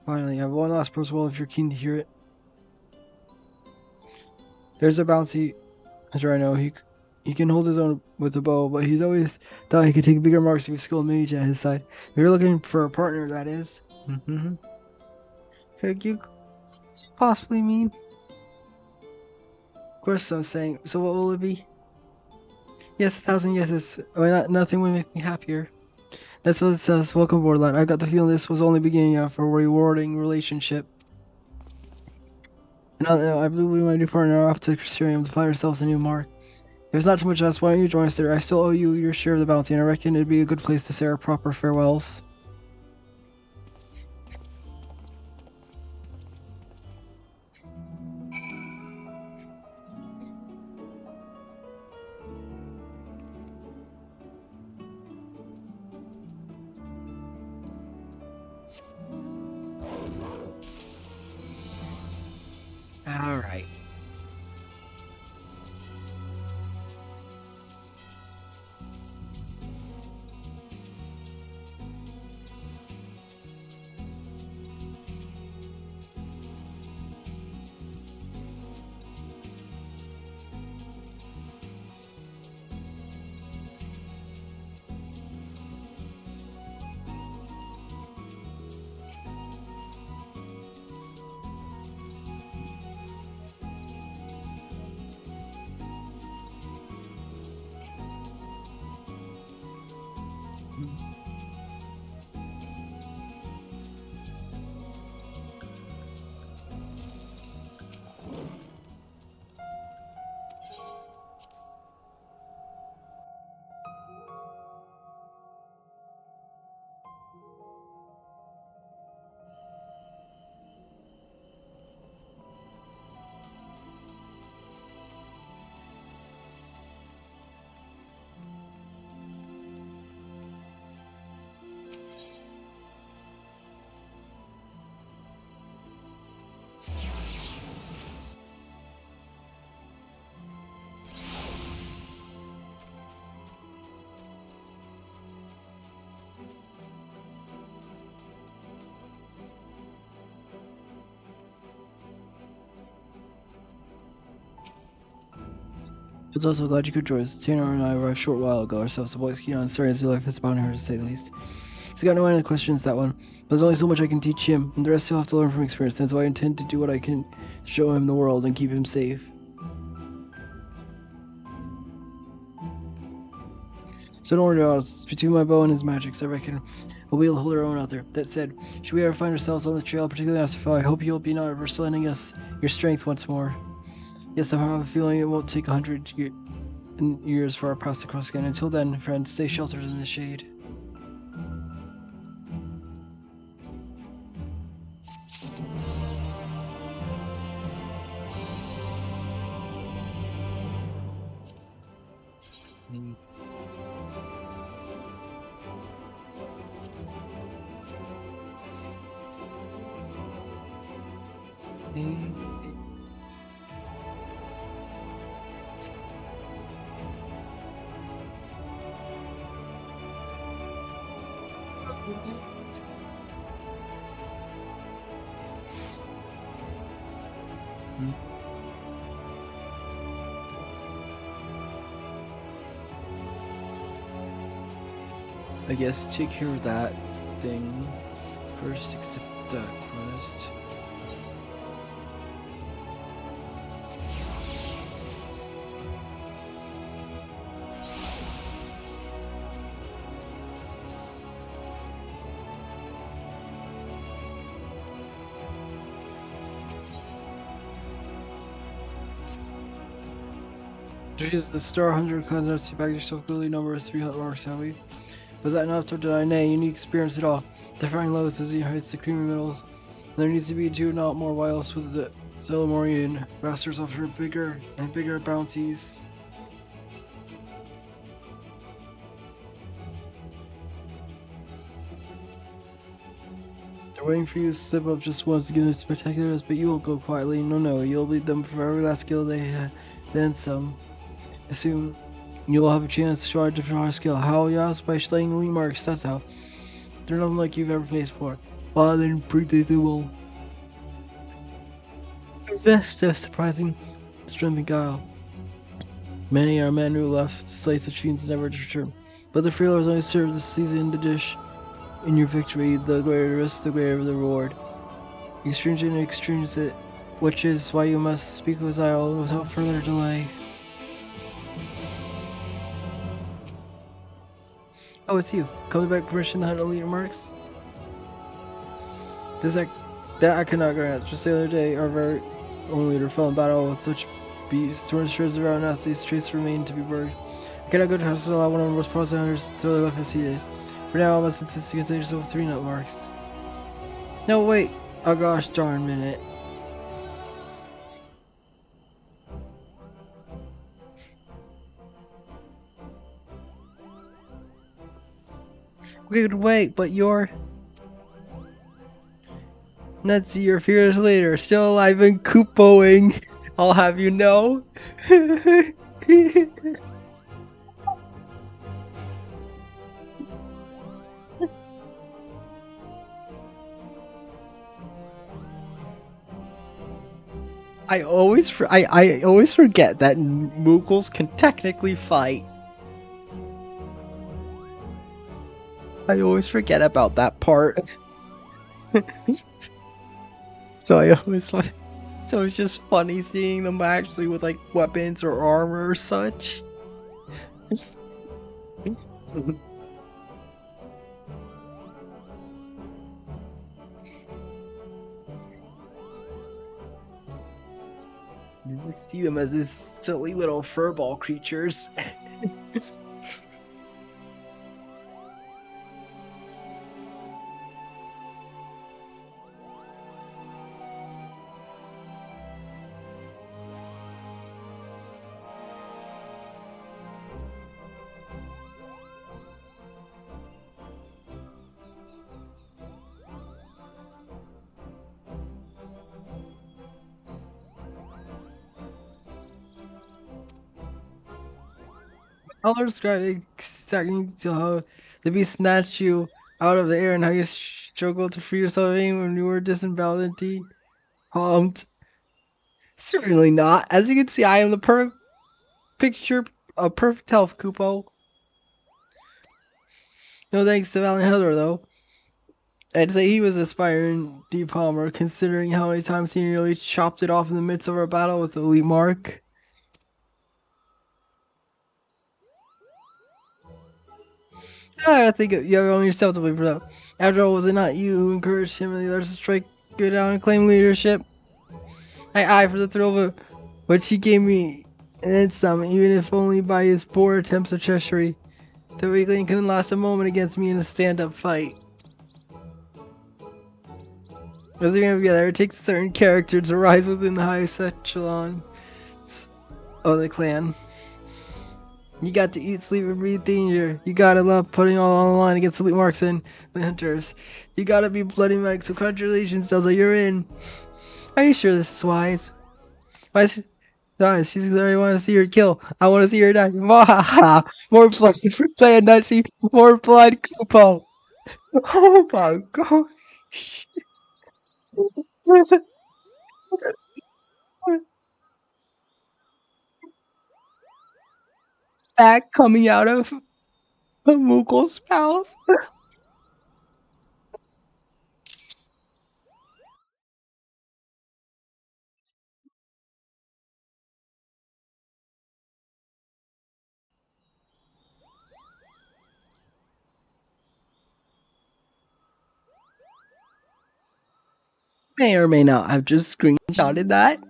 Finally, I have one last proposal if you're keen to hear it. There's a bouncy hunter I know. He can hold his own with a bow, but he's always thought he could take bigger marks with a skilled mage at his side. If you're looking for a partner, that is. Could you possibly mean? Of course, I'm saying. So what will it be? Yes, 1,000 yeses. Nothing would make me happier. That's what it says. Welcome aboard, lad. I got the feeling this was only beginning of a rewarding relationship. And I believe we my new partner are off to Crystarium to find ourselves a new mark. If it's not too much to ask, why don't you join us there? I still owe you your share of the bounty, and I reckon it'd be a good place to say our proper farewells. Alright. But also glad you could join us. Tanner and I arrived a short while ago ourselves. The boy's keen on sorry as your life is upon her, to say the least. He's got no end of questions, that one. But there's only so much I can teach him, and the rest he'll have to learn from experience. That's why I intend to do what I can to show him the world and keep him safe. So don't worry about us. Between my bow and his magics, I reckon we'll be able to hold our own out there. That said, should we ever find ourselves on the trail, particularly as I hope you'll be not averse to lending us your strength once more. Yes, I have a feeling it won't take 100 years for our paths to cross again. Until then, friends, stay sheltered in the shade. I guess take care of that thing first, accept that quest. Use the star 100 cleanse notes to back yourself clearly number 300 marks, have we? Was that enough to deny? Nay, you need experience at all. The frying lows, the Z heights, the creamy middles. There needs to be two, not more, why else with the Zelamorian bastards offer bigger and bigger bounties. They're waiting for you to slip up just once to give them spectaculars, but you won't go quietly. No, you'll lead them for every last skill they have, then some. Assume you will have a chance to show our different hard skill. How? Yes, by slaying elite marks, that's how. They're nothing like you've ever faced before. Well, then predictable. Possessed of surprising strength and guile. Many are men who left to slay such fiends never to return. But the freeloaders only serve to season the dish. In your victory, the greater the risk, the greater the reward. Exchange it and exchange it, which is why you must speak with Zyle without further delay. Oh, it's you. Coming back permission to hunt elite marks? That I cannot grant. Just the other day, our very own leader fell in battle with such beasts. Torn shreds around us, these traits remain to be buried. I cannot go to house to allow one of our most promising hunters to throw their life as he did. For now, I must insist you consider yourself 3 nut marks. No, wait. Oh gosh, darn minute. We could wait, but you're... Let's see your fears later. Still alive and Koopoing. I'll have you know. I always forget that Moogles can technically fight. I always forget about that part. So it's just funny seeing them actually with like weapons or armor or such. You just see them as these silly little furball creatures. Color describing exactly how the beast snatched you out of the air and how you struggled to free yourself when you were disemboweled and dehumped. Certainly not. As you can see, I am the perfect picture of perfect health, Kupo. No thanks to Valiant Hunter, though. I'd say he was aspiring deep Palmer, considering how many times he nearly chopped it off in the midst of our battle with the Elite Mark. I think you have only yourself to blame for that. After all, was it not you who encouraged him and the others to strike, go down, and claim leadership? I for the thrill of it, what she gave me, and then some, even if only by his poor attempts of treachery. The weakling couldn't last a moment against me in a stand-up fight. As we have together, it takes a certain character to rise within the highest echelon of the clan. You got to eat, sleep, and breathe danger. You gotta love putting all on the line against elite marks and the hunters. You gotta be bloody medic, so congratulations, Delta, you're in. Are you sure this is wise? Wise? Nice, she's I want to see her kill. I want to see her die. Mwahaha! More blood for playing Nazi. More blood, Kupo. Oh my gosh. Back coming out of a Moogle's mouth. May or may not have just screenshotted that.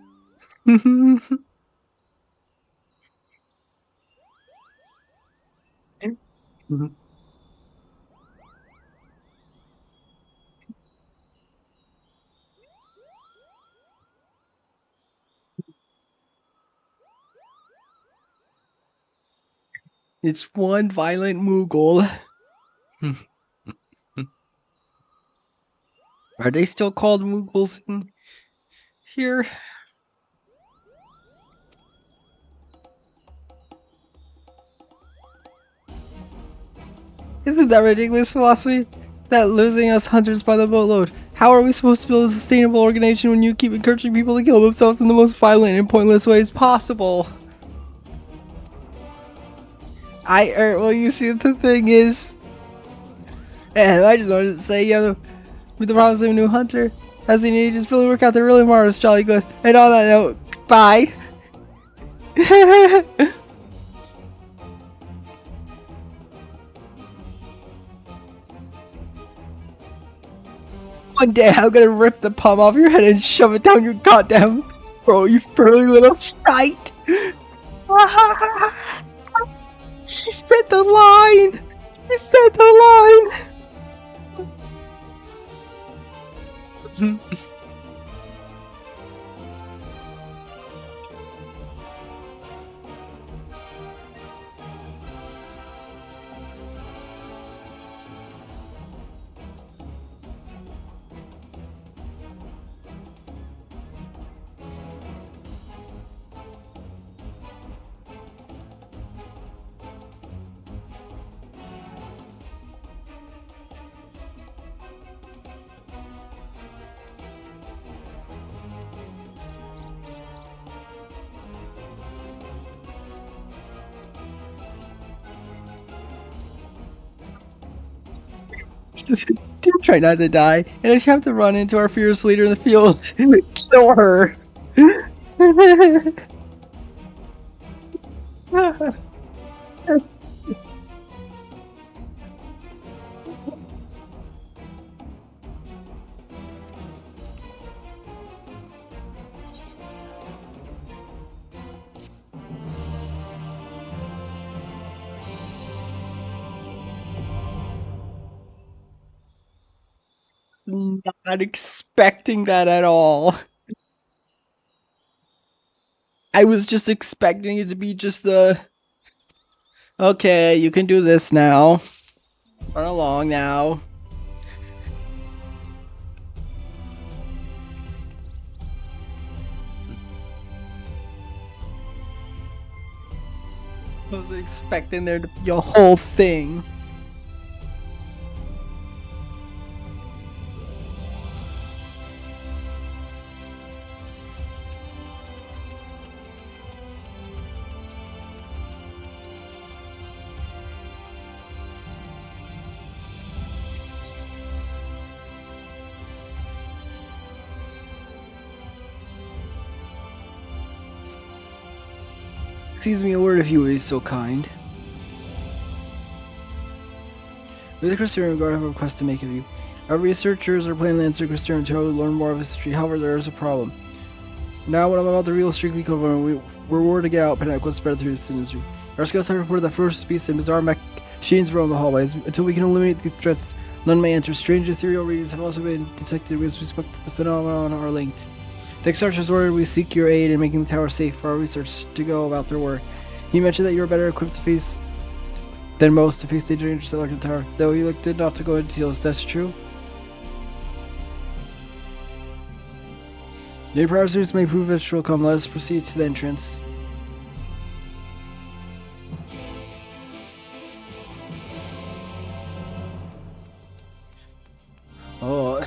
It's one violent Moogle. Are they still called Moogles in here? Isn't that ridiculous philosophy? That losing us hunters by the boatload. How are we supposed to build a sustainable organization when you keep encouraging people to kill themselves in the most violent and pointless ways possible? Well, you see, the thing is, and I just wanted to say, with the promise of a new hunter, as the ages really work out, they're really marvelous, jolly good. And on that note, bye. One day I'm gonna rip the palm off your head and shove it down your goddamn throat, you furry little shite. She said the line. She said the line. Do try not to die, and if you have to run into our fierce leader in the field, kill her. Not expecting that at all. I was just expecting it to be just the, okay, you can do this now. Run along now. I was expecting there to be a whole thing. Excuse me a word if you would be so kind. With the Christian Guard, I have a request to make of you. Our researchers are planning to answer Christian to learn more of his history. However, there is a problem. Now, when I'm about to reveal strictly covered, we're word to get out, Panic was spread through this industry. Our scouts have reported that first beasts and bizarre machines roam the hallways. Until we can eliminate the threats, none may enter. Strange ethereal regions have also been detected with respect to the phenomenon are linked. The Exarch has ordered we seek your aid in making the tower safe for our research to go about their work. He mentioned that you are better equipped to face than most to face danger interstellar tower, though he elected not to go into details. That's true. New browsers may prove as will come. Let us proceed to the entrance. Oh.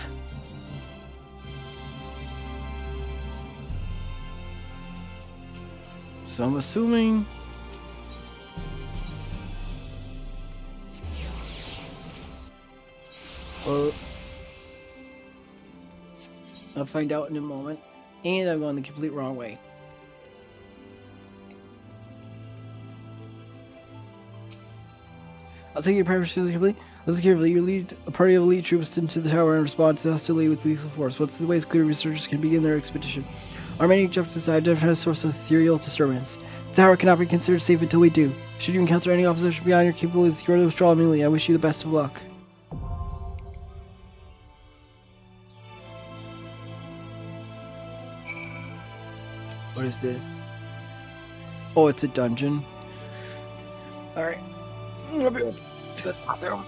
So I'm assuming. Well, I'll find out in a moment. And I'm going the complete wrong way. I'll take your purpose complete. Listen carefully. You lead a party of elite troops into the tower and respond to hostility with lethal force. Once the way is clear, researchers can begin their expedition. Our main objective is to identify a source of ethereal disturbance. The tower cannot be considered safe until we do. Should you encounter any opposition beyond your capabilities, you are to withdraw immediately. I wish you the best of luck. What is this? Oh, it's a dungeon. Alright. I'll be able to go to the bathroom.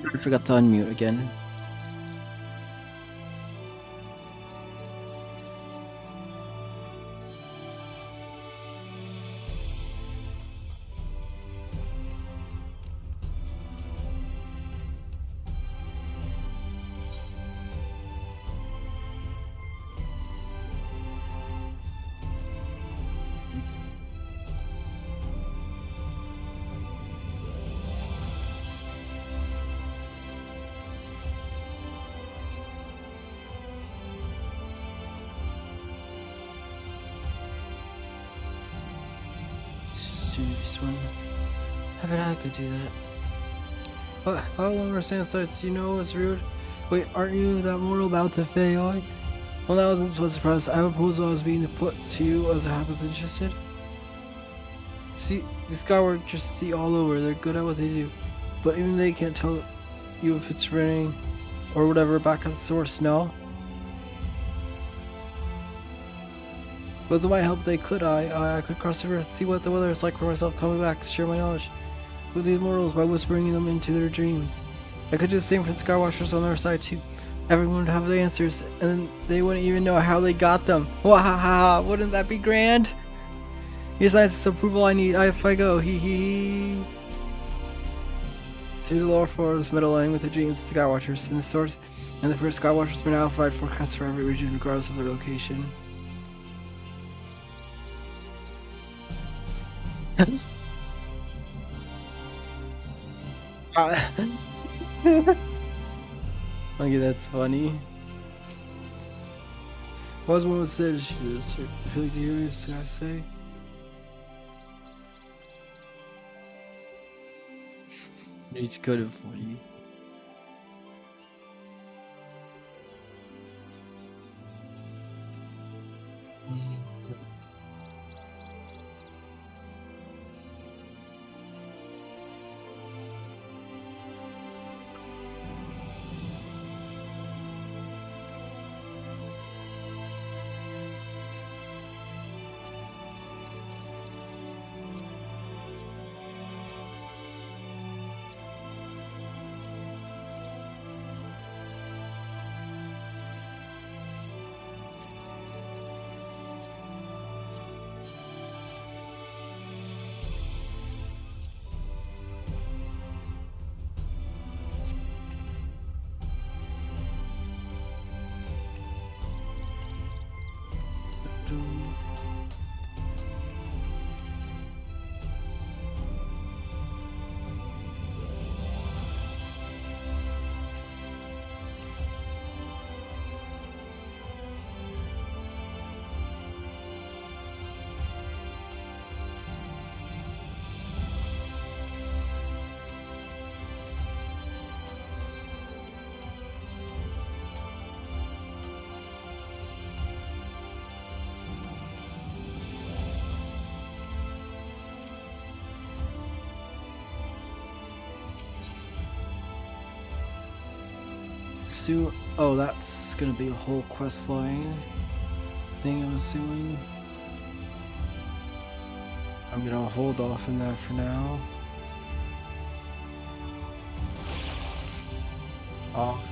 I forgot to unmute again. This one. I bet I could do that. But I don't understand sights. You know it's rude. Wait, aren't you that mortal about to fail? Well, that wasn't supposed to surprise. I have a proposal I was being put to you as it happens interested. See, these Skyward just see all over. They're good at what they do. But even they can't tell you if it's raining or whatever back at the source, no? With my help, they could. I could cross the river, see what the weather is like for myself, coming back, share my knowledge with the immortals by whispering them into their dreams. I could do the same for the Skywatchers on their side too. Everyone would have the answers, and they wouldn't even know how they got them. Wahaha! Wouldn't that be grand? Besides, the approval I need. If I go, hee hee. To the lower floors, meddling with the dreams of the Skywatchers and the source, and the first Skywatchers may now provide forecasts for every region, regardless of their location. Okay, that's funny. What was one was said? Really do you hear I say? It's good and funny. Oh, that's gonna be a whole quest line thing, I'm assuming. I'm gonna hold off on that for now. Oh,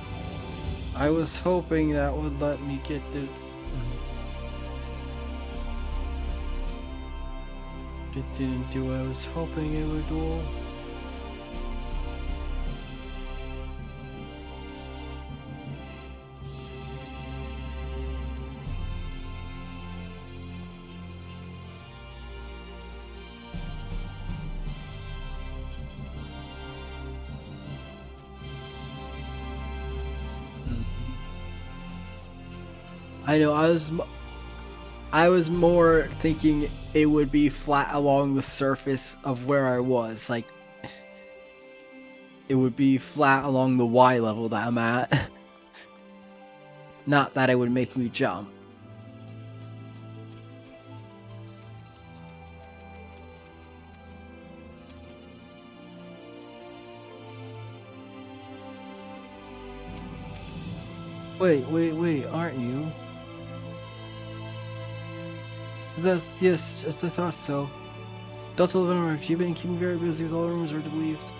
I was hoping that would let me get the. It didn't do what I was hoping it would do. I know, I was more thinking it would be flat along the surface of where I was, like it would be flat along the Y level that I'm at. Not that it would make me jump. Wait, aren't you? Yes, just I thought so. Delta 11 Mark, you've been keeping very busy with all rumors are believed.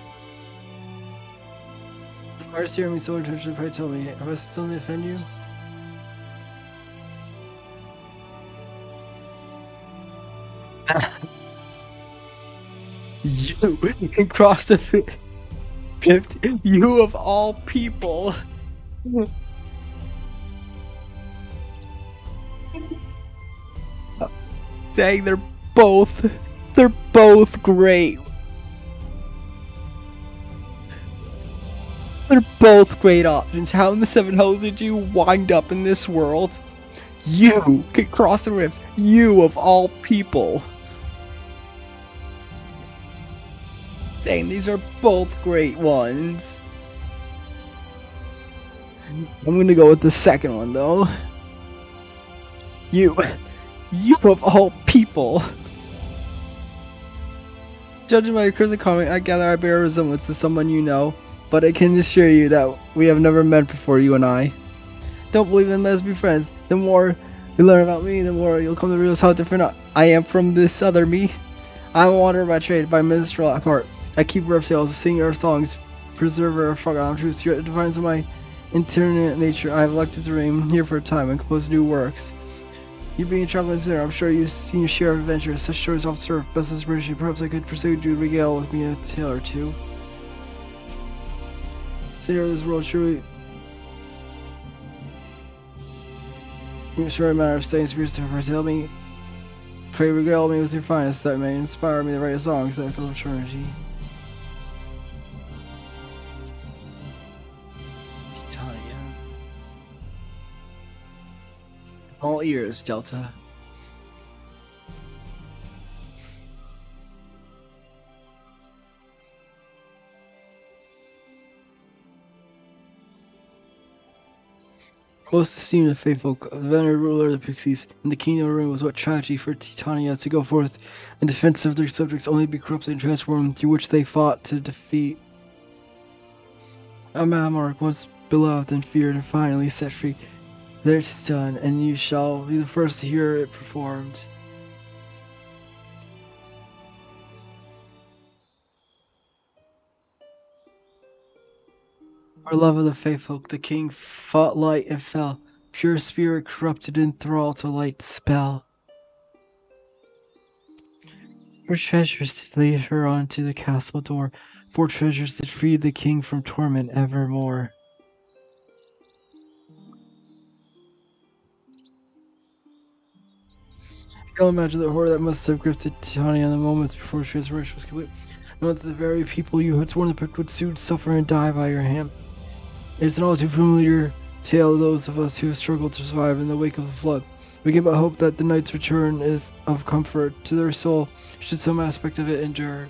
Are you hearing me so intentionally? Pray tell me, have I said something to offend you? You can cross the 50. You of all people. Dang, they're both great. They're both great options. How in the seven hells did you wind up in this world? You can cross the rifts. You of all people. Dang, these are both great ones. I'm gonna go with the second one though. You of all people. Judging by your current comment, I gather I bear a resemblance to someone you know, but I can assure you that we have never met before, you and I. Don't believe in let's be friends. The more you learn about me, the more you'll come to realize how different I am from this other me. I'm a wanderer by trade, by minstrel at heart. I keep rough tales, singer of songs, preserver of forgotten truths. You're defines of my internet nature. I have elected to remain here for a time and compose new works. You being a traveling sinner, I'm sure you've seen your share of adventures. Such stories often serve best as British. Perhaps I could persuade you to regale with me a tale or two. Savior of this world, surely. Your story matter of staying spirits to foretell me. Pray regale me with your finest, that may inspire me to write songs that fill eternity. Titania. All ears, Delta. Most esteemed and faithful, the venerable ruler of the Pixies, in the kingdom of Ring was what tragedy for Titania to go forth in defense of their subjects, only to be corrupted and transformed, through which they fought to defeat. A monarch once beloved and feared and finally set free. There 'tis done, and you shall be the first to hear it performed. For love of the faithful, the king fought light and fell, pure spirit corrupted in thrall to light spell. For treasures did lead her on to the castle door, for treasures did free the king from torment evermore. You can imagine the horror that must have gripped Titania in the moments before transformation was complete. Know that the very people you had sworn to protect would soon suffer and die by your hand. It is an all too familiar tale of those of us who have struggled to survive in the wake of the flood. We can but hope that the night's return is of comfort to their soul, should some aspect of it endure.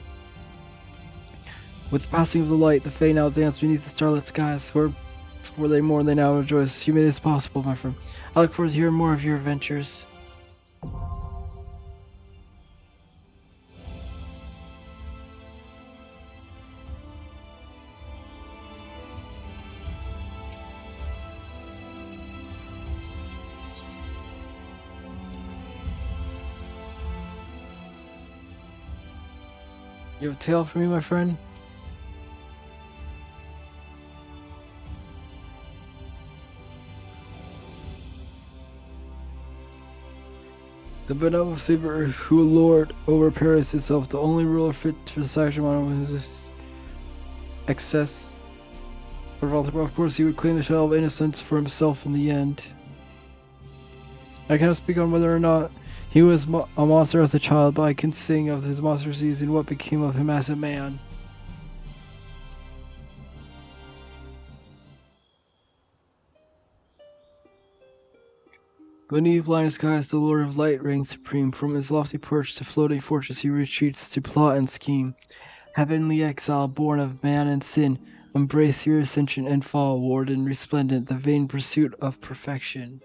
With the passing of the light, the Fae now dance beneath the starlit skies, where before they mourn, they now rejoice. You made this possible, my friend. I look forward to hearing more of your adventures. You have a tale for me, my friend? The benevolent Saber who lord over Paris itself, the only ruler fit for the Saxon was his excess. Of course, he would claim the shadow of innocence for himself in the end. I cannot speak on whether or not he was a monster as a child, but I can sing of his monstrosities and what became of him as a man. Beneath blind skies, the Lord of Light reigns supreme. From his lofty perch to floating fortress, he retreats to plot and scheme. Heavenly exile, born of man and sin, embrace your ascension and fall, warden resplendent, the vain pursuit of perfection.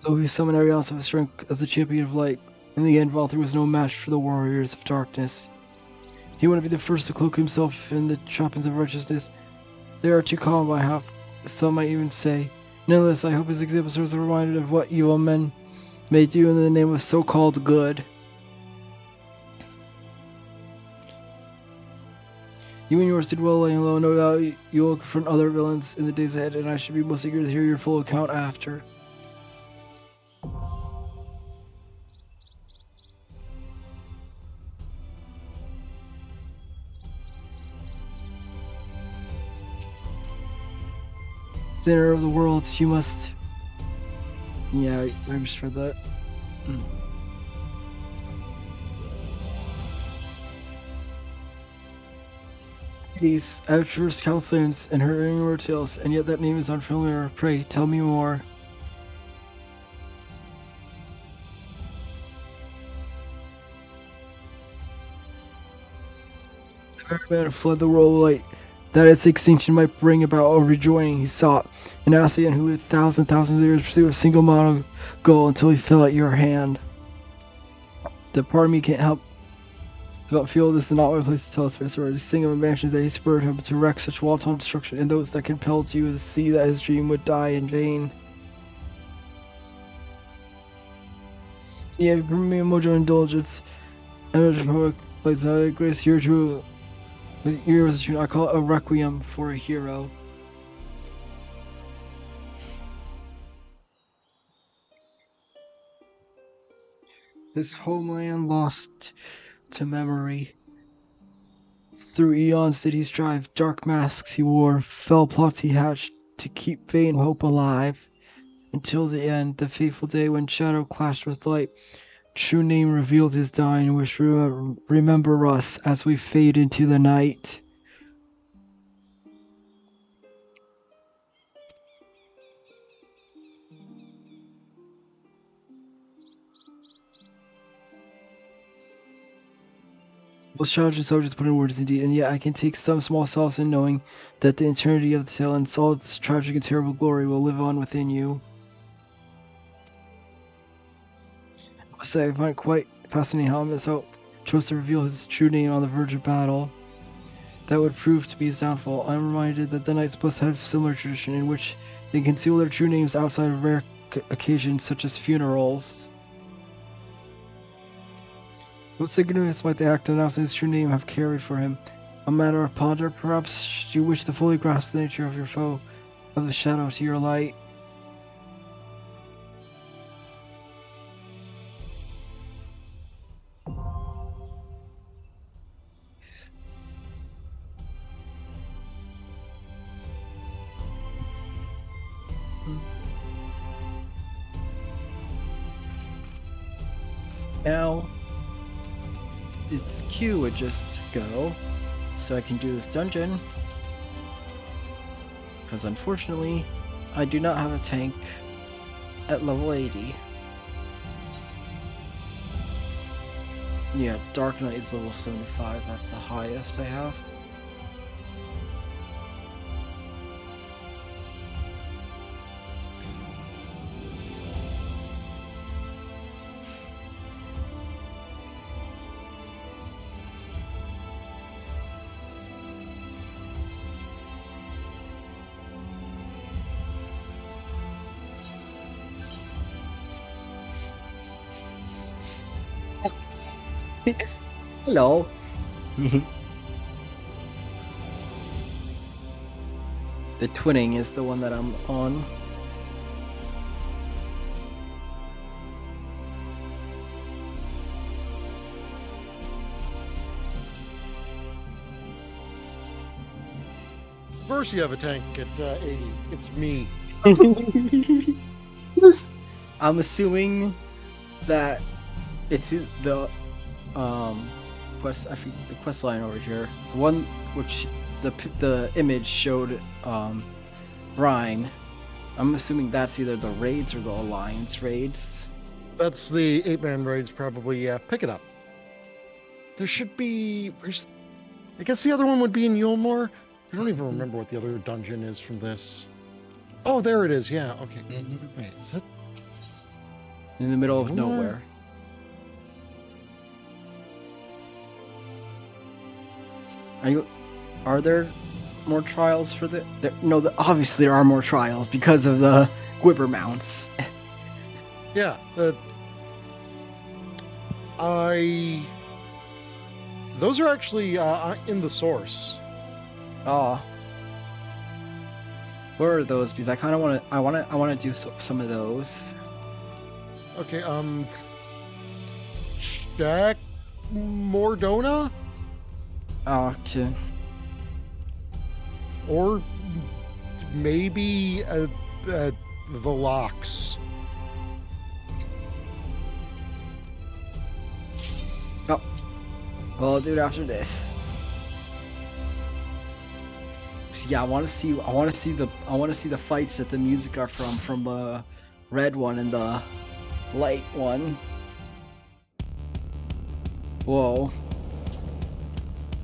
Though he summoned every ounce of his strength as the champion of light, in the end Valther was no match for the warriors of darkness. He wanted to be the first to cloak himself in the trappings of righteousness. They are too common by half, some might even say. Nonetheless, I hope his example serves as a reminder of what evil men may do in the name of so-called good. You and yours did well laying low. No doubt you will confront other villains in the days ahead, and I should be most eager to hear your full account after. Center of the world, you must... Yeah, I just read that. Hades, I have traversed countless lands and heard innumerable tales, and yet that name is unfamiliar. Pray, tell me more. The very man who fled the world of light, that its extinction might bring about a rejoining he sought. An Ascian who lived thousands of years pursued a single model goal until he fell at your hand. The part of me can't help but feel this is not my place to tell his face, or to sing of inventions that he spurred him to wreak such wanton destruction, and those that compelled you to see that his dream would die in vain. Yeah, bring me a mojo indulgence, and a poetic place. Grace here to with yours. I call it a requiem for a hero. His homeland lost to memory. Through eons did he strive, dark masks he wore, fell plots he hatched to keep vain hope alive. Until the end, the fateful day when shadow clashed with light, true name revealed his dying wish. Remember us as we fade into the night. Most challenging subjects put in words indeed, and yet I can take some small solace in knowing that the eternity of the tale and all its tragic and terrible glory will live on within you. I must say, I find it quite fascinating how Miso chose to reveal his true name on the verge of battle. That would prove to be his downfall. I'm reminded that the Knights must have similar tradition in which they conceal their true names outside of rare occasions such as funerals. What significance might the act announcing his true name have carried for him? A matter of ponder, perhaps you wish to fully grasp the nature of your foe, of the shadow to your light. Now, its Q would just go, so I can do this dungeon. Because unfortunately, I do not have a tank at level 80. Yeah, Dark Knight is level 75, that's the highest I have. Hello. The twinning is the one that I'm on. Of course you have a tank at 80. It's me. I'm assuming that it's the quest. I think the quest line over here, the one which the image showed Rhine. I'm assuming that's either the raids or the alliance raids. That's the 8-man raids, probably. Yeah, pick it up. There should be. I guess the other one would be in Yulmore. I don't even remember what the other dungeon is from this. Oh, there it is. Yeah. Okay. Wait, is that In the middle of Yulmore? nowhere. Are there more trials for the? No, obviously there are more trials because of the Gwibber mounts. Yeah. Those are actually in the source. Oh, where are those? Because I kind of want to. I want to do some of those. Okay, Jack Mordona? Okay. Or maybe the locks. Oh, well, I'll do it after this. So yeah, I want to see. I want to see the. I want to see the fights that the music are from the red one and the light one. Whoa.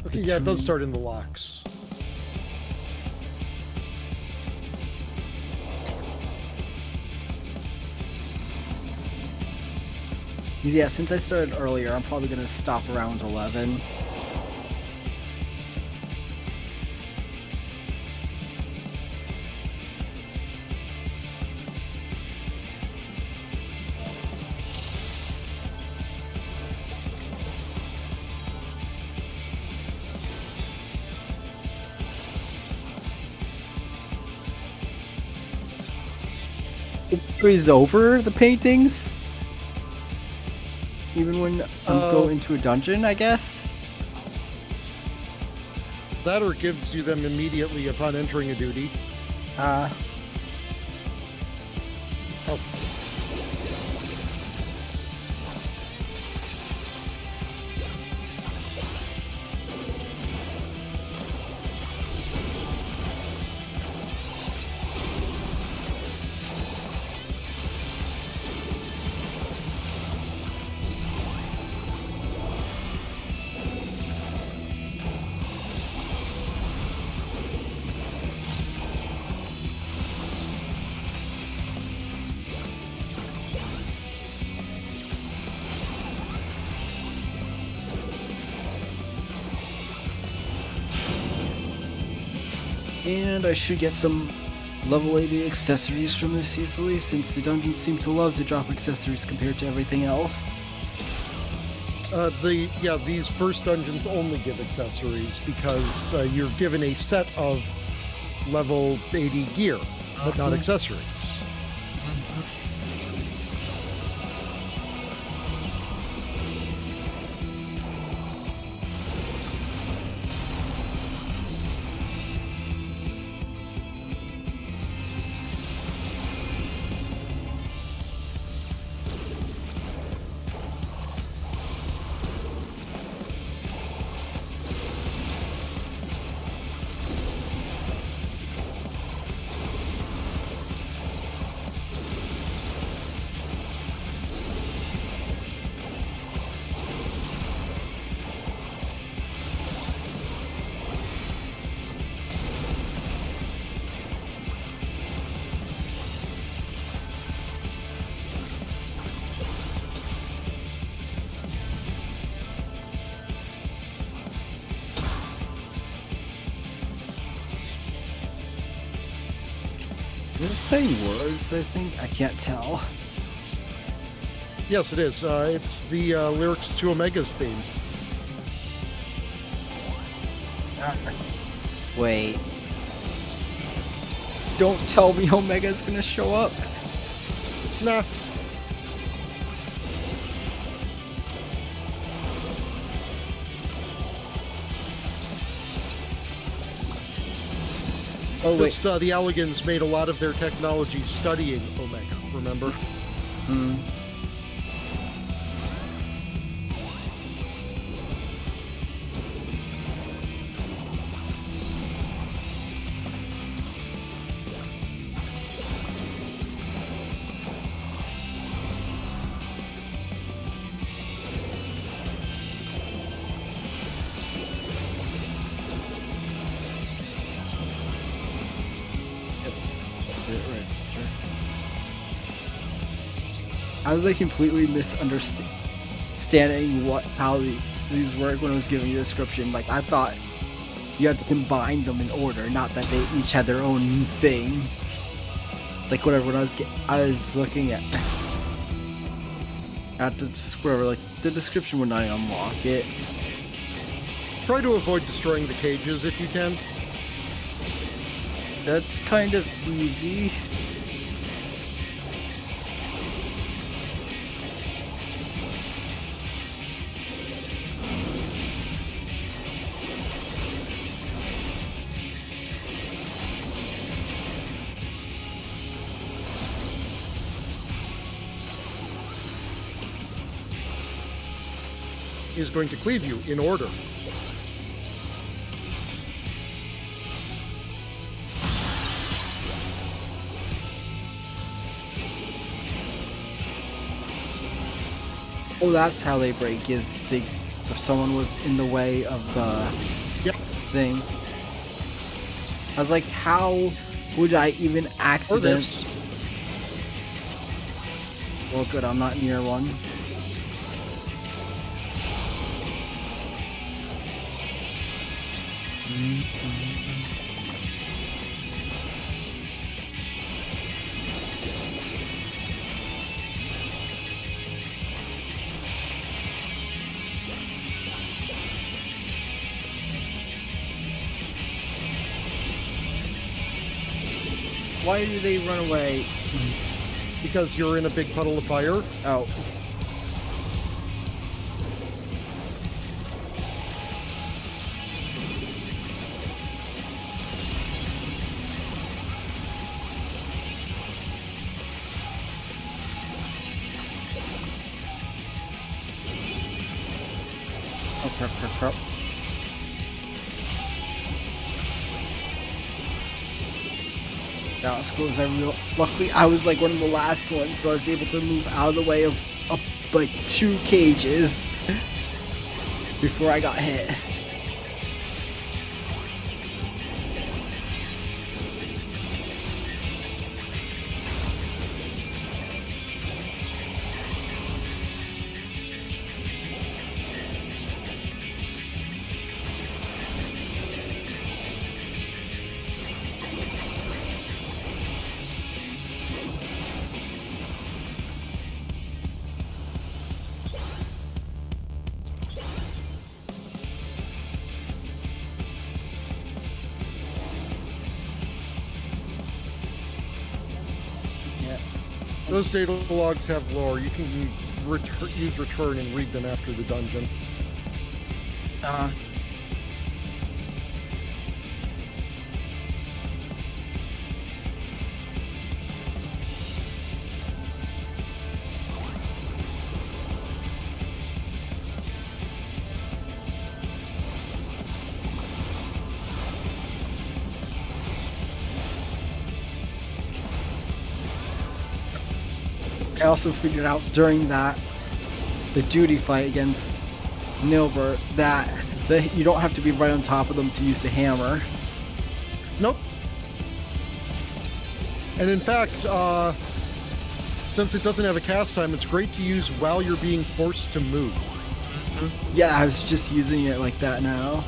Okay, yeah, it does start in the locks. Yeah, since I started earlier, I'm probably gonna stop around 11. It carries over the paintings, even when I go into a dungeon, I guess. That or gives you them immediately upon entering a duty. Oh. And I should get some level 80 accessories from this easily, since the dungeons seem to love to drop accessories compared to everything else. These first dungeons only give accessories because you're given a set of level 80 gear, but not accessories. Is it saying words, I think? I can't tell. Yes, it is. It's the lyrics to Omega's theme. Wait. Don't tell me Omega's gonna show up. Nah. Oh, wait. Just, the Alligans made a lot of their technology studying Omega, remember? Hmm. I was like completely misunderstanding how these work when I was giving you the description. Like I thought you had to combine them in order, not that they each had their own thing. Like whatever, when I was looking at the whatever, like the description when I unlock it. Try to avoid destroying the cages if you can. That's kind of easy. Is going to cleave you in order. Oh, that's how they break, is they, if someone was in the way of the Yep. thing. I was like, how would I even Or accident? this. Well, good, I'm not near one. Why do they run away? Because you're in a big puddle of fire. Oh. Oh, crap, crap, crap. That was cool. Luckily, I was like one of the last ones, so I was able to move out of the way of like 2 cages before I got hit. Yeah. Those data logs have lore. You can use return and read them after the dungeon. I also figured out during the duty fight against Nilbert that you don't have to be right on top of them to use the hammer. Nope. And in fact, since it doesn't have a cast time, it's great to use while you're being forced to move. Yeah, I was just using it like that now.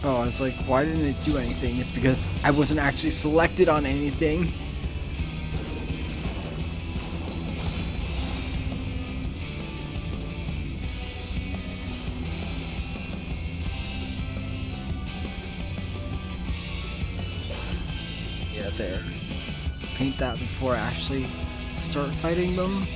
Oh, I was like, why didn't it do anything? It's because I wasn't actually selected on anything. Yeah, there. Paint that before I actually start fighting them.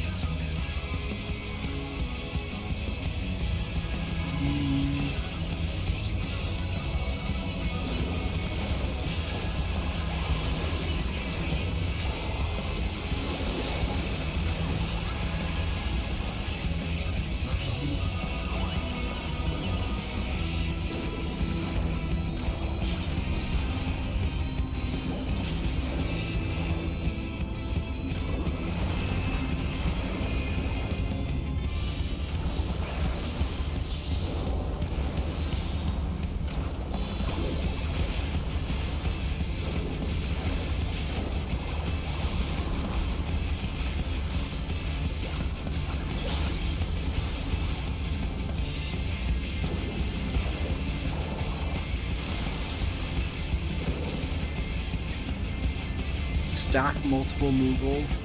Stack multiple Moogles.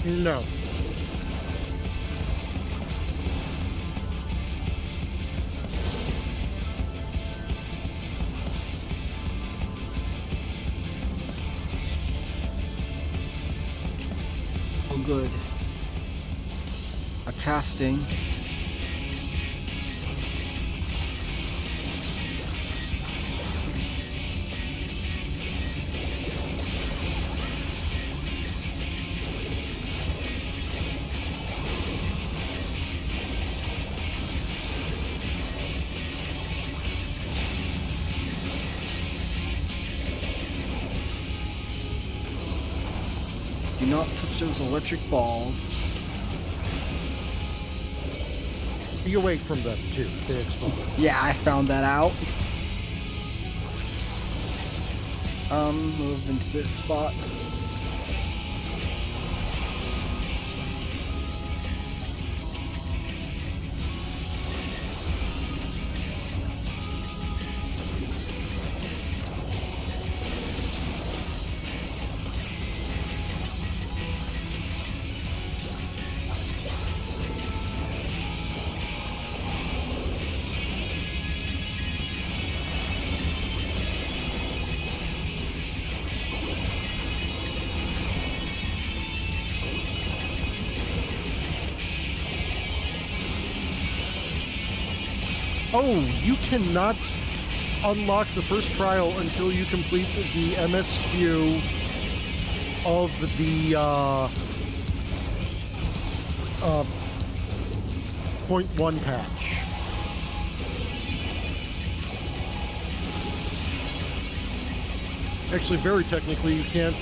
No. good. A casting. Do not touch those electric balls. Be away from them too. They explode. Yeah, I found that out. Move into this spot. Oh, you cannot unlock the first trial until you complete the MSQ of the .1 patch. Actually, very technically, you can't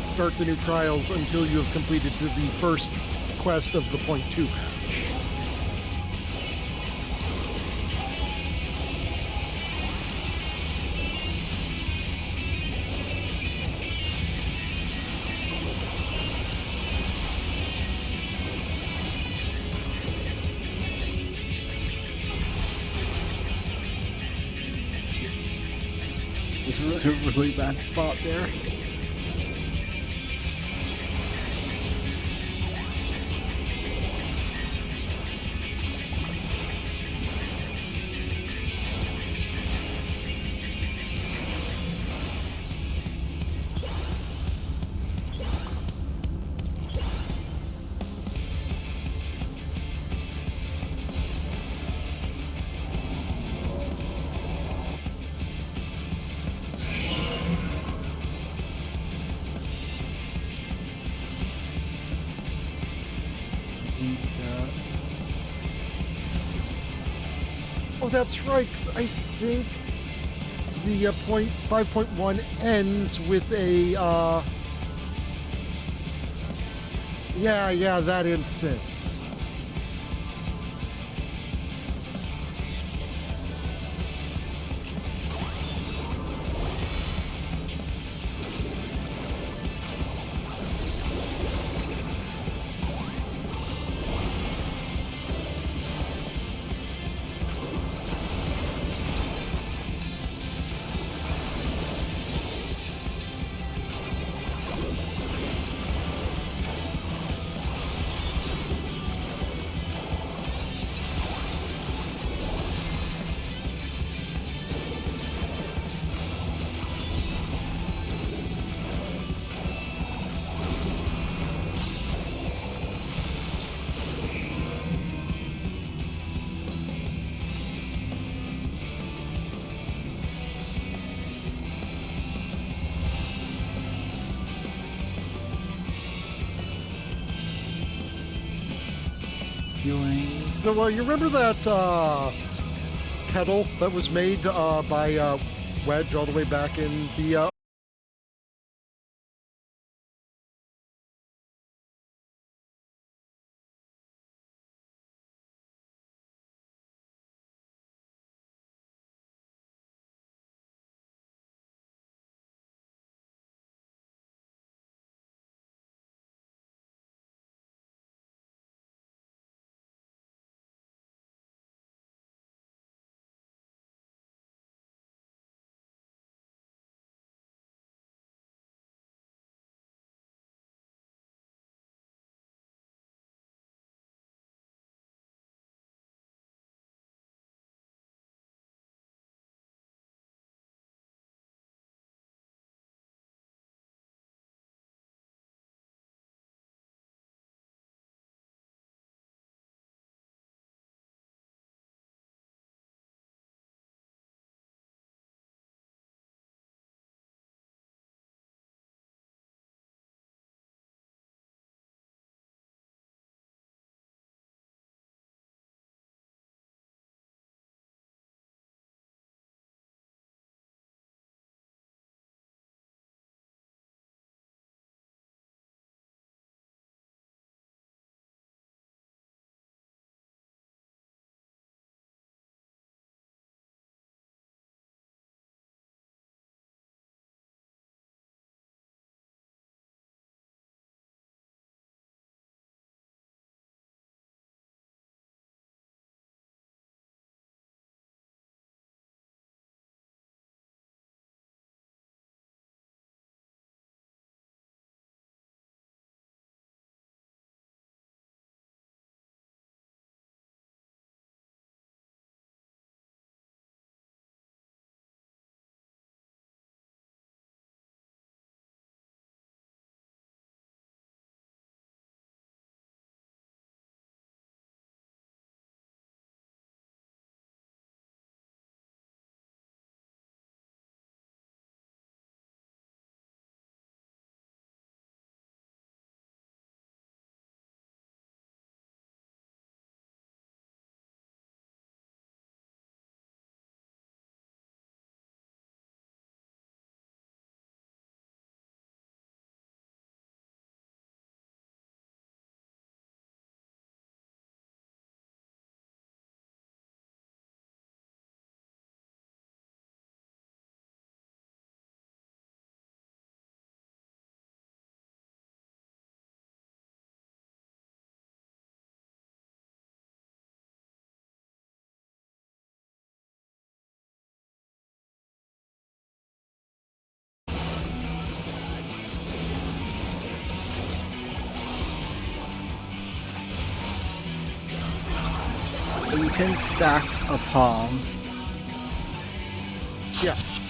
start the new trials until you have completed the first quest of the .2 patch. It's a really bad spot there. Oh, that's right, 'cause I think the point 5.1 ends with a yeah, that instance. So, you remember that kettle that was made by Wedge all the way back in the can stack a palm. Yes.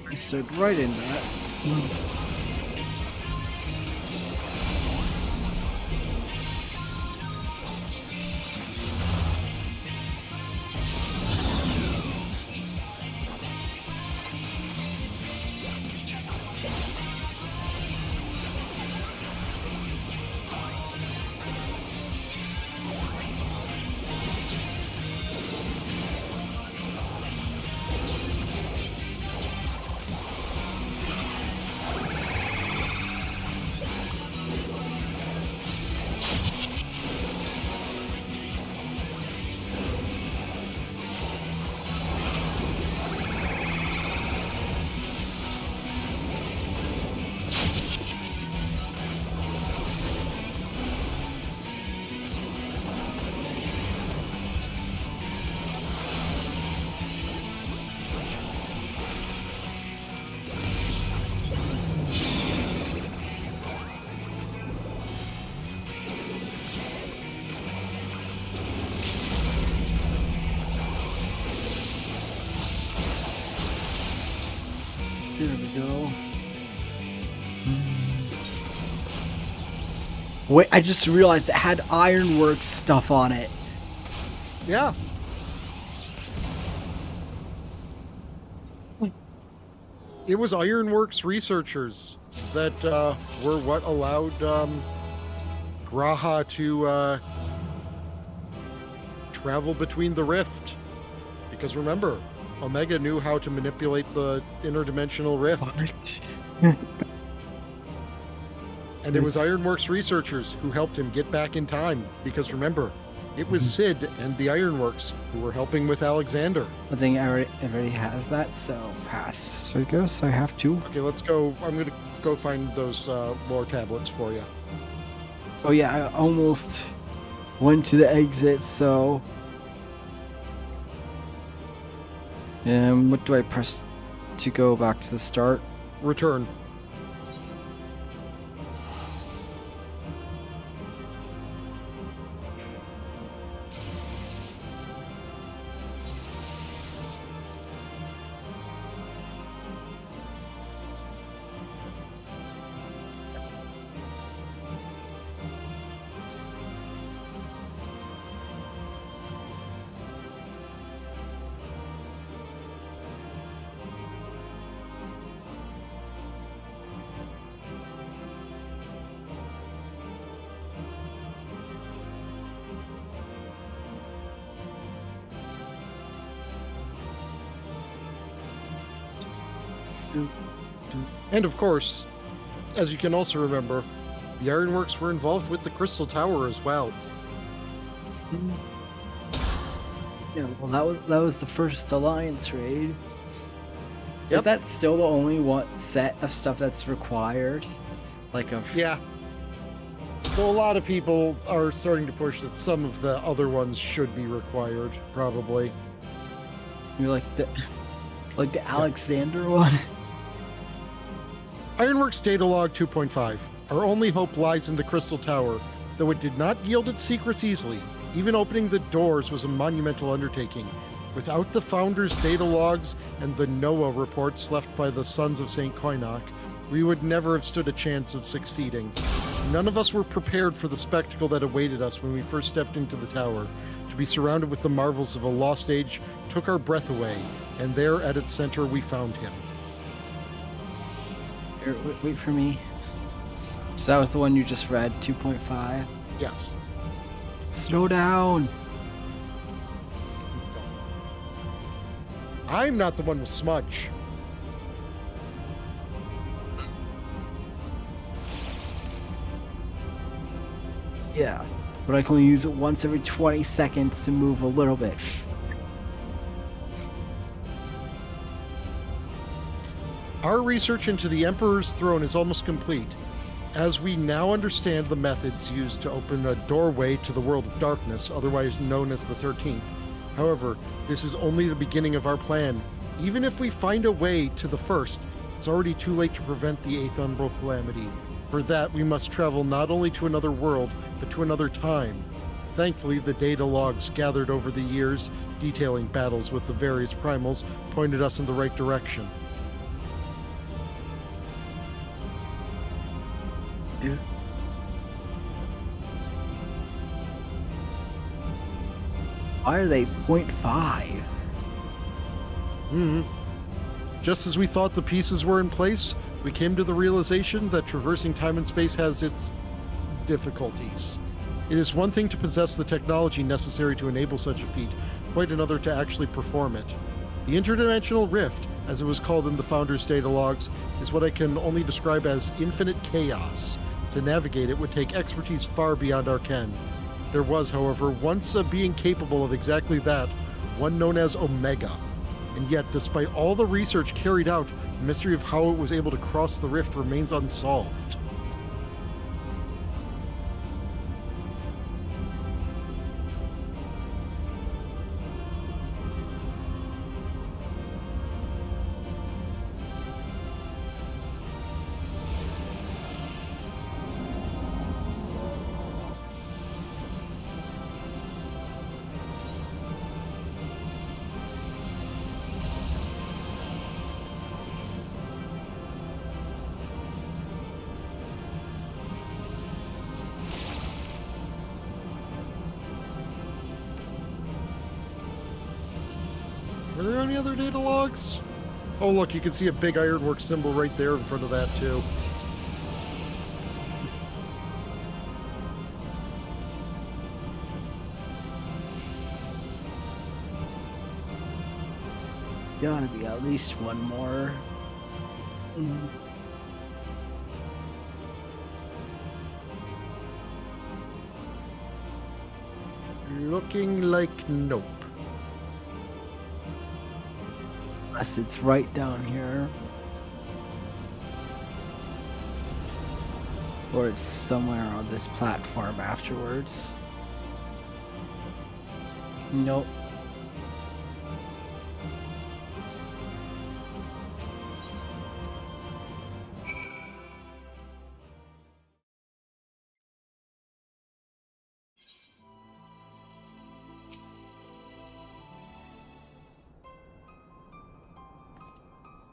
I stood right in that. There we go. Wait, I just realized it had Ironworks stuff on it. Yeah. It was Ironworks researchers that were what allowed Graha to travel between the rift. Because remember, Omega knew how to manipulate the interdimensional rift. And it was Ironworks researchers who helped him get back in time. Because remember, it was Sid and the Ironworks who were helping with Alexander. I think I already has that, so pass. So I guess I have to. Okay, let's go. I'm going to go find those lore tablets for you. Oh yeah, I almost went to the exit, so... what do I press to go back to the start? Return. And of course, as you can also remember, the Ironworks were involved with the Crystal Tower as well. Yeah, well that was the first Alliance raid. Yep. Is that still the only one set of stuff that's required? Like a... Yeah. Well, a lot of people are starting to push that some of the other ones should be required, probably. You're like the Alexander one? Ironworks Data Log 2.5. Our only hope lies in the Crystal Tower, though it did not yield its secrets easily. Even opening the doors was a monumental undertaking. Without the Founder's data logs and the NOAA reports left by the Sons of St. Koinok, we would never have stood a chance of succeeding. None of us were prepared for the spectacle that awaited us when we first stepped into the tower. To be surrounded with the marvels of a lost age took our breath away, and there at its center we found him. Here, wait for me. So that was the one you just read, 2.5? Yes. Slow down! I'm not the one with smudge. Yeah, but I can only use it once every 20 seconds to move a little bit. Our research into the Emperor's throne is almost complete, as we now understand the methods used to open a doorway to the world of darkness, otherwise known as the 13th. However, this is only the beginning of our plan. Even if we find a way to the first, it's already too late to prevent the 8th Umbral Calamity. For that, we must travel not only to another world, but to another time. Thankfully, the data logs gathered over the years, detailing battles with the various primals, pointed us in the right direction. Yeah. Why are they 0.5? Just as we thought the pieces were in place, we came to the realization that traversing time and space has its difficulties. It is one thing to possess the technology necessary to enable such a feat, quite another to actually perform it. The interdimensional rift, as it was called in the Founder's data logs, is what I can only describe as infinite chaos. To navigate it would take expertise far beyond our ken. There was, however, once a being capable of exactly that, one known as Omega. And yet, despite all the research carried out, the mystery of how it was able to cross the rift remains unsolved. Are there any other data logs? Oh, look, you can see a big ironwork symbol right there in front of that, too. Gotta be at least one more. Looking like nope. Unless it's right down here. Or it's somewhere on this platform afterwards. Nope.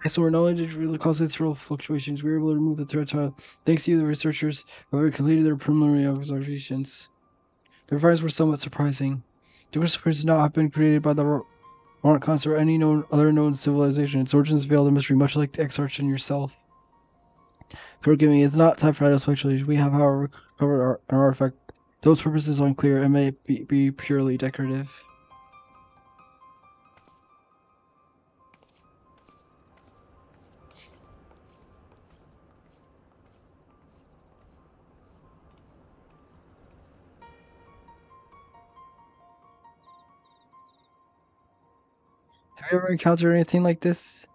So our knowledge of really causal fluctuations, we were able to remove the threat child. Thanks to you, the researchers have already completed their preliminary observations. Their findings were somewhat surprising. The Whispers did not have been created by the Warrant Council or any other known civilization. Its origins veil the mystery, much like the Exarch and yourself. Forgive me, it's not time for idle speculation. We have, however, recovered an artifact. Those purposes are unclear and may be purely decorative. Have you ever encountered anything like this?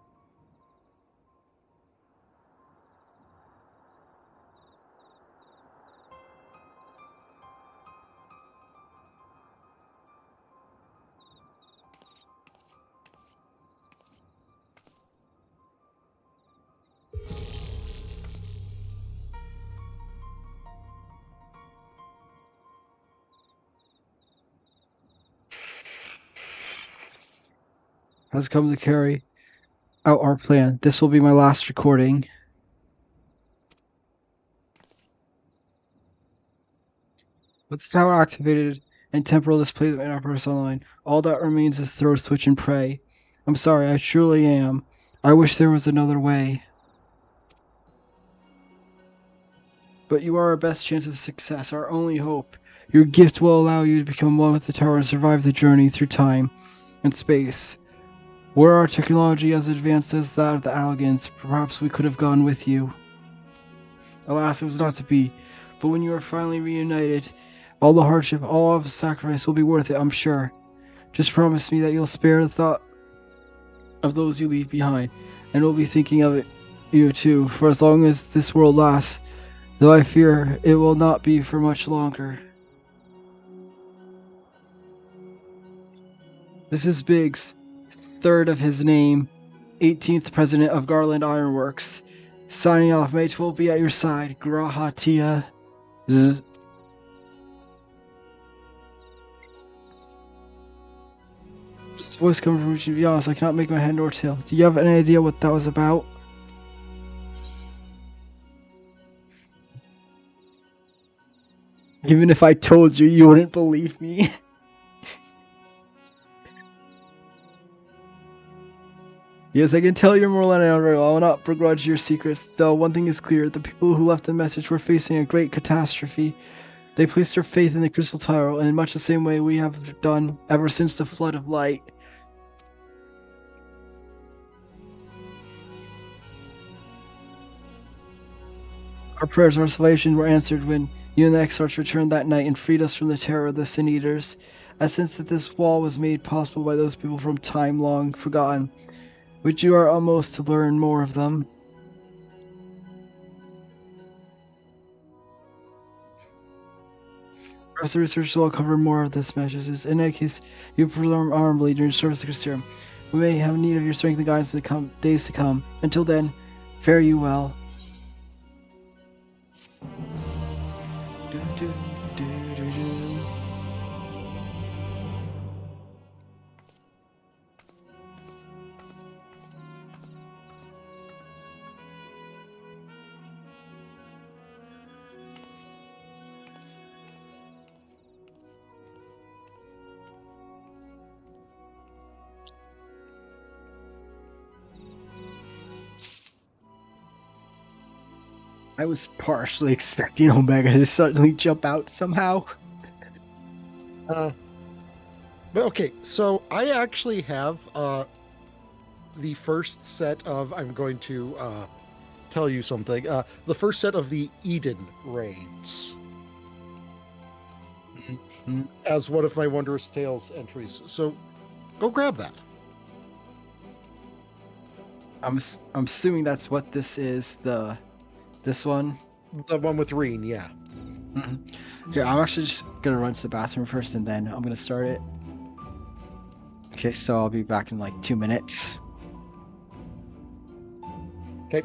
Has come to carry out our plan. This will be my last recording. With the tower activated and temporal display in our personal line, all that remains is throw, switch, and pray. I'm sorry, I truly am. I wish there was another way. But you are our best chance of success, our only hope. Your gift will allow you to become one with the tower and survive the journey through time and space. Were our technology as advanced as that of the Allagans, perhaps we could have gone with you. Alas, it was not to be. But when you are finally reunited, all the hardship, all of the sacrifice will be worth it, I'm sure. Just promise me that you'll spare the thought of those you leave behind, and we'll be thinking of it, you too, for as long as this world lasts, though I fear it will not be for much longer. This is Biggs, third of his name, 18th president of Garland Ironworks. Signing off, May 12 be at your side, Graha Tia. Zzz. This voice coming from you, to be honest, I cannot make my head nor tail. Do you have any idea what that was about? Even if I told you, you wouldn't believe me. Yes, I can tell you're more than I will not begrudge your secrets, though one thing is clear, the people who left the message were facing a great catastrophe. They placed their faith in the Crystal Tower, in much the same way we have done ever since the Flood of Light. Our prayers, our salvation were answered when you and the Exarchs returned that night and freed us from the terror of the Sin Eaters. I sense that this wall was made possible by those people from time long forgotten, which you are almost to learn more of them. Perhaps the research will cover more of this messages. In any case, you perform honorably during your service to Christian. We may have need of your strength and guidance in the days to come. Until then, fare you well. I was partially expecting Omega to suddenly jump out somehow. But okay, so I actually have the first set of, I'm going to tell you something, the first set of the Eden raids as one of my Wondrous Tales entries. So go grab that. I'm assuming that's what this is, this one? The one with Reen, yeah. Here, I'm actually just gonna run to the bathroom first and then I'm gonna start it. Okay, so I'll be back in like 2 minutes. Okay.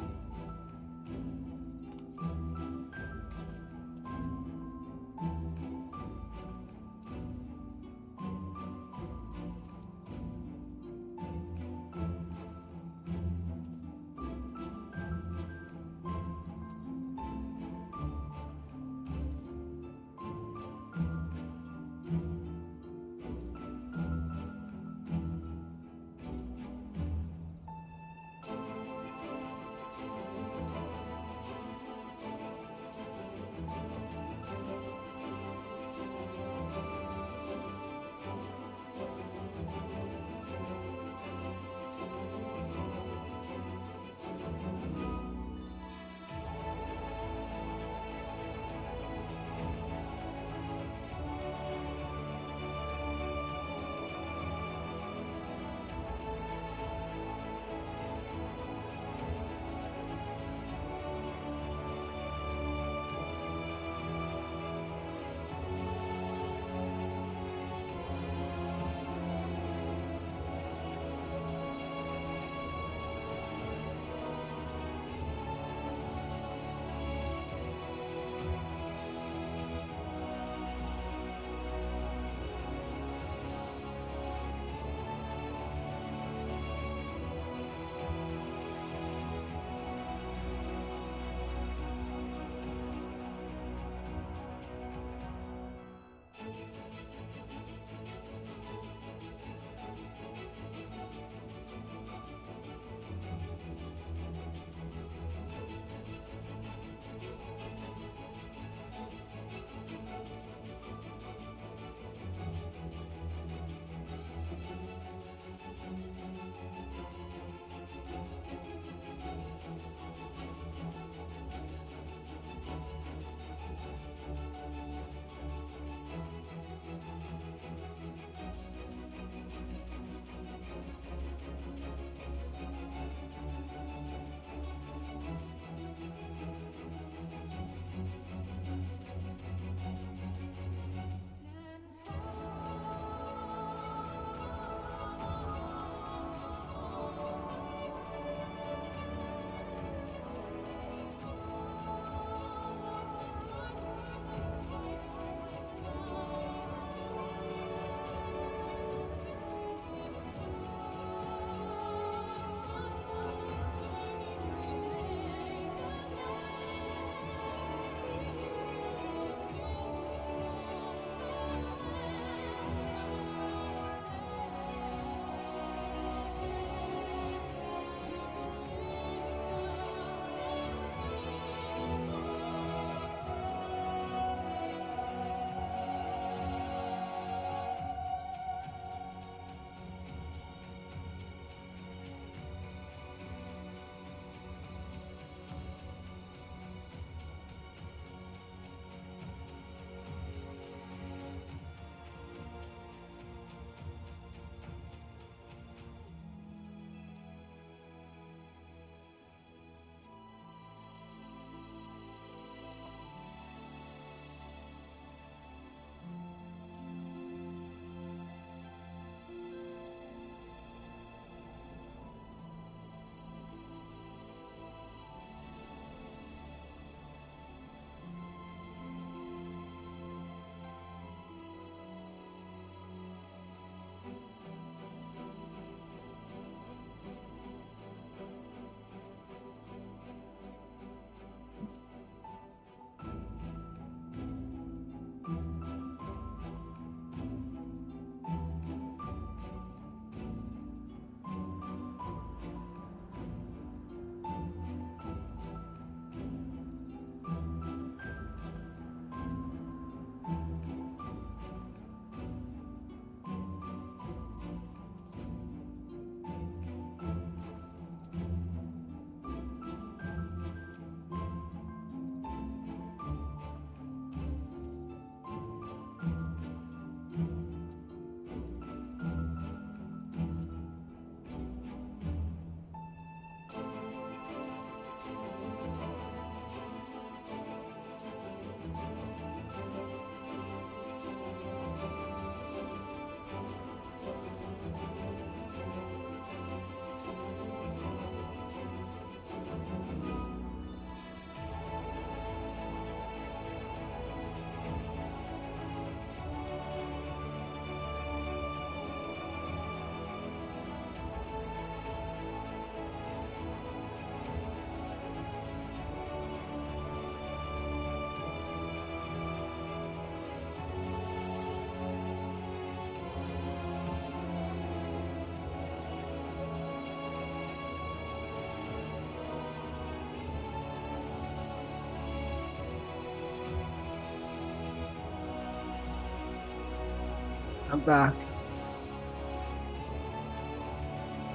I'm back.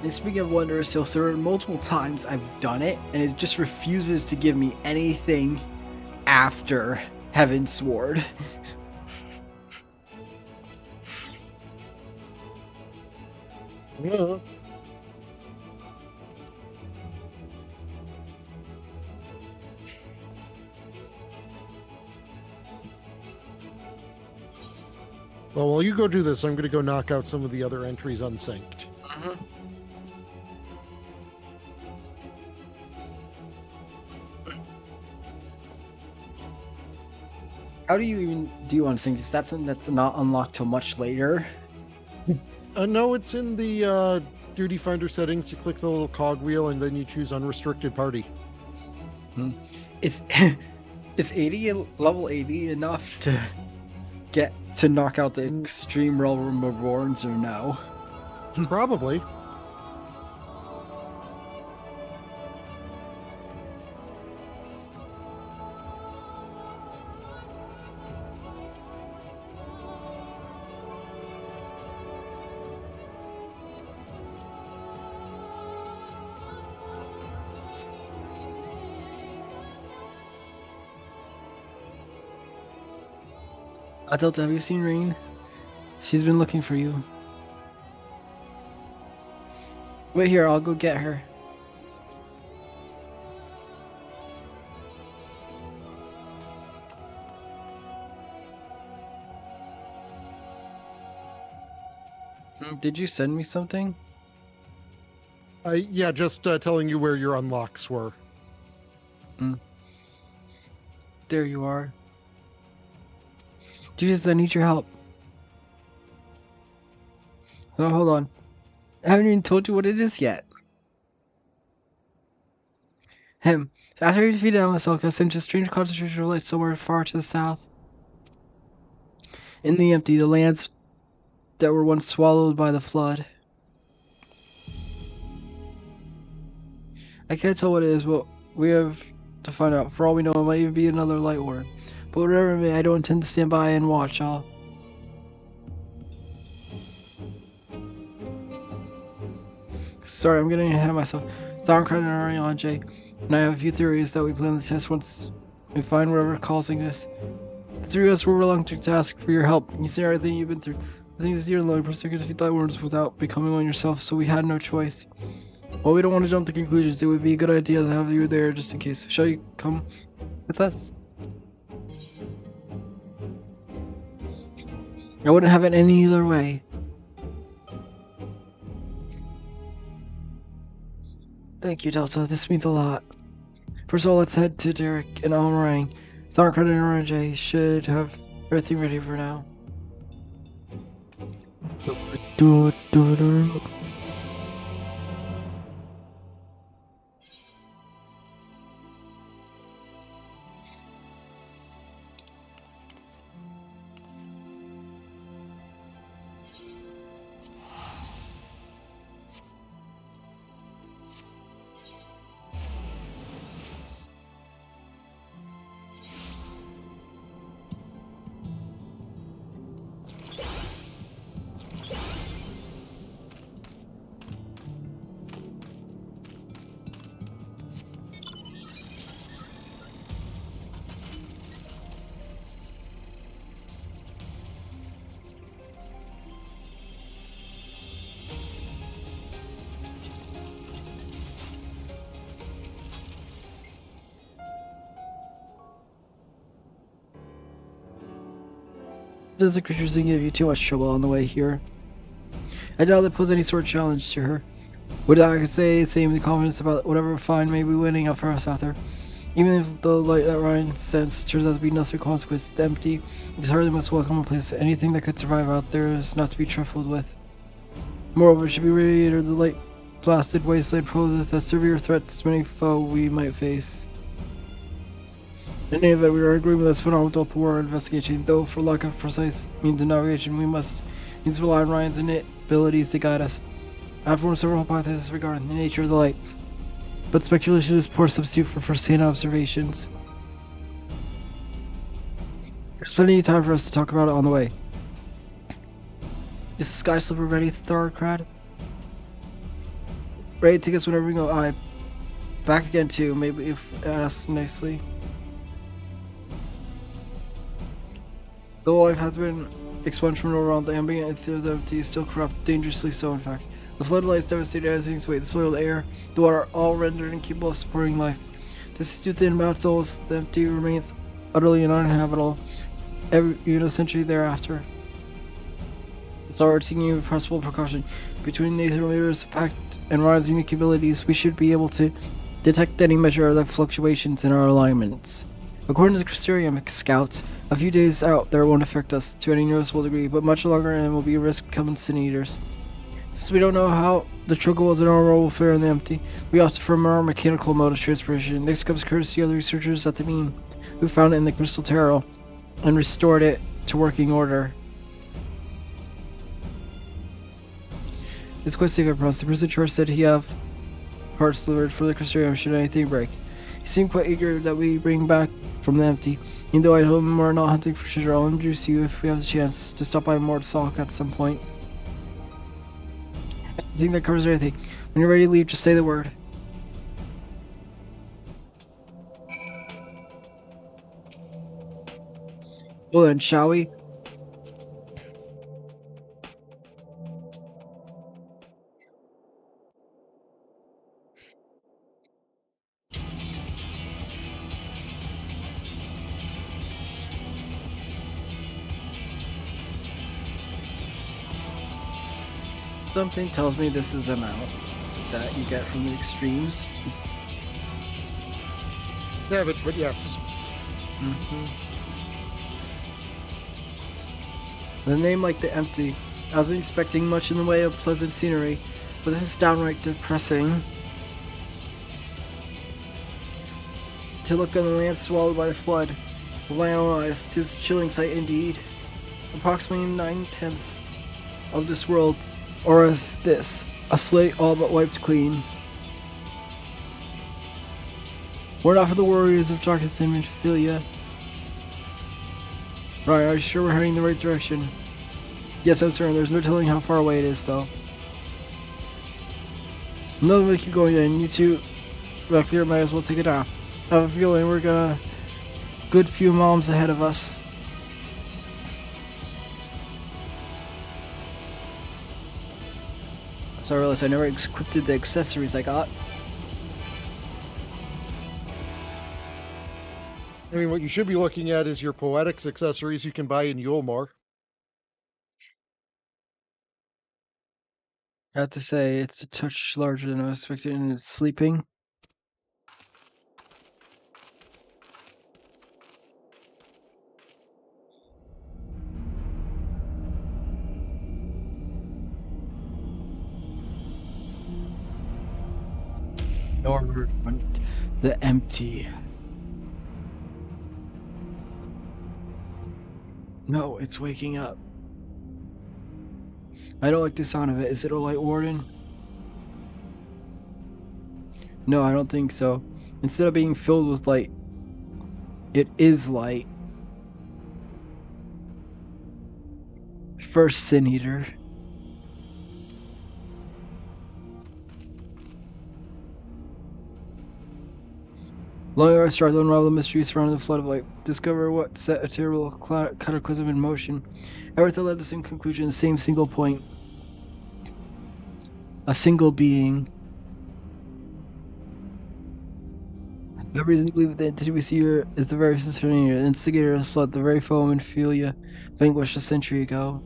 And speaking of Wondrous Hills, there are multiple times I've done it, and it just refuses to give me anything after Heaven's Sword. Yeah. Well, while you go do this, I'm going to go knock out some of the other entries unsynced. How do you even do unsync? Is that something that's not unlocked till much later? No, it's in the Duty Finder settings. You click the little cogwheel and then you choose Unrestricted Party. Is is 80 level 80 enough to get to knock out the extreme realm of Warrens or no? Probably. Delta, have you seen Rain? She's been looking for you. Wait here, I'll go get her. Did you send me something? Yeah, just telling you where your unlocks were. There you are. Jesus, I need your help. Oh, hold on. I haven't even told you what it is yet. After you defeated Amaselka, sent a strange concentration of light somewhere far to the south. In the empty, the lands that were once swallowed by the flood. I can't tell what it is, but we have to find out. For all we know, it might even be another light ward. But whatever it may, I don't intend to stand by and watch. Sorry, I'm getting ahead of myself. Thorncrad and Ariane, and I have a few theories that we plan to test once we find whatever causing this. The three of us were reluctant to ask for your help. You see everything you've been through. The things you're alone person could defeat light worms without becoming one yourself, so we had no choice. While we don't want to jump to conclusions, it would be a good idea to have you there just in case. Shall you come with us? I wouldn't have it any other way. Thank you, Delta. This means a lot. First of all, let's head to Derek and Almarang. Thorncrad and Orange should have everything ready for now. Does the creatures give you too much trouble on the way here? I doubt they pose any sort of challenge to her. Would I say the same with confidence about whatever find may be winning out for us out there? Even if the light that Ryan sensed turns out to be nothing consequence, it's empty, it is hardly most welcome place. Anything that could survive out there is not to be trifled with. Moreover, should be ready to the light blasted wasteland poseth a severe threat to many foe we might face. In any event, we are agreeing with this phenomenal war investigation, though for lack of precise means of navigation, we must needs rely on Ryan's innate abilities to guide us. I have formed several hypotheses regarding the nature of the light, but speculation is poor substitute for first-hand observations. There's plenty of time for us to talk about it on the way. Is the Sky Slipper ready, Thorcrad? Ready to take us whenever we go. Aye. Back again too, maybe if asked nicely. The life has been expunged from around the ambient ether of the empty is still corrupt, dangerously so in fact. The floodlights devastated everything's weight, the soil, the air, the water, all rendered incapable of supporting life. This is too thin mountains, the empty remaineth utterly uninhabitable, even a century thereafter. So taking impossible precaution. Between the thermometers packed and rising capabilities, we should be able to detect any measure of the fluctuations in our alignments. According to the Crystarium scouts, a few days out there won't affect us to any noticeable degree, but much longer and will be a risk coming sin eaters. Since we don't know how the Chocobo's and our role will fare in the empty, we opt for our mechanical mode of transportation. This comes courtesy of the researchers at the Mean, who found it in the Crystal Tarot and restored it to working order. It's quite safe, I promise. The person in charge said he have parts delivered for the Crystarium should anything break. He seemed quite eager that we bring back from the empty. Even though I told him we're not hunting for treasure, I'll introduce you if we have the chance to stop by Mortsalk at some point. I think that covers everything. When you're ready to leave, just say the word. Well then, shall we? Something tells me this is an amount that you get from the extremes. Savage, but yes. The name like the empty. I wasn't expecting much in the way of pleasant scenery, but this is downright depressing. To look on the land swallowed by the flood. With my own eyes, 'tis a chilling sight indeed. Approximately 9/10 of this world, or as this, a slate all but wiped clean. We're not for the warriors of darkness and Minfilia. Right, are you sure we're heading in the right direction? Yes, I'm certain. There's no telling how far away it is, though. No, we keep going then. You two, back there, might as well take a nap. I have a feeling we're gonna good few moms ahead of us. So I realized I never equipped the accessories I got. I mean, what you should be looking at is your poetics accessories you can buy in Yulmore. I have to say, it's a touch larger than I was expecting, and it's sleeping. Norward, the empty. No, it's waking up. I don't like the sound of it. Is it a light warden? No, I don't think so. Instead of being filled with light, it is light. First Sin Eater. Long ago I strive to unravel the mystery surrounding the flood of light, discover what set a terrible cataclysm in motion. Everything led to the same conclusion, the same single point. A single being. The reason to believe that the entity we see here is the very sustainer, the instigator of the flood, the very foe of Minfilia, vanquished a century ago.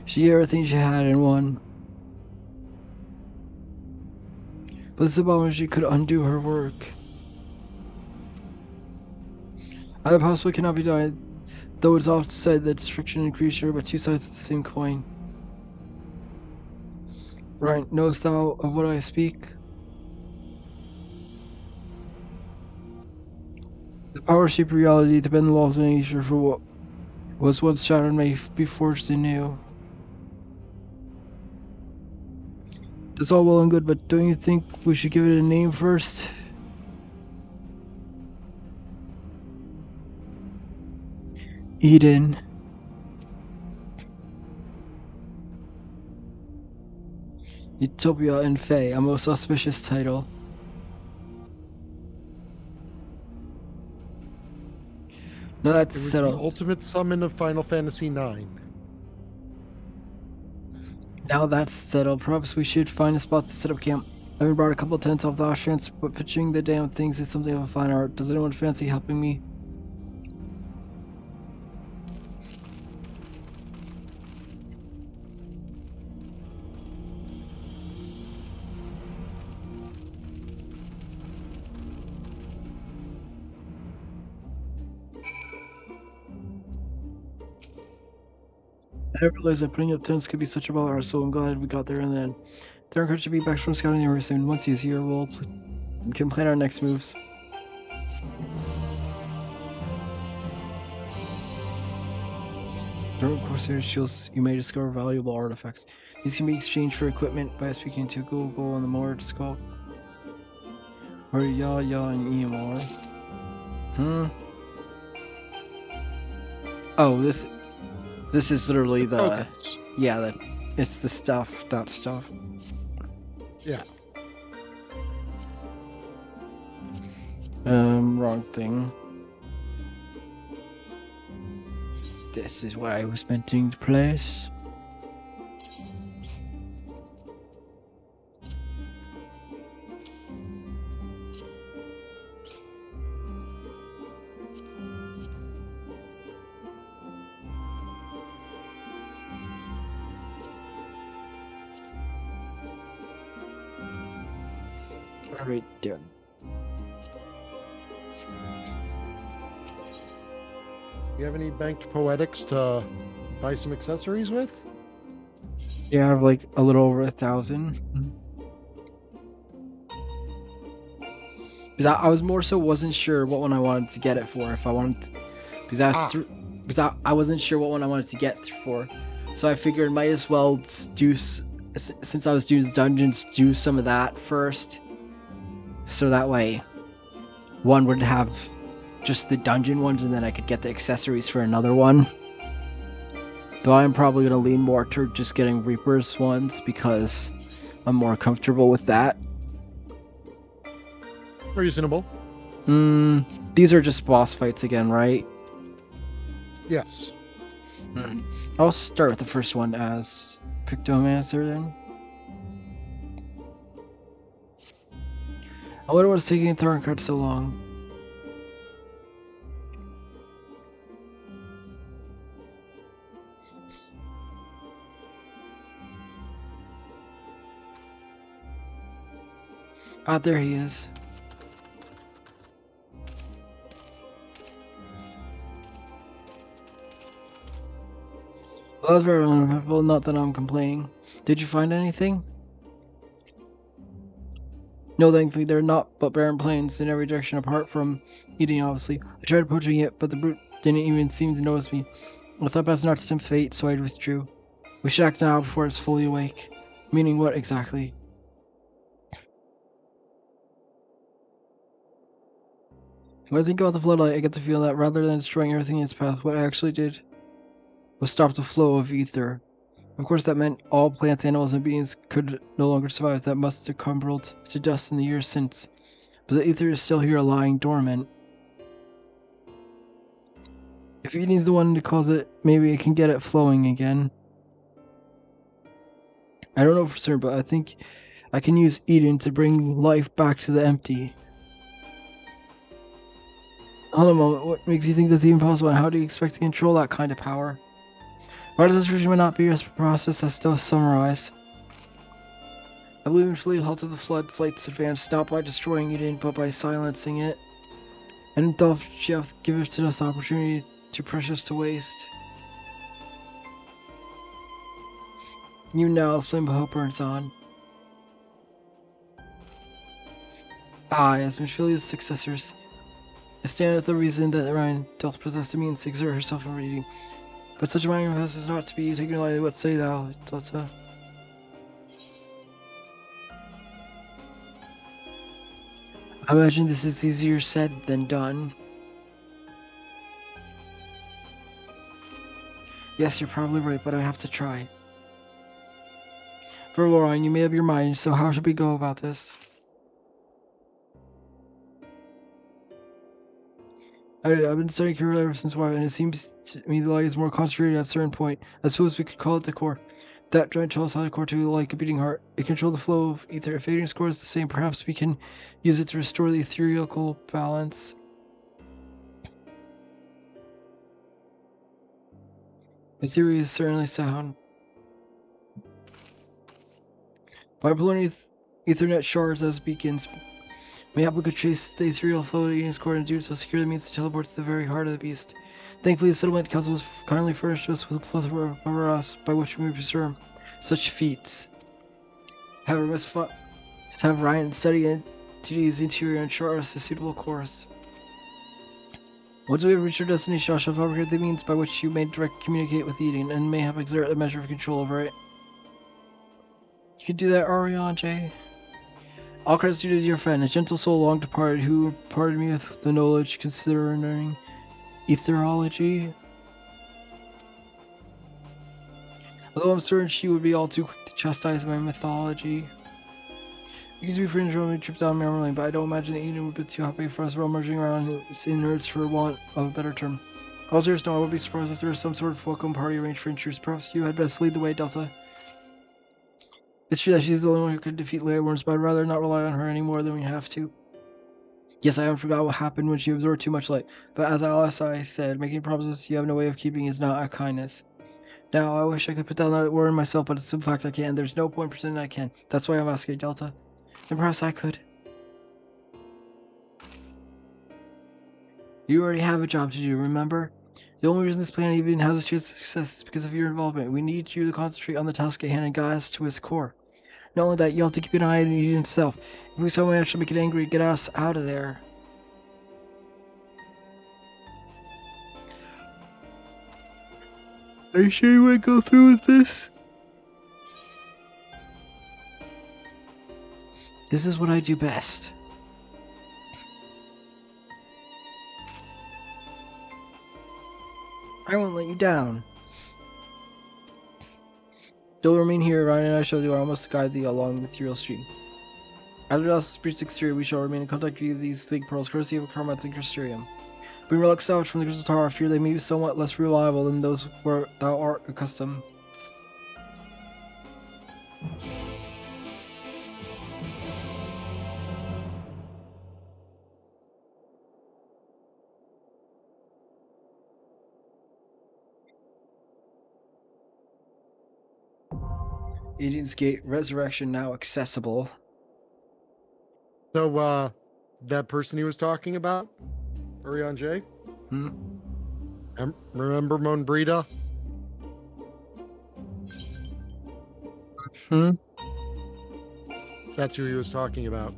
She gave everything she had and won. But this abomination could undo her work. Either possibly cannot be done, though it's often said that destruction and creation are but two sides of the same coin. Right, knowest thou of what I speak? The power to shape reality to bend the laws of nature for what was once shattered may be forged anew. That's all well and good, but don't you think we should give it a name first? Eden. Utopia and Fae, a most auspicious title. Now that's It was settled. the ultimate summon of Final Fantasy IX. Now that's settled, perhaps we should find a spot to set up camp. I even brought a couple tents off the off chance, but pitching the damn things is something of a fine art. Does anyone fancy helping me? I didn't realize that putting up tents could be such a bother, so I'm glad we got there and then. They're encouraged to be back from scouting the area soon. Once he's here, we can plan our next moves. During Corsair shields, you may discover valuable artifacts. These can be exchanged for equipment by speaking to Google on the Mord scope. Or Ya and EMR. Oh, this is literally the Tokens. yeah, it's the stuff, that stuff. Yeah. Wrong thing. This is what I was meant to place. Right there. You have any banked poetics to buy some accessories with? Yeah, I have like a little over 1,000. Because I was more so wasn't sure what one I wanted to get it for. If I wanted to, because I wasn't sure what one I wanted to get for. So I figured might as well do, since I was doing the dungeons, do some of that first. So that way, one would have just the dungeon ones and then I could get the accessories for another one. Though I'm probably going to lean more toward just getting Reaper's ones because I'm more comfortable with that. Reasonable. These are just boss fights again, right? Yes. I'll start with the first one as Pictomancer then. I wonder what's taking Thorncard so long. Ah, there he is. Well, that's very uneventful, not that I'm complaining. Did you find anything? No, thankfully they're not but barren plains in every direction apart from eating, obviously. I tried approaching it, but the brute didn't even seem to notice me. I thought best not to tempt fate, so I withdrew. We should act now before it's fully awake. Meaning what exactly? When I think about the floodlight, I get the feeling that rather than destroying everything in its path, what I actually did was stop the flow of ether. Of course, that meant all plants, animals, and beings could no longer survive. That must have crumbled to dust in the years since. But the ether is still here, lying dormant. If Eden's the one to cause it, maybe I can get it flowing again. I don't know for certain, but I think I can use Eden to bring life back to the empty. Hold on a moment, what makes you think that's even possible, and how do you expect to control that kind of power? Why does this regime not be a process I still summarize? I believe in fully halted the flood's light's advance, not by destroying Eden, but by silencing it. And doth she have given us opportunity too precious to waste? You now, the flame of hope burns on. I, as Michelia's successors, I stand with the reason that Ryan doth possess the means to exert herself in reading. But such a manifest is not to be taken lightly. What say thou, Delta? I imagine this is easier said than done. Yes, you're probably right, but I have to try. For Lorraine, you made up your mind, so how should we go about this? I've been studying Kirill ever since why, and it seems to me the light is more concentrated at a certain point. I suppose we could call it the core. That giant tells how the core to like a beating heart. It controls the flow of ether. If Adrian's core is the same, perhaps we can use it to restore the ethereal balance. The theory is certainly sound. By pulling Ethernet shards as beacons, mayhap we could chase the ethereal flow of Adrian's core and do so securely means to teleport to the very heart of the beast. Thankfully, the Settlement Council has kindly furnished us with a plethora of apparatus by which we may perform such feats. However, we must have Ryan study entities interior and chart us a suitable course. Once we have reached our destination, I shall fabricate the means by which you may direct communicate with Eden and may have exert a measure of control over it. You can do that, Ariane J. All credits due to your friend, a gentle soul long departed, who imparted me with the knowledge concerning etherology. Although I'm certain she would be all too quick to chastise my mythology. It gives me free to roam a trip down memory lane, but I don't imagine that Eden would be too happy for us rummaging around its innards for want of a better term. All serious note, I would be surprised if there was some sort of welcome party arranged for intruders. Perhaps you had best lead the way, Delta. It's true that she's the only one who could defeat Leaworms, but I'd rather not rely on her any more than we have to. Yes, I haven't forgot what happened when she absorbed too much light, but as LSI said, making promises you have no way of keeping is not a kindness. Now, I wish I could put down that word myself, but it's a fact I can't. There's no point pretending I can. That's why I'm asking Delta. And perhaps I could. You already have a job to do, remember? The only reason this plan even has a chance of success is because of your involvement. We need you to concentrate on the task at hand and guide us to his core. Not only that, you have to keep an eye on Eden himself. If we somehow manage to make it angry, get us out of there. Are you sure you want to go through with this? This is what I do best. I won't let you down. You'll remain here, Ryan and I shall do our utmost to guide thee along the ethereal stream. After us breach the exterior, we shall remain in contact with these thick pearls, courtesy of Carmines and Crystarium. Bring relics salvaged from the Crystal Tower. I fear they may be somewhat less reliable than those where thou art accustomed. Eden's Gate Resurrection now accessible. So, that person he was talking about, Ariane J. Remember Monbrita? That's who he was talking about.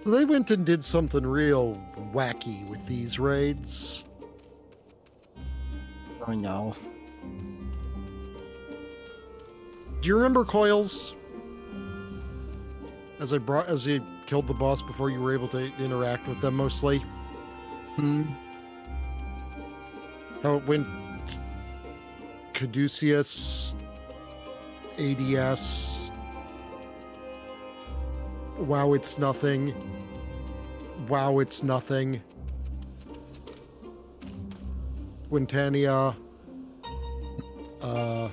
They went and did something real wacky with these raids. I know. Do you remember Coils? As you killed the boss before you were able to interact with them mostly? How it went Caduceus, ADS, wow, it's nothing. Wow, it's nothing. Quintania. I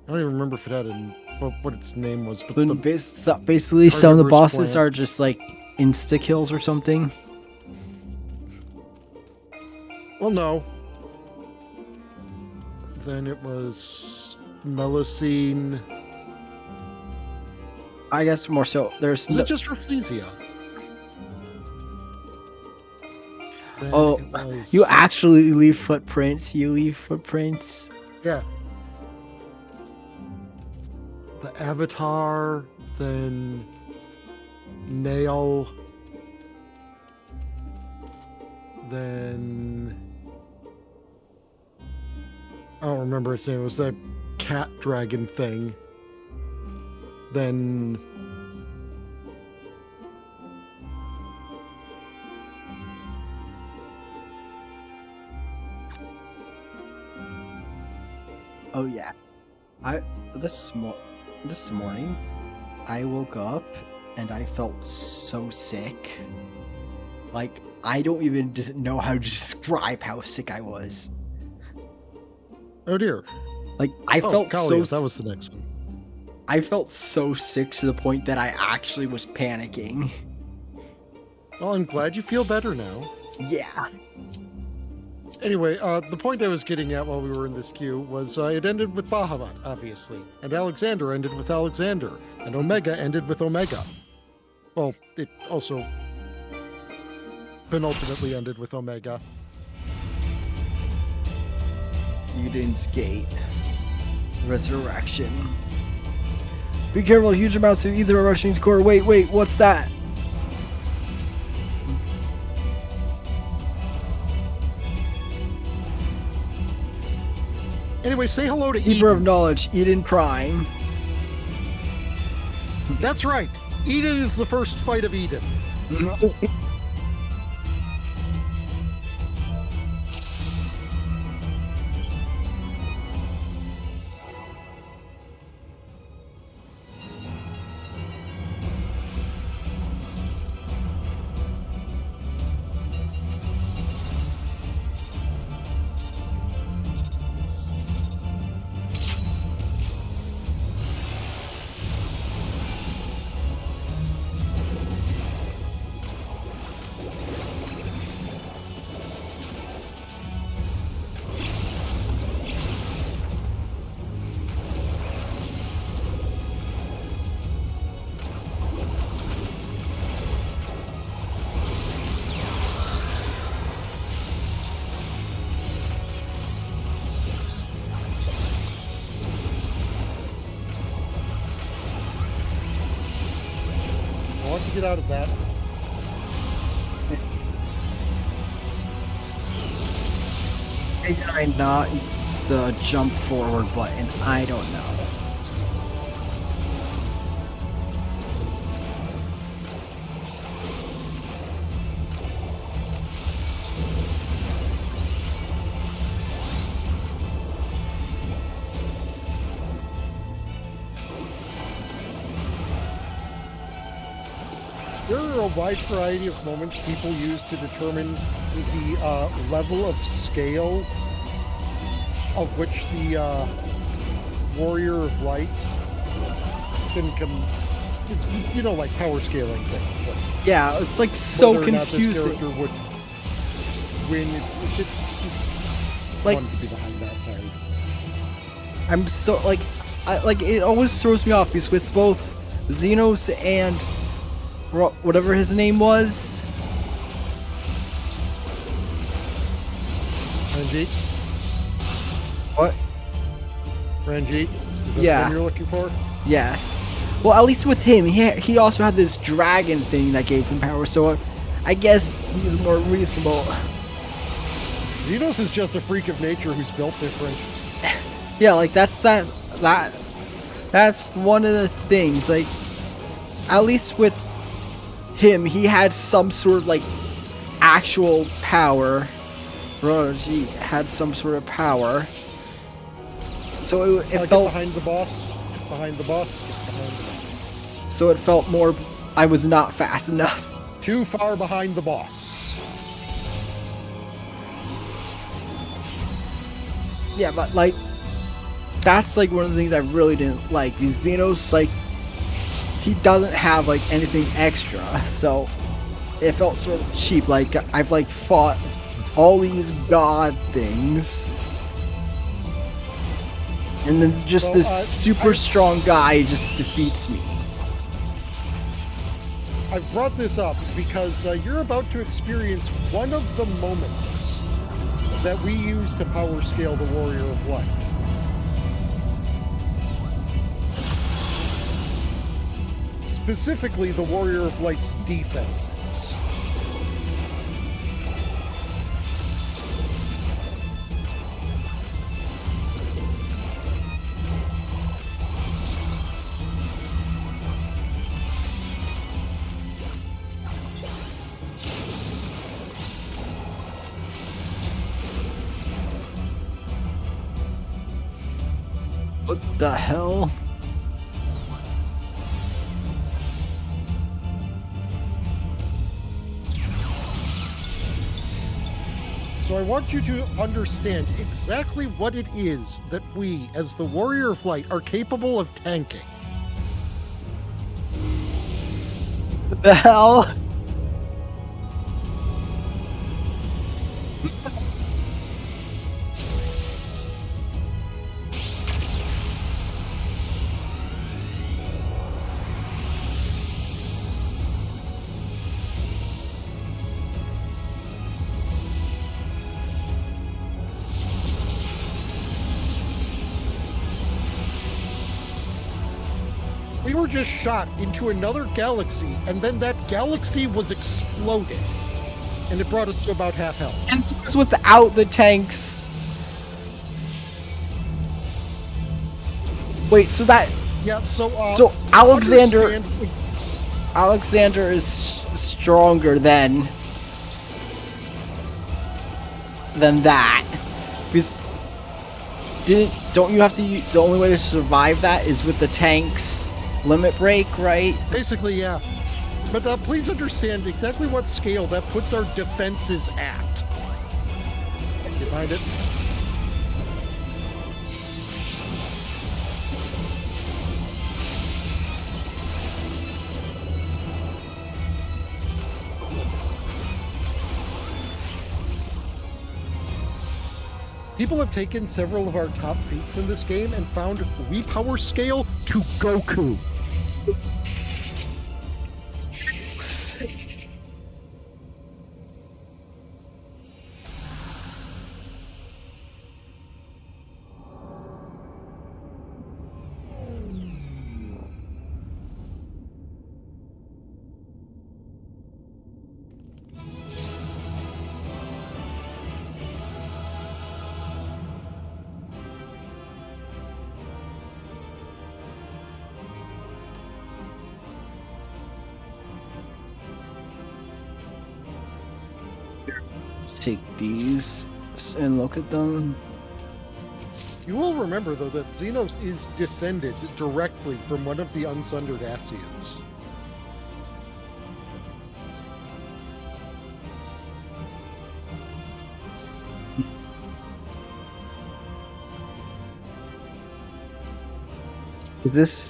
don't even remember if it had what its name was. But basically, some of the bosses plant. are just like insta kills or something. Well, no. Then it was Melusine. I guess more so. Is it just Rafflesia? Then Oh, it was... you actually leave footprints. You leave footprints. Yeah. The Avatar, then Nail, then I don't remember its name. It was that cat dragon thing. Then Oh yeah. This morning I woke up and I felt so sick. Like I don't even know how to describe how sick I was. oh dear. Like I felt Kalia, so that was the next one. I felt so sick to the point that I actually was panicking. Well, I'm glad you feel better now. Yeah. Anyway, the point I was getting at while we were in this queue was it ended with Bahamut, obviously, and Alexander ended with Alexander, and Omega ended with Omega. Well, it also penultimately ended with Omega. Eden's Gate. Resurrection. Be careful, huge amounts of ether are rushing to core. Wait, what's that? Anyway, say hello to Keeper of Eden. Knowledge, Eden Prime. That's right. Eden is the first fight of Eden. I want to get out of that. Did I not use the jump forward button? I don't know. There are a wide variety of moments people use to determine the level of scale of which the Warrior of Light can come. You know, like power scaling things. Like Yeah, it's like so whether or not this confusing. character would win. Like, wanted to be behind that. Sorry. I'm so like, it always throws me off because with both Xenos and whatever his name was, Ranjit? what? Ranjit? Is that Yeah. the one you're looking for? Yes. Well, at least with him, he also had this dragon thing that gave him power, so I guess he's more reasonable. Xenos is just a freak of nature who's built different. Yeah, like that's one of the things. Like, at least with him, he had some sort of like actual power. Roji had some sort of power. So it Get felt behind the boss. Get behind the boss. Get behind the boss. so it felt more. I was not fast enough. Too far behind the boss. Yeah, but like that's like one of the things I really didn't like. Because Xenos, like, he doesn't have like anything extra, so it felt sort of cheap. Like I've like fought all these god things, and then just this super strong guy just defeats me. I've brought this up because you're about to experience one of the moments that we use to power scale the Warrior of Light. Specifically, the Warrior of Light's defenses. What the hell? So I want you to understand exactly what it is that we, as the Warrior of Light, are capable of tanking. What the hell? We were just shot into another galaxy, and then that galaxy was exploded. And it brought us to about half health. And it was without the tanks. Wait, so that... Yeah, so Alexander is stronger than that. Because don't you have to use, the only way to survive that is with the tanks limit break, right? Basically, yeah. But please understand exactly what scale that puts our defenses at. You find it? People have taken several of our top feats in this game and found we power scale to Goku. Let's take these and look at them. You will remember, though, that Xenos is descended directly from one of the unsundered Asians.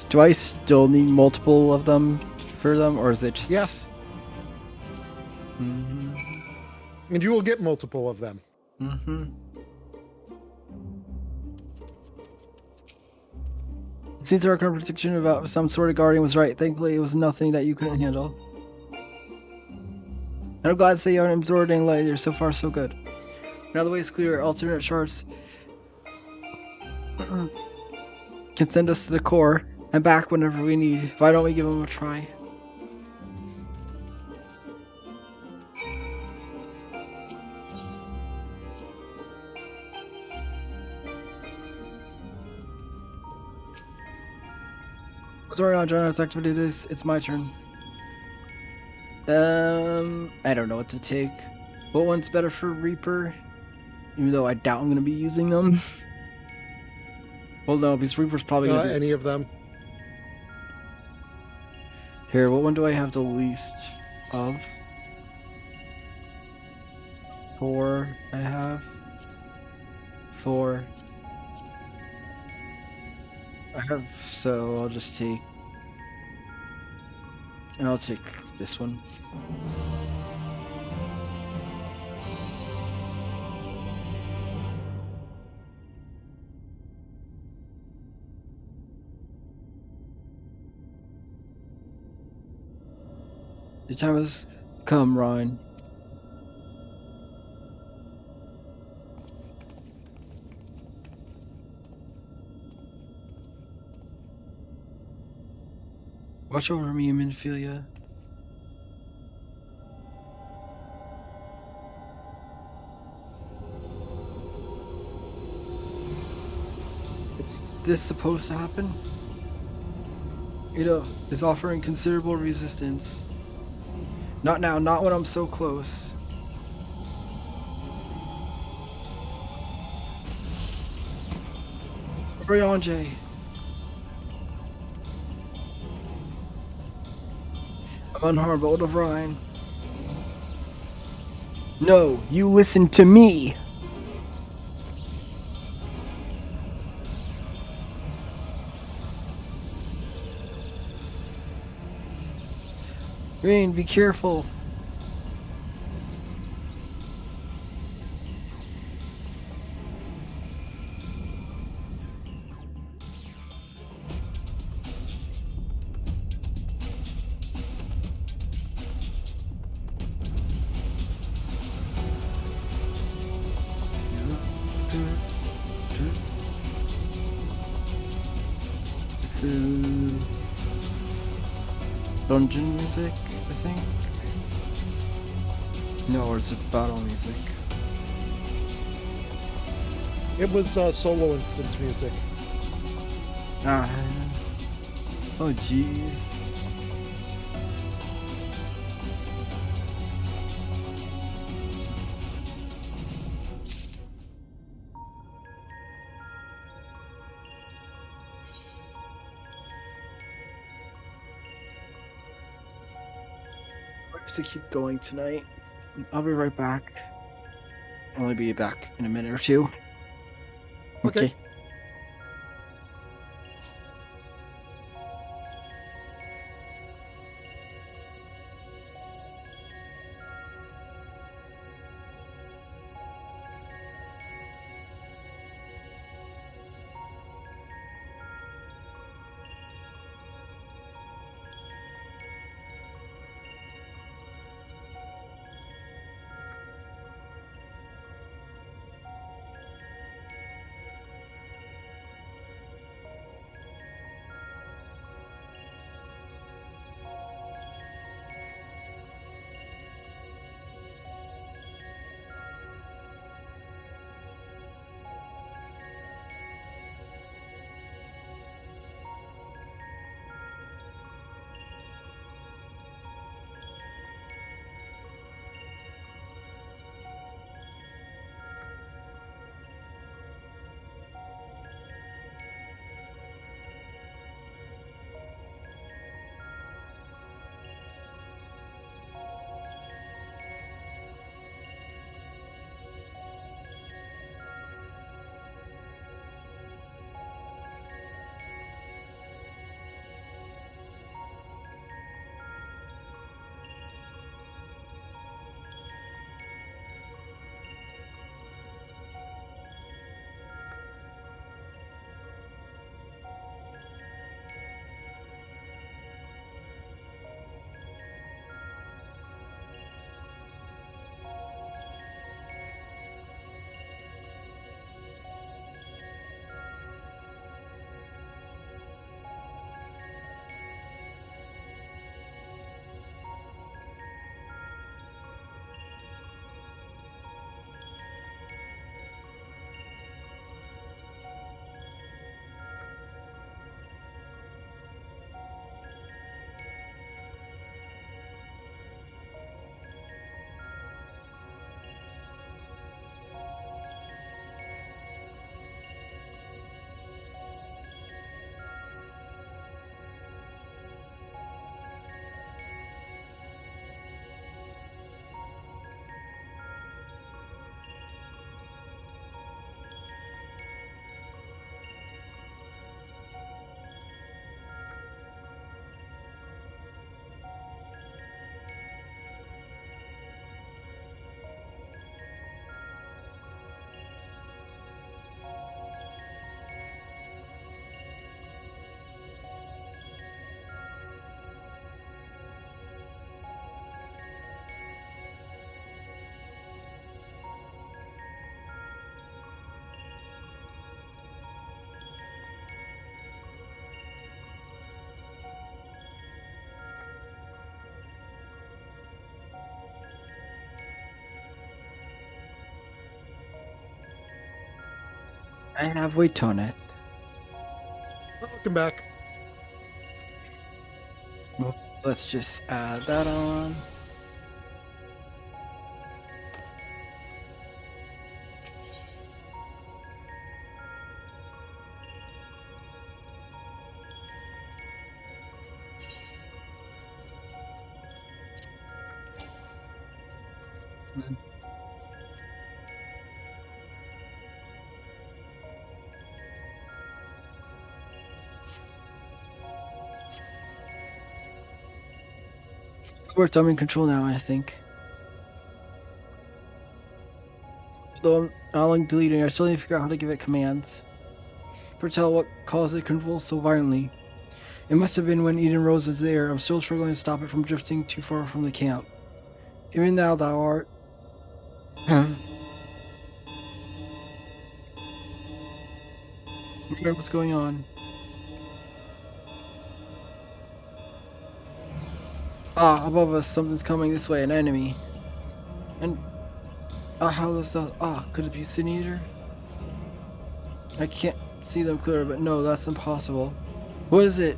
Do I still need multiple of them for them, or is it just... Yeah. Mm-hmm. And you will get multiple of them. Mm-hmm. It seems our current prediction about some sort of guardian was right. Thankfully, it was nothing that you couldn't handle. And I'm glad to say you aren't absorbing light. You're so far so good. Now the way is clear. Alternate charts can send us to the core and back whenever we need. Why don't we give them a try? Sorry, on John, it's activated this. It's my turn. I don't know what to take. What one's better for Reaper? Even though I doubt I'm going to be using them. Well, no, because Reaper's probably going to be... Any of them. Here, what one do I have the least of? 4 I have. 4. I have, so I'll just take... And I'll take this one. Your time has come, Ryan. Watch over me, Minfilia. Is this supposed to happen? Ada is offering considerable resistance. Not now, not when I'm so close. Hurry on, Jay. I'm unharmed, but what of Ryan? No, you listen to me! Rain, be careful. It's dungeon music, I think. No, or it's battle music. It was solo instance music. Ah. Oh, jeez. I have to keep going tonight. I'll be right back. I'll only be back in a minute or two. Okay. I have weight on it. Welcome back. Well, let's just add that on. Worked. I'm in control now, I think. Though I'm not only deleting it, I still need to figure out how to give it commands. Foretell what caused it to convulse so violently. It must have been when Eden Rose was there. I'm still struggling to stop it from drifting too far from the camp. Even now, thou art. What's going on? Ah, above us, something's coming this way, an enemy. And how does that? Could it be Sin Eater? I can't see them clear, but no, that's impossible. What is it?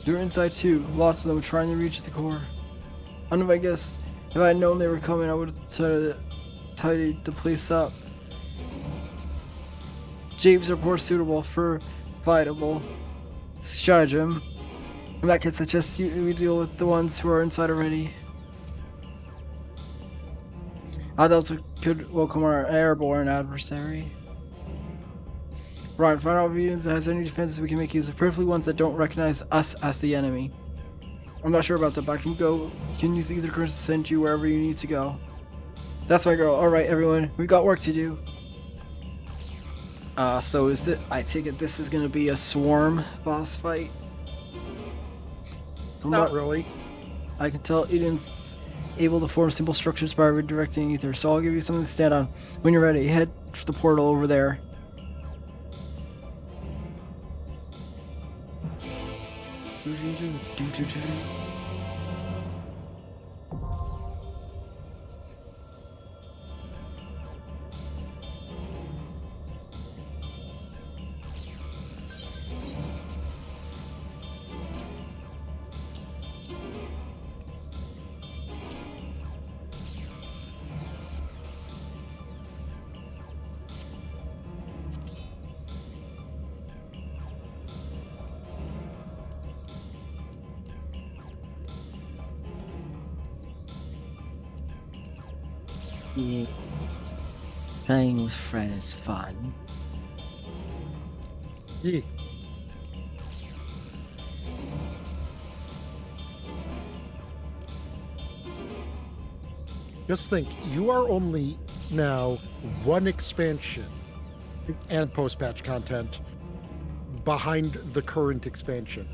They're inside too. Lots of them trying to reach the core. I don't know. I guess if I had known they were coming, I would have tidied the place up. Japes are more suitable for fightable stratagem. In that case, I suggest we deal with the ones who are inside already. Adults could welcome our airborne adversary. Right, find out if Eden has any defenses we can make use of, preferably ones that don't recognize us as the enemy. I'm not sure about that, but I can use either currents to send you wherever you need to go. That's my girl. Alright, everyone, we got work to do. So is it? I take it this is gonna be a swarm boss fight? Not really. I can tell Eden's able to form simple structures by redirecting ether, so I'll give you something to stand on. When you're ready, head to the portal over there. Yeah. Playing with Fred is fun. Yeah. Just think, you are only now one expansion and post-patch content behind the current expansion.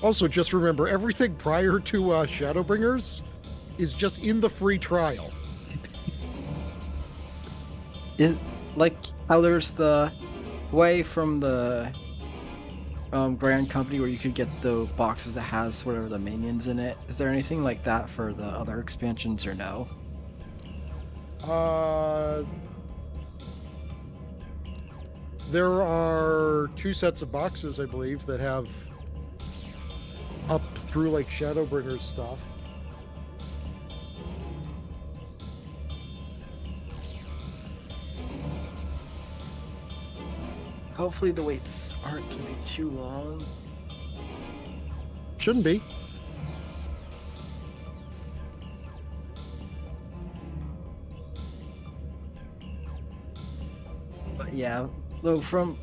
Also, just remember, everything prior to Shadowbringers is just in the free trial. Is like how there's the way from the Grand Company where you could get the boxes that has whatever the minions in it. Is there anything like that for the other expansions or no? There are 2 sets of boxes, I believe, that have up through like Shadowbringers stuff. Hopefully the waits aren't going to be too long. Shouldn't be. But yeah, though from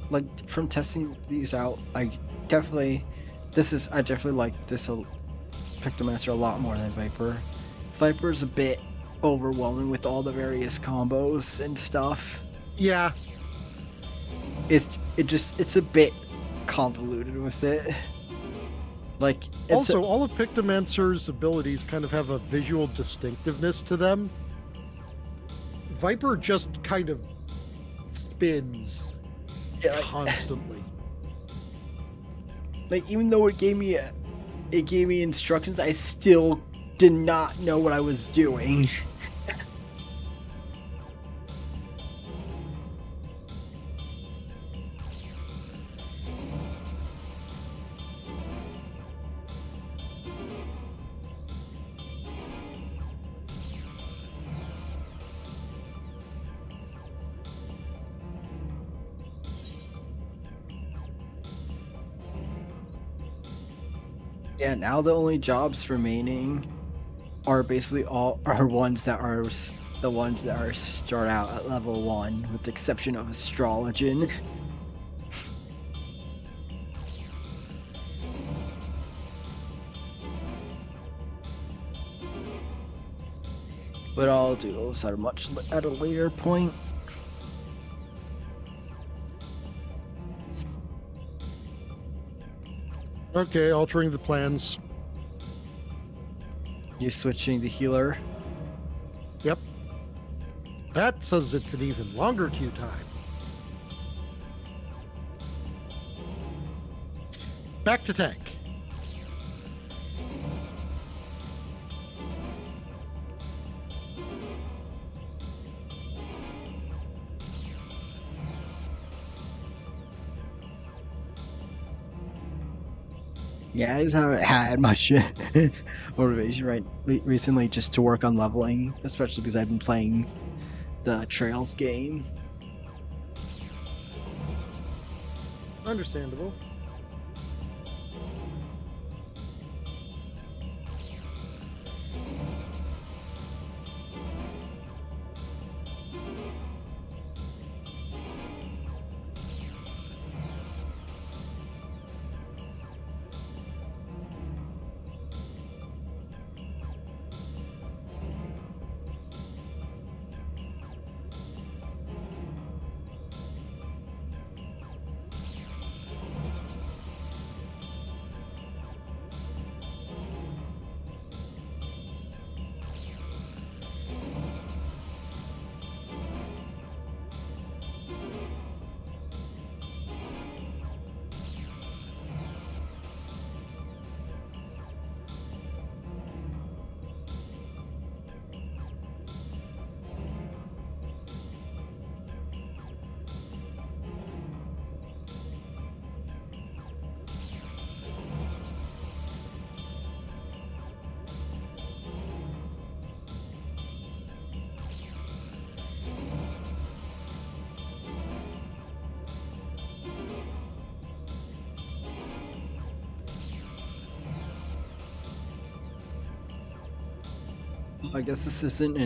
testing these out, I definitely like this Pictomancer a lot more than Viper. Viper's a bit overwhelming with all the various combos and stuff. Yeah. It's a bit convoluted with it. Like also, all of Pictomancer's abilities kind of have a visual distinctiveness to them. Viper just kind of spins constantly. Like, even though it gave me instructions, I still did not know what I was doing. Yeah, now the only jobs remaining are basically ones that are the ones that are start out at level 1, with the exception of astrologian. But I'll do those at a later point. Okay, altering the plans. You're switching to healer. Yep. That says it's an even longer queue time. Back to tank. Yeah, I just haven't had much motivation recently just to work on leveling, especially because I've been playing the Trails game. Understandable. I guess this isn't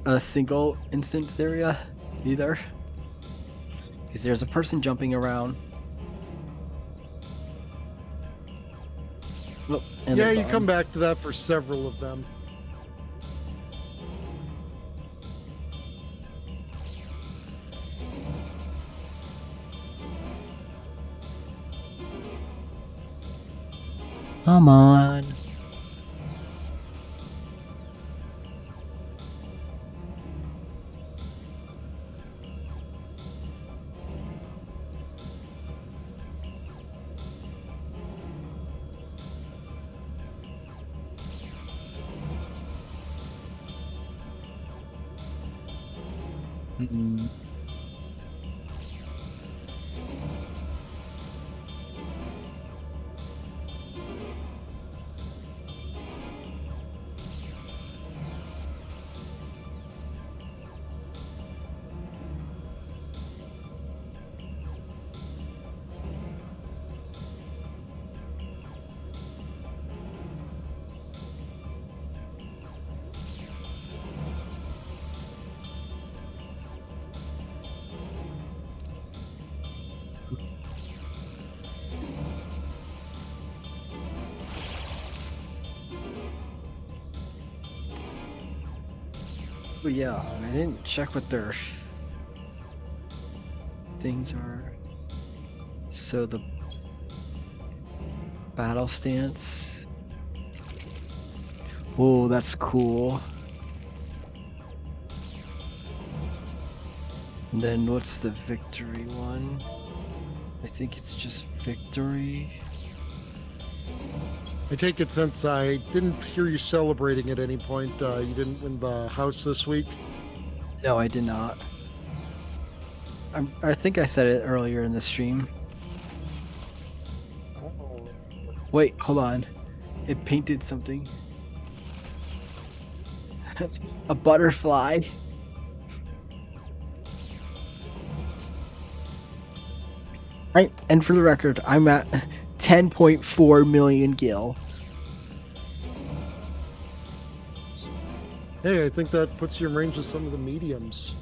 a single instance area either. Because there's a person jumping around. Oh, and Yeah, they're you gone. come back to that for several of them. Come on. Mm-mm. But yeah, I didn't check what their things are. So the battle stance. Oh, that's cool. And then what's the victory one? I think it's just victory. I take it since I didn't hear you celebrating at any point, you didn't win the house this week? No, I did not. I think I said it earlier in the stream. Oh. Wait, hold on. It painted something. A butterfly. And for the record, I'm at 10.4 million gil. Hey, I think that puts you in range of some of the mediums.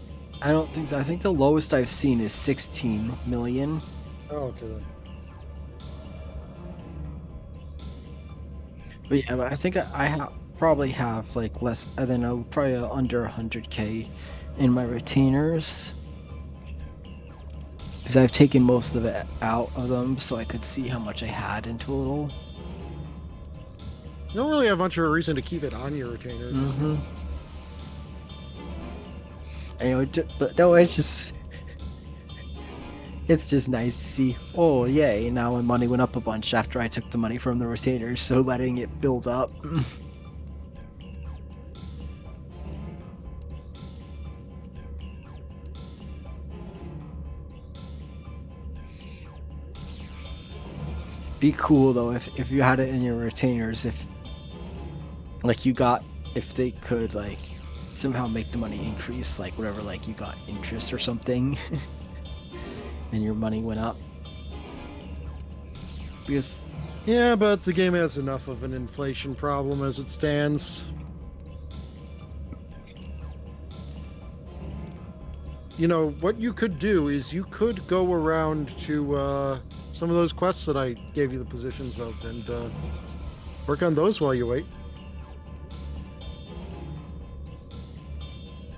I don't think so. I think the lowest I've seen is 16 million. Oh, okay then. But yeah, but I think I probably have like less than probably under 100k in my retainers. Because I've taken most of it out of them so I could see how much I had in total. You don't really have much of a reason to keep it on your retainers. Mm-hmm. Anyway, but no, it's just nice to see. Oh yay! Now my money went up a bunch after I took the money from the retainers, so letting it build up. Be cool though if you had it in your retainers, if like you got, if they could like somehow make the money increase, like whatever, like you got interest or something and your money went up. Because yeah, but the game has enough of an inflation problem as it stands. You know, what you could do is you could go around to some of those quests that I gave you the positions of and work on those while you wait.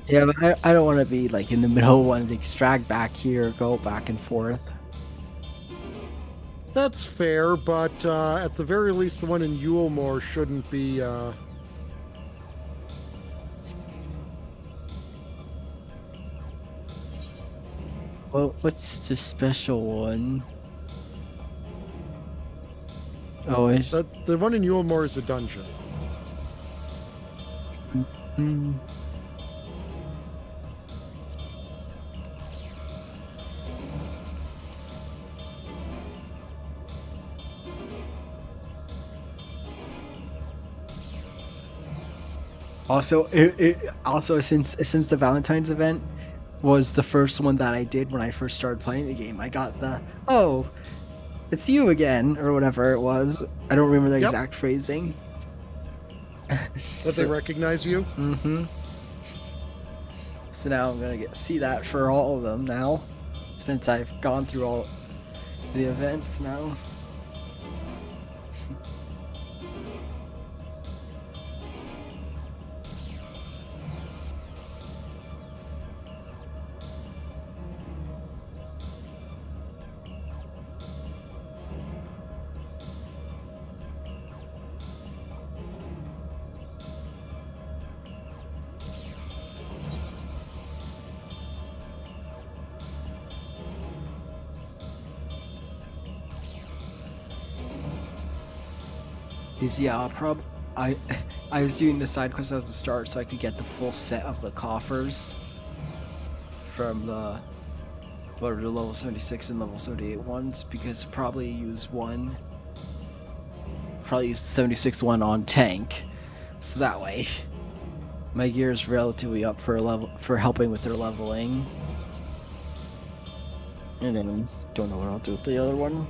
yeah, but I don't want to be like in the middle wanting to drag back here, go back and forth. That's fair, but at the very least, the one in Yulemore shouldn't be. Well, what's the special one? Oh, it's The one in Yulemore is a dungeon. mm, also also since the Valentine's event was the first one that I did when I first started playing the game, I got the oh, it's you again or whatever it was. I don't remember the Yep. exact phrasing. That they recognize you. Mm-hmm. So now I'm gonna see that for all of them now, since I've gone through all the events now. Because yeah, I was doing the side quest as a start so I could get the full set of the coffers from the level 76 and level 78 ones, because probably use the 76 one on tank, so that way my gear is relatively up for helping with their leveling. And then don't know what I'll do with the other one.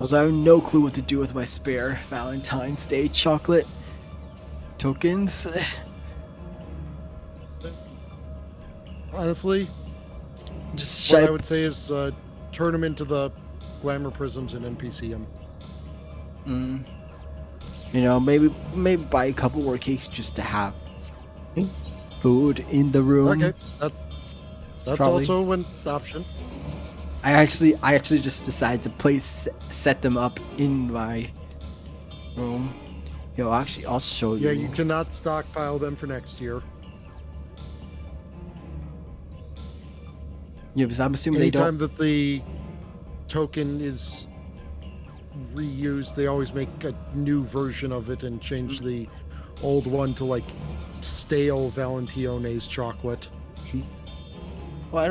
Also, I have no clue what to do with my spare Valentine's Day chocolate tokens. Honestly, Just what I would say is turn them into the glamour prisms and NPC them. You know, maybe buy a couple more cakes just to have food in the room. Okay, that's Probably. also an option. I actually just decided to set them up in my room, Yo, actually, I'll show you. Yeah, you cannot stockpile them for next year. Yeah, because I'm assuming Anytime they that the token is reused, they always make a new version of it and change the old one to like stale Valentione's chocolate. don't. Well, I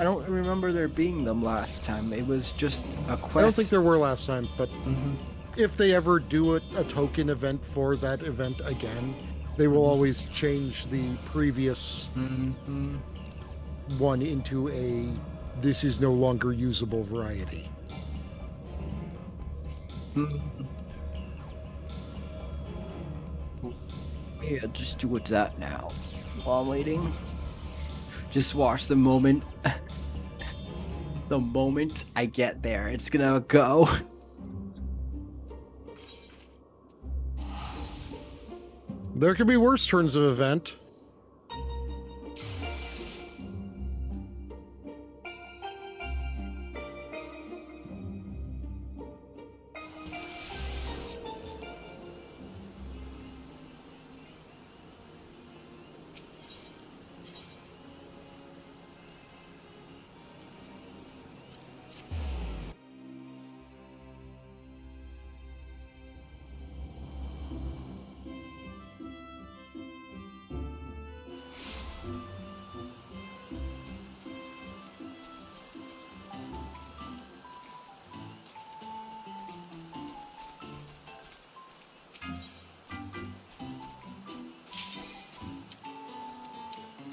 don't remember there being them last time. It was just a quest. I don't think there were last time, but Mm-hmm. if they ever do a token event for that event again, they will always change the previous Mm-hmm. one into a this is no longer usable variety. Mm-hmm. Yeah, just do it that now. While I'm waiting, just watch the moment. The moment I get there, it's gonna go. There could be worse turns of event.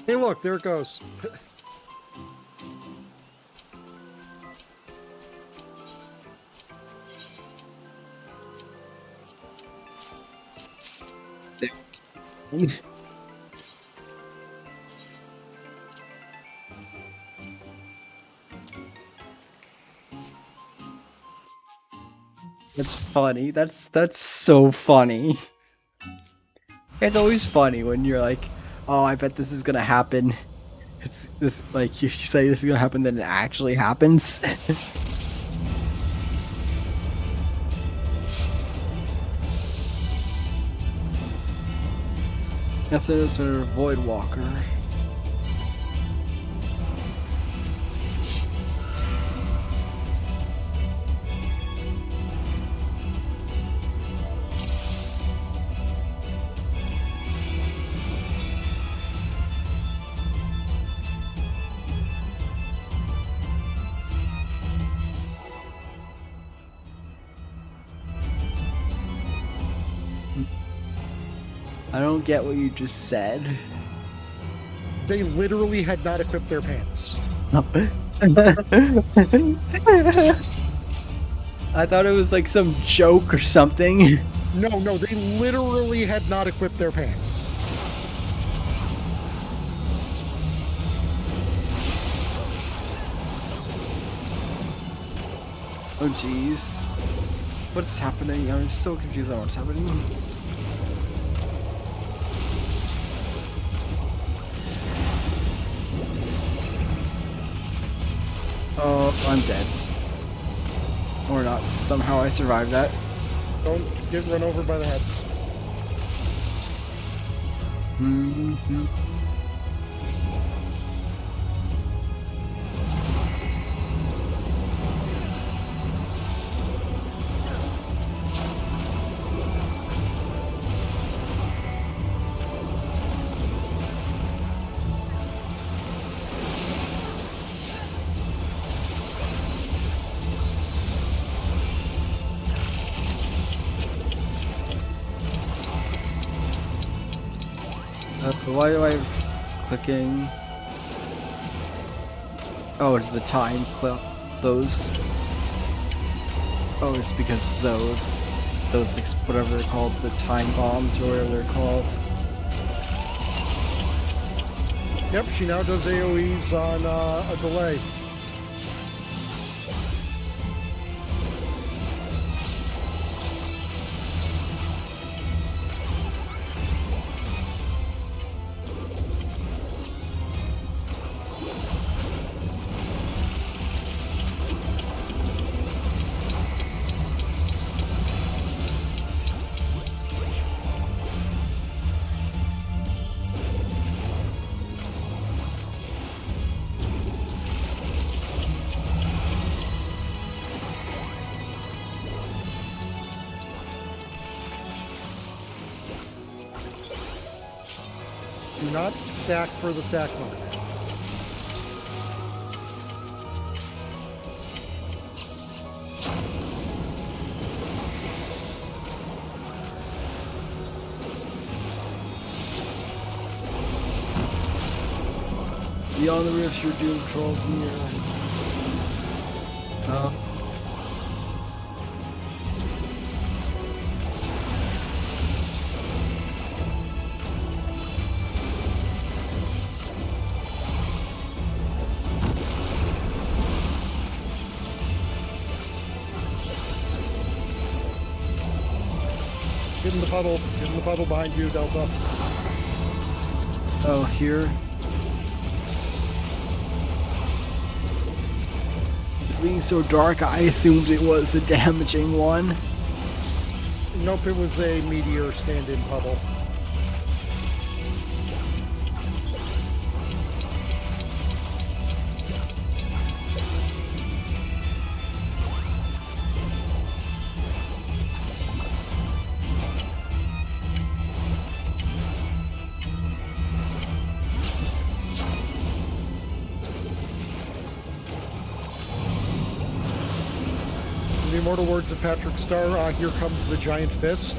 Hey, look, there it goes. That's funny. That's so funny. It's always funny when you're like, "Oh, I bet this is gonna happen." It's this like you say this is gonna happen, then it actually happens. Nothing is a Void Walker. I don't get what you just said. They literally had not equipped their pants. I thought it was like some joke or something. No, they literally had not equipped their pants. Oh jeez. What's happening? I'm so confused on what's happening. Oh, I'm dead. Or not. Somehow I survived that. Don't get run over by the heads. Mm-hmm. Why do I clicking? Oh, it's the time clip. Those. Oh, it's because those whatever they're called, the time bombs or whatever they're called. Yep, she now does AoEs on a delay. Do not stack for the stack mark. Beyond the rifts, your doom crawls near. Oh. Get in the puddle. Get in the puddle behind you, Delta. Oh, here. Being so dark, I assumed it was a damaging one. Nope, it was a meteor stand-in puddle. In the immortal words of Patrick Star, here comes the giant fist.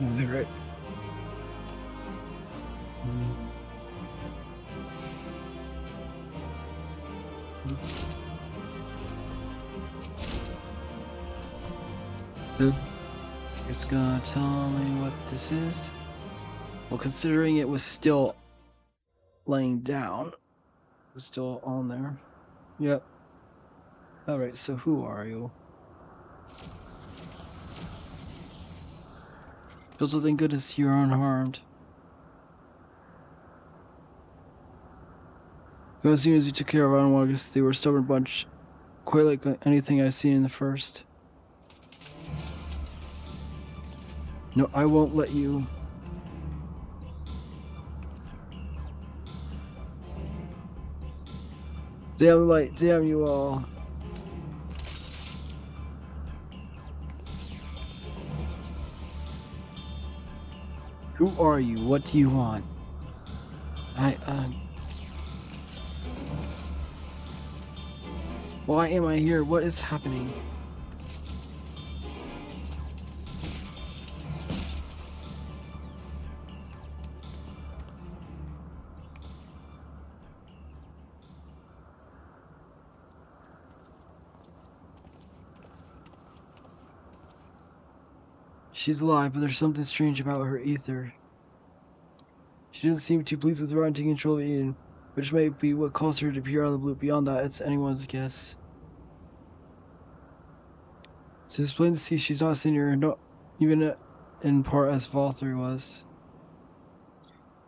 Alright. It's gonna tell me what this is. Well, considering it was still laying down, it was still on there. Yep. Alright, so who are you? Just thank goodness you're unharmed. As soon as we took care of Onwagas, they were a stubborn bunch, quite like anything I've seen in the first. No, I won't let you. Damn light, damn you all. Who are you? What do you want? Why am I here? What is happening? She's alive, but there's something strange about her ether. She doesn't seem too pleased with Ryan taking control of Eden, which may be what caused her to appear out of the blue. Beyond that, it's anyone's guess. So it's plain to see she's not a senior, not even in part as Valtteri was.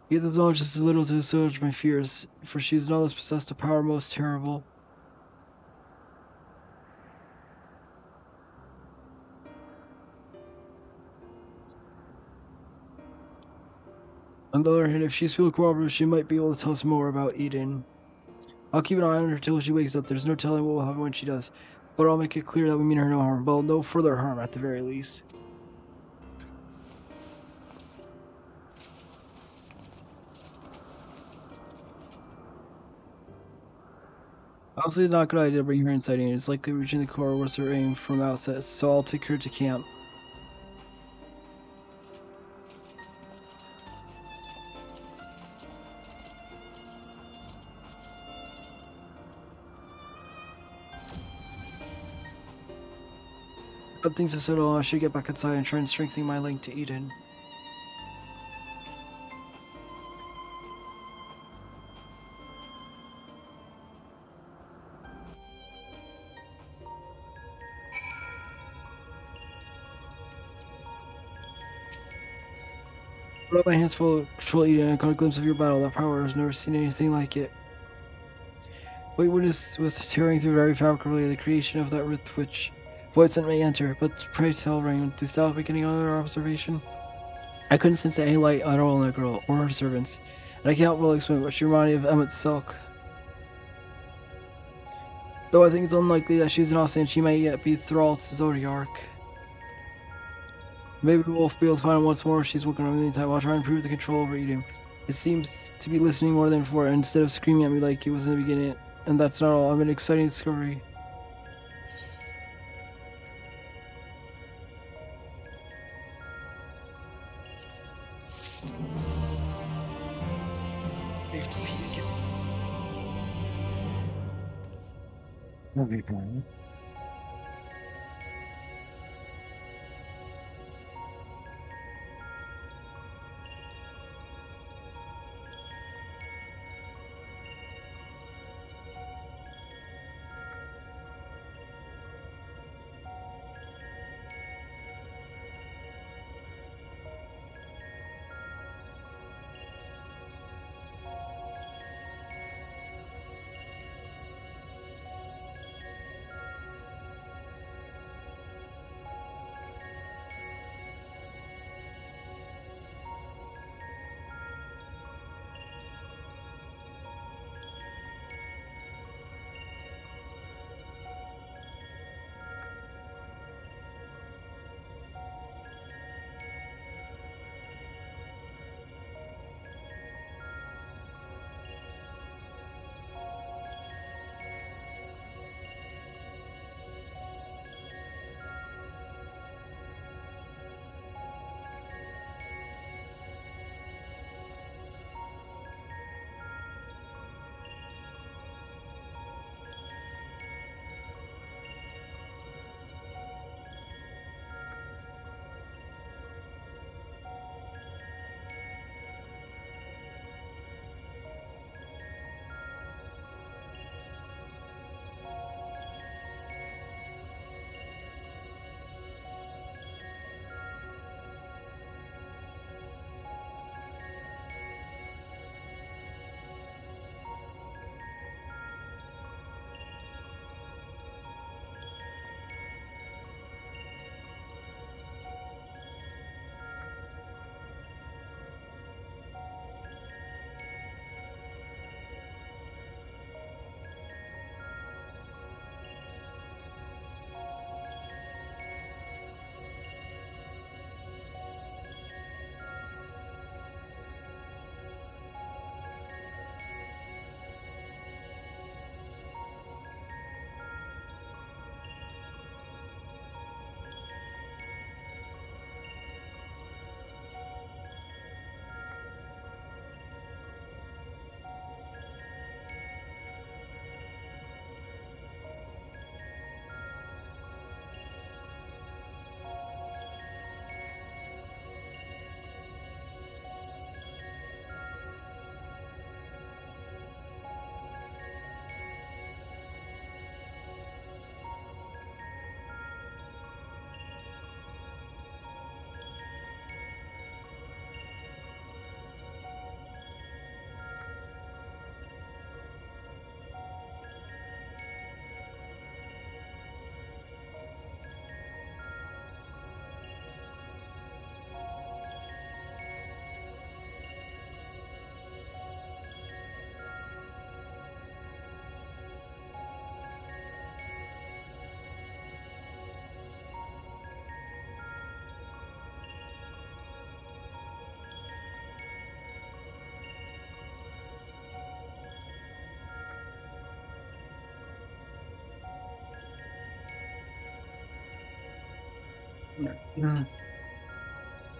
Yet there's knowledge just as little to assuage my fears, for she is not less possessed of power most terrible. On the other hand, if she's fully cooperative, she might be able to tell us more about Eden. I'll keep an eye on her till she wakes up. There's no telling what will happen when she does. But I'll make it clear that we mean her no harm. Well, no further harm at the very least. Obviously, it's not a good idea to bring her inside here. It's likely reaching the core was her aim from the outset, so I'll take her to camp. But things have settled, I should get back inside and try and strengthen my link to Eden. Put up my hands full of control Eden and I caught a glimpse of your battle. That power, I've never seen anything like it. What you witnessed was tearing through very fabric of the creation of that with which Voidsent may enter. But pray tell, Rain, dost thou make any other observation? I couldn't sense any light at all in that girl, or her servants, and I can't really explain, but she reminded me of Emmett Silk. Though I think it's unlikely that she's an Austin, she may yet be thrall to Zodiark. Maybe we'll be able to find out once more if she's working on the time. I'll try and improve the control over Eden. It seems to be listening more than before, instead of screaming at me like it was in the beginning. And that's not all. I'm an exciting discovery. I have to pee again. Okay, fine.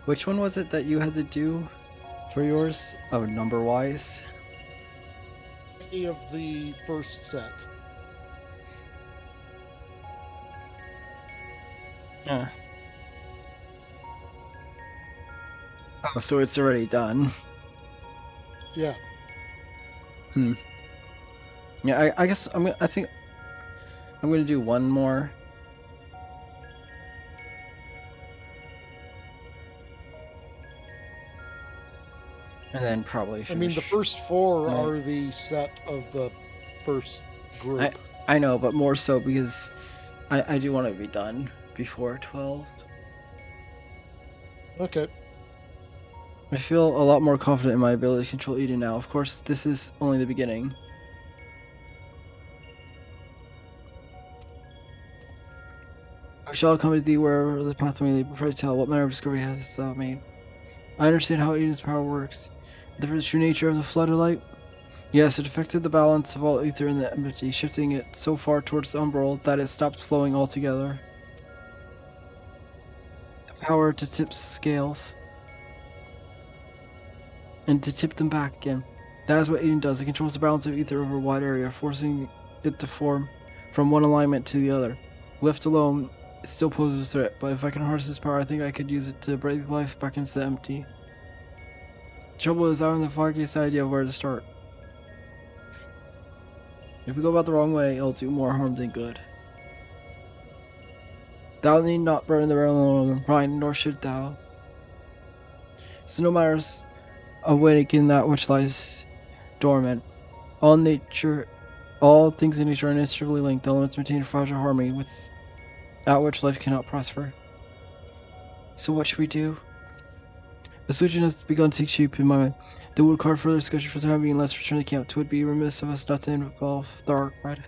Which one was it that you had to do for yours? Oh, number-wise? Any of the first set. Yeah. Oh, so it's already done. Yeah. Yeah, I guess I think I'm gonna do one more. And then probably I mean, the finish. first four Right. are the set of the first group. I know, but more so because I do want to be done before 12. Okay. I feel a lot more confident in my ability to control Eden now. Of course, this is only the beginning. I shall accompany thee wherever the path may lead, but pray tell what manner of discovery hast thou made. I understand how Eden's power works. The true nature of the flooded light? Yes, it affected the balance of all ether in the empty, shifting it so far towards the umbral that it stopped flowing altogether. The power to tip scales, and to tip them back again. That is what Eden does. It controls the balance of ether over a wide area, forcing it to form from one alignment to the other. Left alone, it still poses a threat, but if I can harness this power, I think I could use it to breathe life back into the empty. The trouble is, I have the foggiest idea of where to start. If we go about the wrong way, it'll do more harm than good. Thou need not burn the barrel alone, Ryan, nor should thou. So no matters awaken that which lies dormant. All things in nature are inextricably linked. The elements maintain fragile harmony, without which life cannot prosper. So what should we do? A solution has begun to take shape in my mind. The wood card further discussion for the time being. Let's return to camp. 'Twould be remiss of us not to involve the arc ride.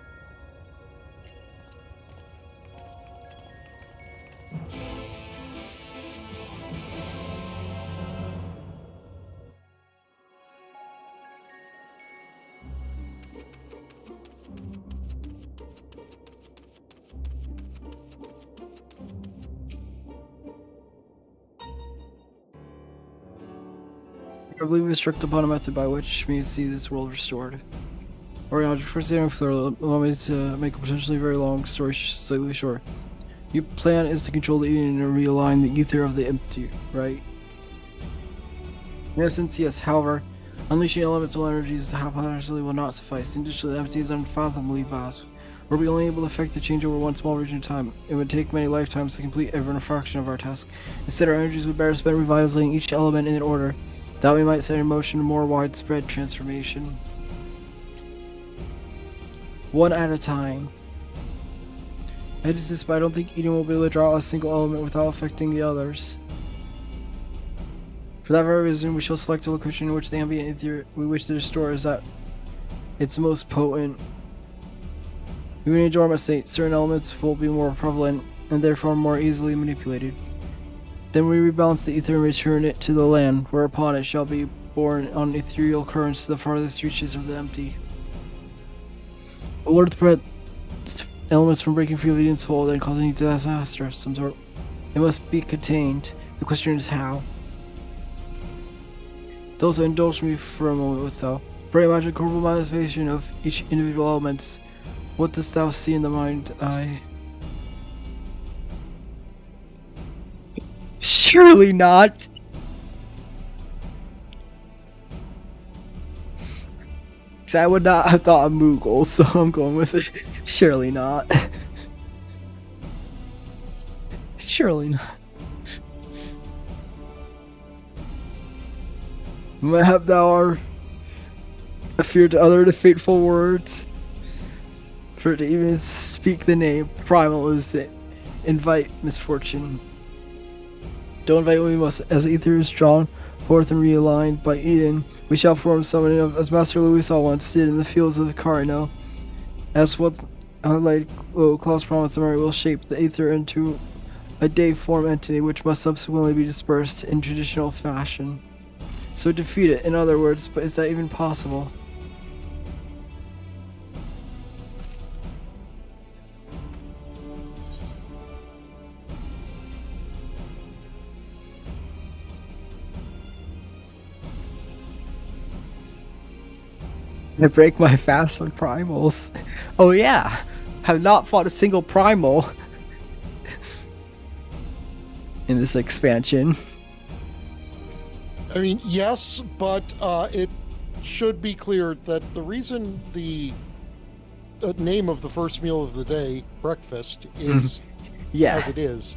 I believe we struck upon a method by which we see this world restored. Alright, first thing allow me to make a potentially very long story slightly short. Your plan is to control the Eden and realign the ether of the empty, right? In essence, yes. However, unleashing elemental energies haphazardly will not suffice. Additionally, the empty is unfathomably vast. Were we only able to effect a change over one small region of time, it would take many lifetimes to complete even a fraction of our task. Instead, our energies would better spent revitalizing each element in order, that we might set in motion a more widespread transformation. One at a time. I insist, but I don't think Eden will be able to draw a single element without affecting the others. For that very reason, we shall select a location in which the ambient ether we wish to restore is at its most potent. Even in a dormant state, certain elements will be more prevalent and therefore more easily manipulated. Then we rebalance the ether and return it to the land, whereupon it shall be borne on ethereal currents to the farthest reaches of the empty. But what if to prevent elements from breaking free of Eden's hold and causing a disaster of some sort? It must be contained. The question is how. Those who indulge me for a moment with thou. Pray imagine corporal manifestation of each individual element. What dost thou see in the mind eye? Surely not. Because I would not have thought of Moogle, so I'm going with it. Surely not. Surely not. Have thou our fear to utter the fateful words. For to even speak the name, primal is to invite misfortune. Don't invite what we must, as ether is drawn forth and realigned by Eden, we shall form summoning of, as Master Louis once did in the fields of Carino. As what like Klaus promised, the memory will shape the ether into a day-form entity which must subsequently be dispersed in traditional fashion. So defeat it, in other words, but is that even possible? I break my fast on primals. Oh yeah, have not fought a single primal in this expansion. I mean, yes, but it should be clear that the reason the name of the first meal of the day, breakfast, is Yeah. as it is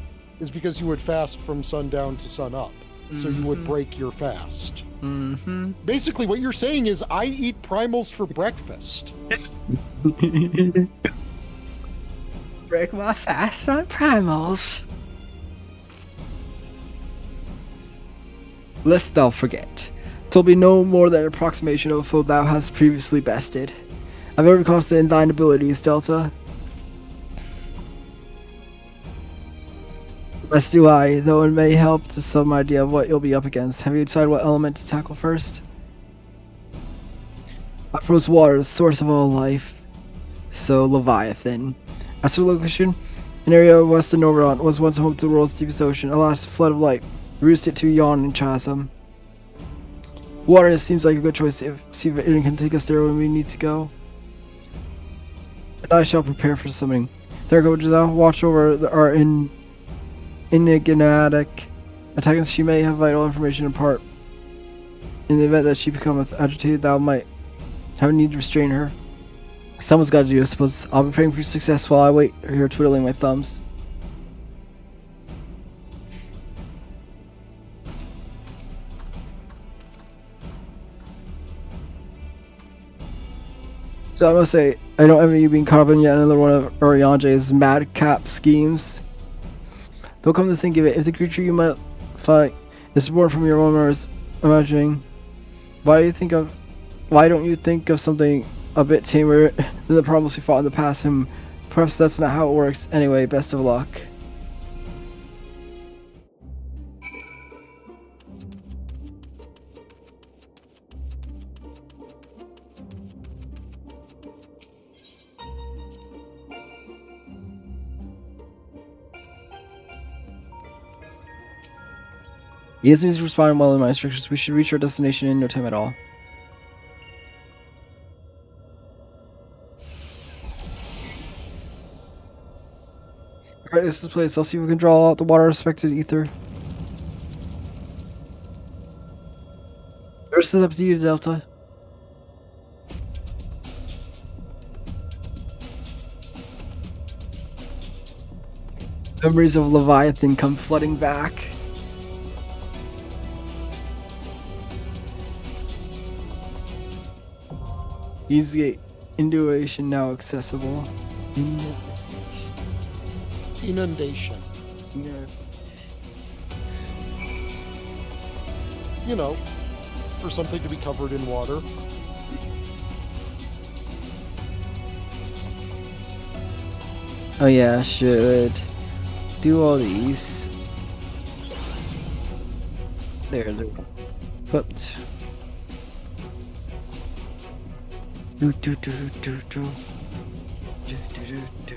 because you would fast from sundown to sun up. So you would break your fast. Mm-hmm. Basically, what you're saying is I eat primals for breakfast. Break my fast on primals. Lest thou forget, 'twill be no more than an approximation of a foe thou hast previously bested. I'm very confident in thine abilities, Delta. Less do I, though it may help to some idea of what you'll be up against. Have you decided what element to tackle first? Uppermost water, the source of all life. So, Leviathan. As for location, an area west of Noveron was once home to the world's deepest ocean. Alas, a flood of light reduced it to a yawning chasm. Water seems like a good choice to see if it can take us there when we need to go. And I shall prepare for summoning. Therago, watch over our enigmatic attackants. She may have vital information to impart. In the event that she becometh agitated, thou might have a need to restrain her. Someone's got to do it, I suppose. I'll be praying for success while I wait here twiddling my thumbs. So I must say, I don't envy you being caught up in yet another one of Oriange's madcap schemes. Though come to think of it, if the creature you might fight is born from your own imagining, why don't you think of something a bit tamer than the problems we fought in the past? And perhaps that's not how it works. Anyway, best of luck. He doesn't need to respond well in my instructions. We should reach our destination in no time at all. Alright, this is the place. I'll see if we can draw out the water-respected ether. The rest is up to you, Delta. Memories of Leviathan come flooding back. Easy intuition now accessible. Inundation. You know, for something to be covered in water. Oh yeah, I should do all these. There, they're equipped. Do do do do do. Do do do do.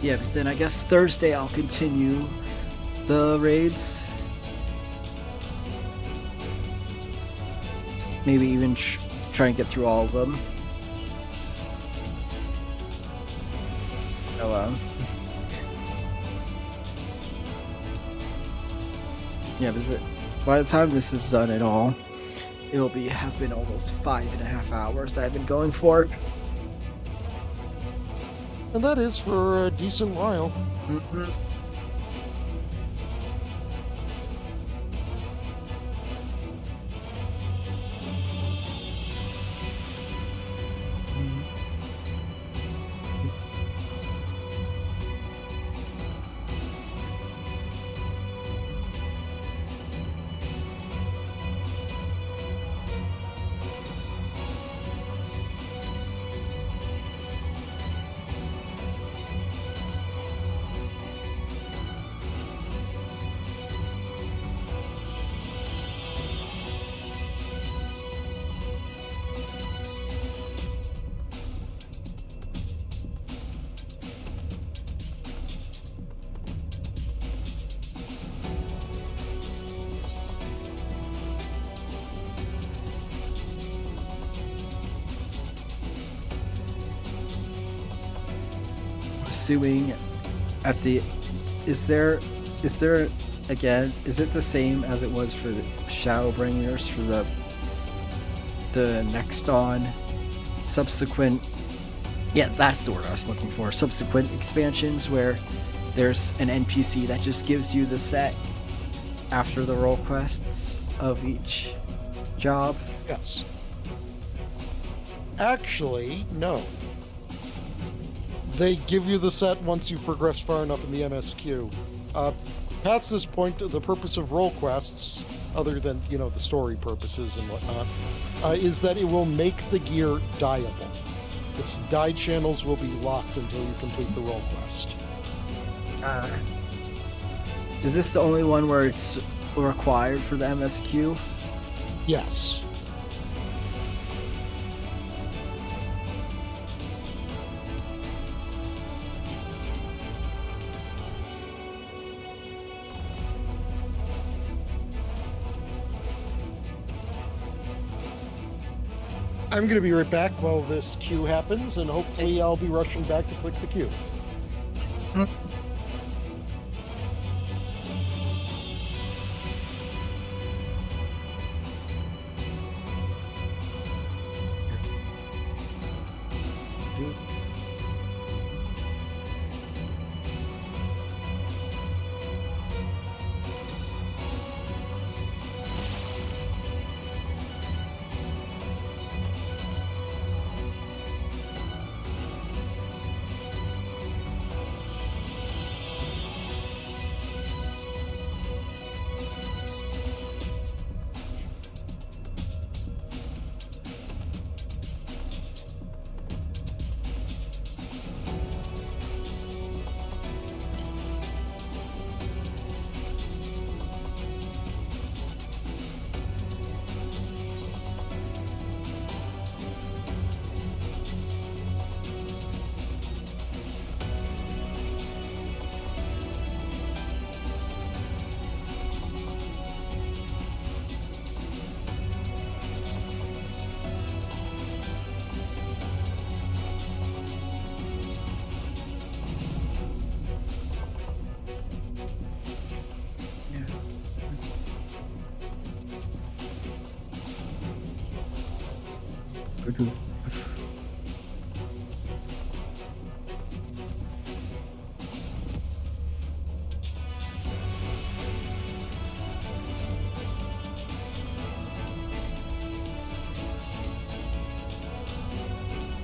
Yeah, because then I guess Thursday I'll continue the raids. Maybe even try and get through all of them. Oh wow. Yeah, by the time this is done at all, it'll have been almost 5.5 hours that I've been going for. And that is for a decent while. Mm-hmm. assuming at the is there again, is it the same as it was for the Shadowbringers for the next on subsequent, yeah, that's the word I was looking for, subsequent expansions where there's an NPC that just gives you the set after the role quests of each job? Yes. Actually, no. They give you the set once you progress far enough in the MSQ. Past this point, the purpose of role quests, other than, you know, the story purposes and whatnot, is that it will make the gear dyeable. Its dye channels will be locked until you complete the role quest. Is this the only one where it's required for the MSQ? Yes. I'm going to be right back while this queue happens, and hopefully I'll be rushing back to click the queue.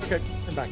Okay, I'm back.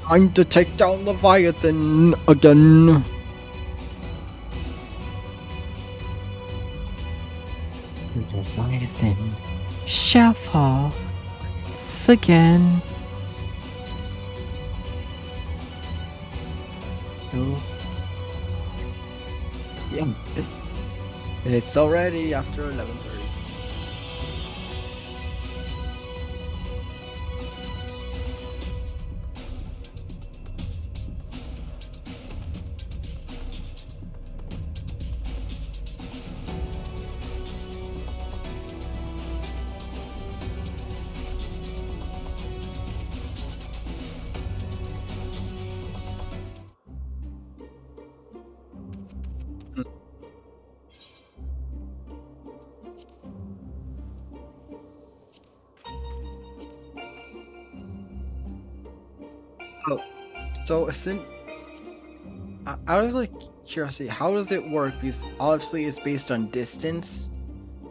Time to take down Leviathan again. Leviathan shall fall once again. Oh. Yeah. It's already after 11:30. Oh, so out of like curiosity, how does it work? Because obviously it's based on distance,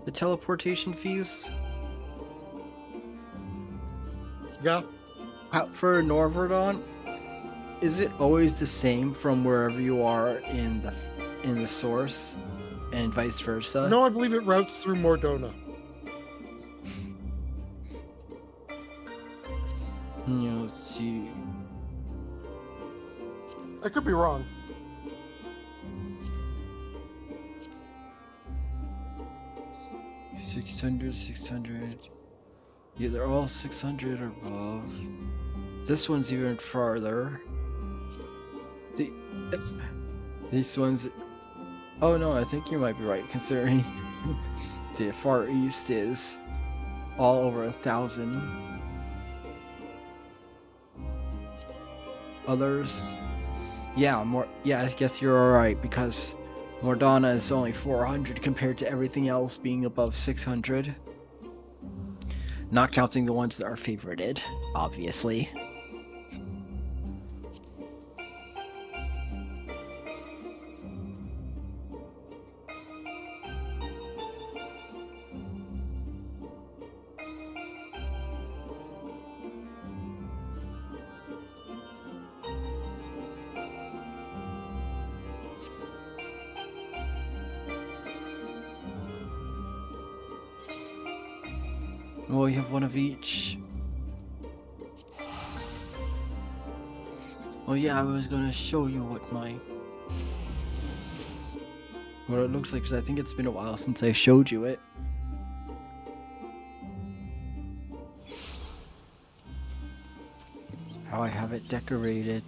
the teleportation fees. Yeah. For Norverdon, is it always the same from wherever you are in the source, and vice versa? No, I believe it routes through Mordona. Let's see. I could be wrong. $600. Yeah, they're all 600 or above. This one's even farther. These ones. Oh no, I think you might be right, considering the Far East is all over 1,000. Others, yeah, more. Yeah, I guess you're alright, because Mordana is only 400 compared to everything else being above 600. Not counting the ones that are favorited, obviously. Well, you have one of each. Oh yeah, I was gonna show you what it looks like, because I think it's been a while since I showed you it. How I have it decorated,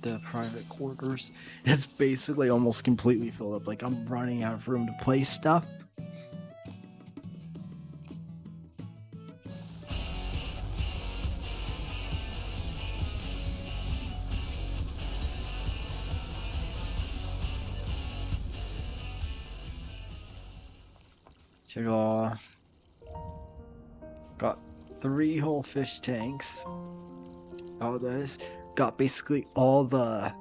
the private quarters. It's basically almost completely filled up. Like, I'm running out of room to place stuff. So, got 3 whole fish tanks. All this. Got basically all the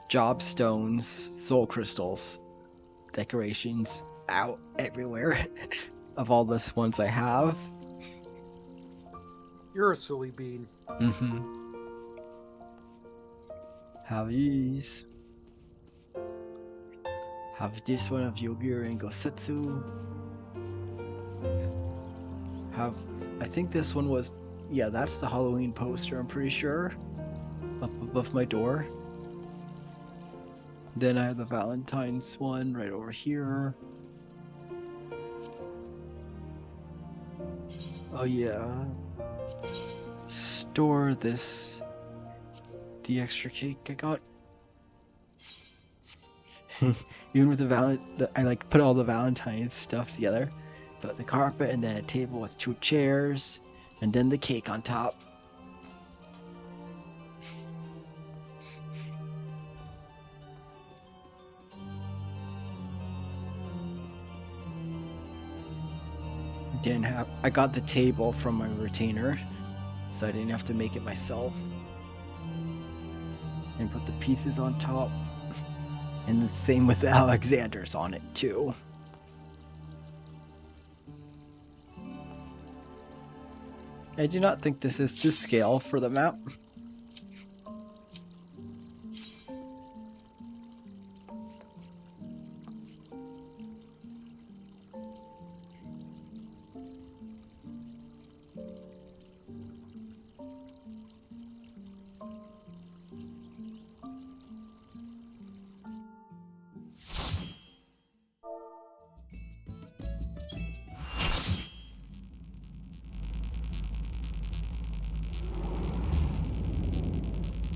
job stones, soul crystals, decorations out everywhere of all the ones I have. You're a silly bean. Have these. Have this one of Yogiri and Gosetsu. Have, I think this one was, yeah, that's the Halloween poster, I'm pretty sure. Up above my door. Then I have the Valentine's one right over here. Oh yeah. Store this. The extra cake I got. Even with I like put all the Valentine's stuff together. But the carpet, and then a table with 2 chairs, and then the cake on top. I got the table from my retainer, so I didn't have to make it myself. And put the pieces on top. And the same with the Alexander's on it too. I do not think this is to scale for the map.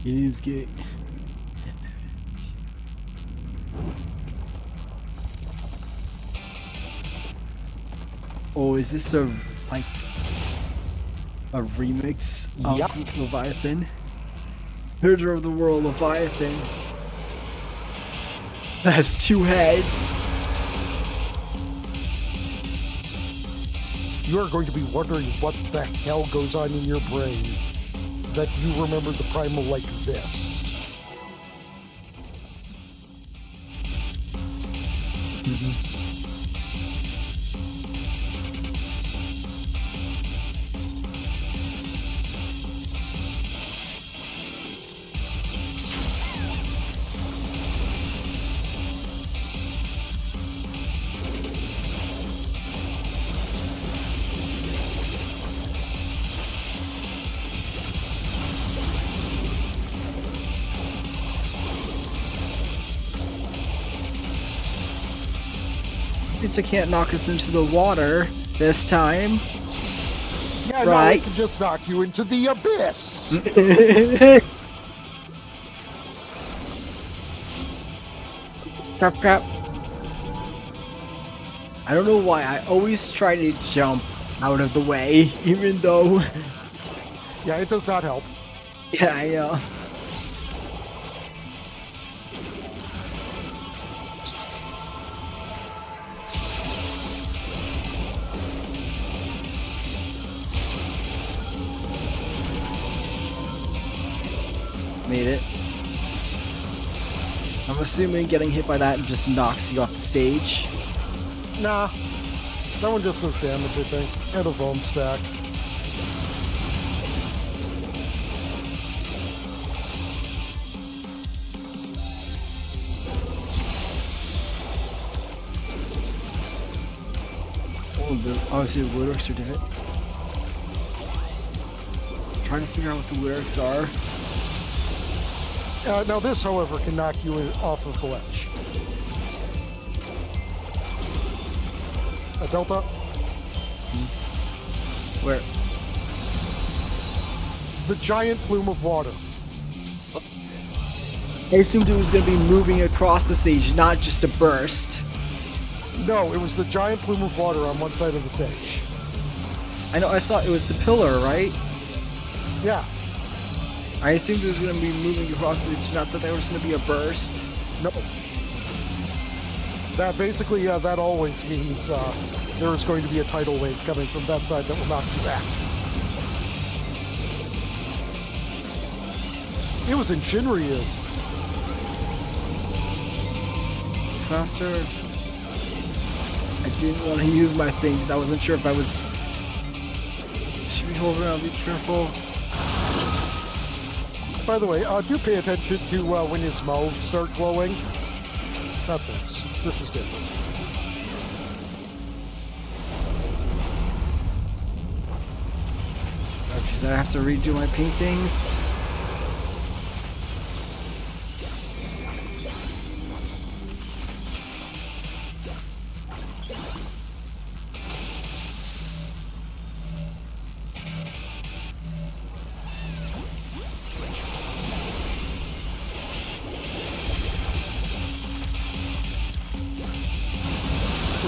It is good. Oh, is this a remix of Leviathan? Herder of the World Leviathan. That's 2 heads. You are going to be wondering what the hell goes on in your brain that you remember the primal like this. means it can't knock us into the water this time. Yeah, no, Right. it can just knock you into the abyss. Crap, crap. I don't know why I always try to jump out of the way, even though... Yeah, it does not help. Yeah, I know. Made it. I'm assuming getting hit by that just knocks you off the stage. Nah, that one just does damage, I think, and a bone stack. Oh, obviously the lyrics are different. Trying to figure out what the lyrics are. Now this, however, can knock you off of the ledge. A delta? Where? The giant plume of water. I assumed it was going to be moving across the stage, not just a burst. No, it was the giant plume of water on one side of the stage. I know, I saw it was the pillar, right? Yeah. I assumed it was going to be moving across the stage, not that there was going to be a burst. Nope. That basically, that always means there is going to be a tidal wave coming from that side that will knock you back. It was in Shinryu. Faster. I didn't want to use my thing because I wasn't sure if I was... Should we hold around? Be careful. By the way, do pay attention to when his mouths start glowing. Not this. This is different. Oh, jeez, I have to redo my paintings.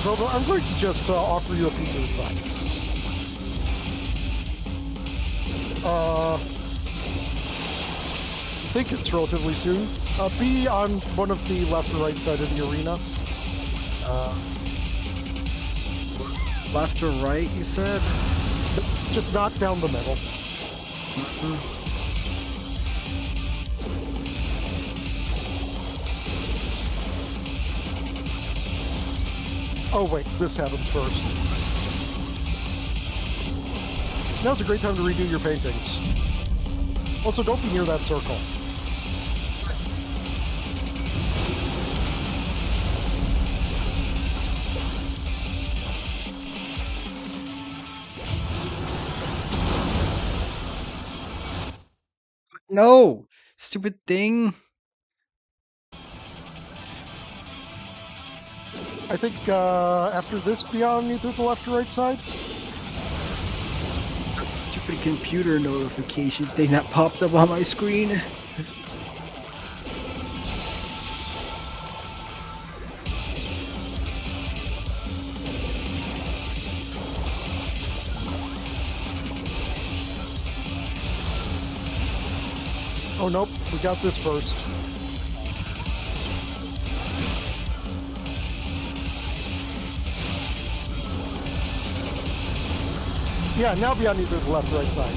So, I'm going to just offer you a piece of advice. I think it's relatively soon. Be on one of the left or right side of the arena. Left or right, you said? Just not down the middle. Oh wait, this happens first. Now's a great time to redo your paintings. Also, don't be near that circle. No! Stupid thing. I think after this, be on either the left or right side. That stupid computer notification thing that popped up on my screen. Oh nope, we got this first. Yeah, now be on either the left or right side.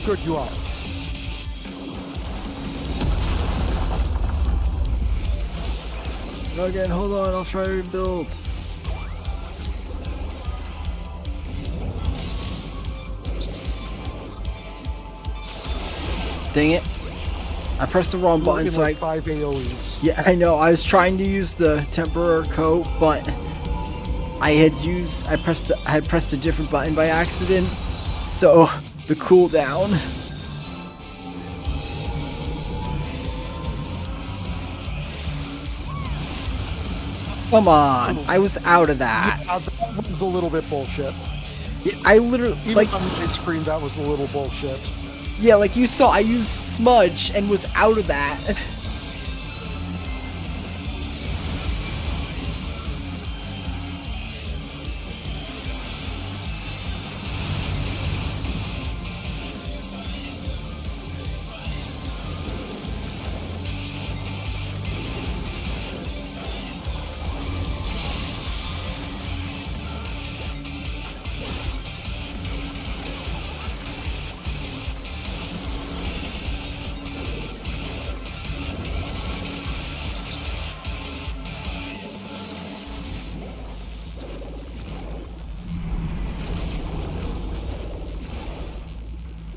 Good, you are. Again, hold on, I'll try to rebuild. Dang it. I pressed the wrong button, so like 5 AoEs. Yeah, I know. I was trying to use the temporary coat, but I had pressed a different button by accident. So the cooldown. Come on, I was out of that. That was a little bit bullshit. Yeah, I literally Even like on my screen, that was a little bullshit. yeah, like you saw, I used smudge and was out of that.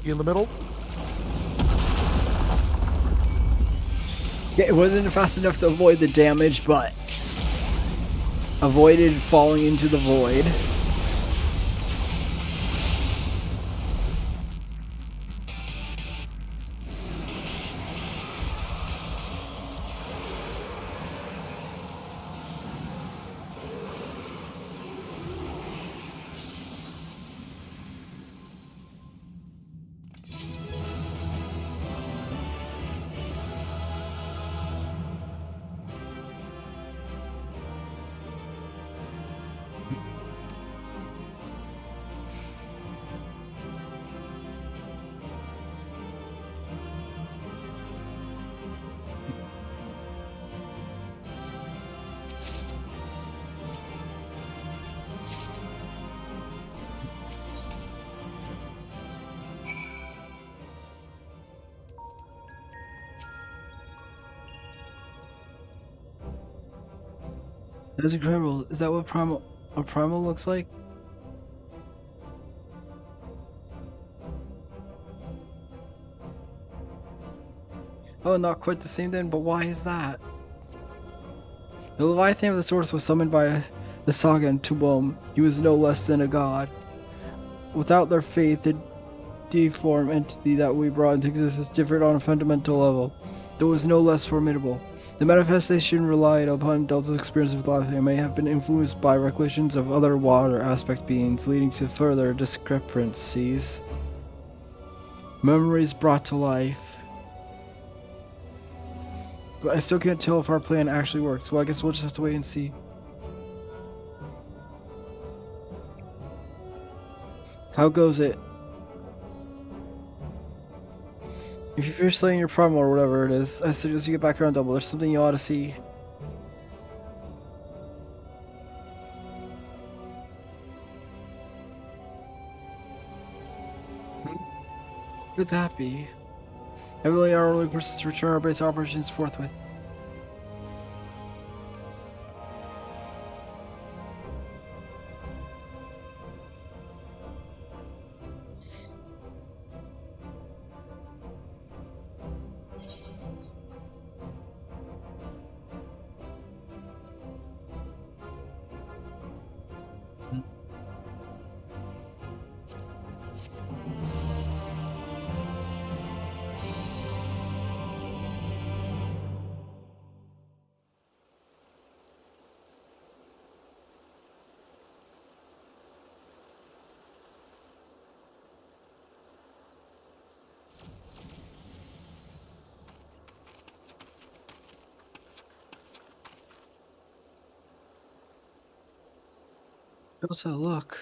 You in the middle? Yeah, it wasn't fast enough to avoid the damage, but avoided falling into the void. That's incredible. Is that what primal looks like? Oh, not quite the same then, but why is that? The Leviathan of the Source was summoned by the Saga in Tuom. He was no less than a god. Without their faith, the deformed entity that we brought into existence differed on a fundamental level, though it was no less formidable. The manifestation relied upon Delta's experience with Leviathan may have been influenced by recollections of other water aspect beings, leading to further discrepancies. Memories brought to life. But I still can't tell if our plan actually worked. Well, I guess we'll just have to wait and see. How goes it? If you finish slaying your primal or whatever it is, I suggest you get back around double. There's something you ought to see. It's happy. Evidently, our only person to return our base operations forthwith. Delta, look.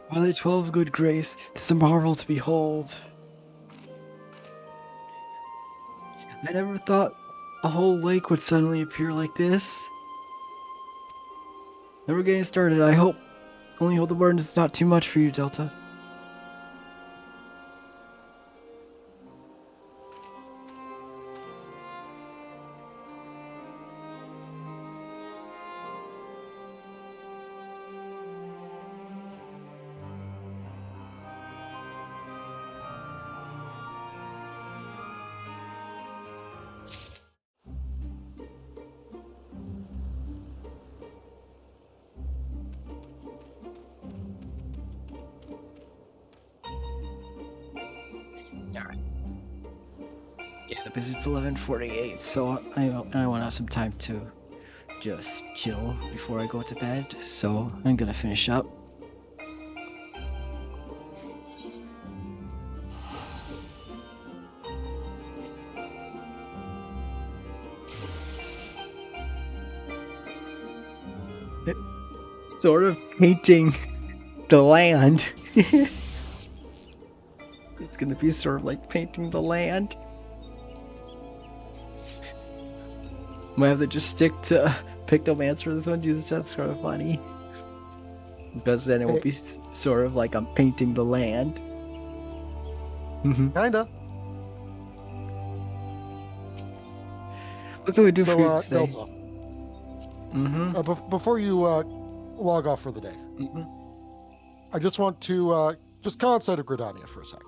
Twilight 12's good grace, 'tis a marvel to behold. I never thought a whole lake would suddenly appear like this. Never getting started, I hope. Only hope the burden is not too much for you, Delta. Yeah, because it's 11:48, so I want to have some time to just chill before I go to bed. So I'm gonna finish up. Sort of painting the land. It's gonna be sort of like painting the land. Might have to just stick to Pictomancer for this one. Jesus, that's sort of funny. Because then it will be sort of like I'm painting the land. Kinda. What can we do for you So, today? Delta, Mm-hmm. before you log off for the day, Mm-hmm. I just want to just come outside of Gridania for a sec.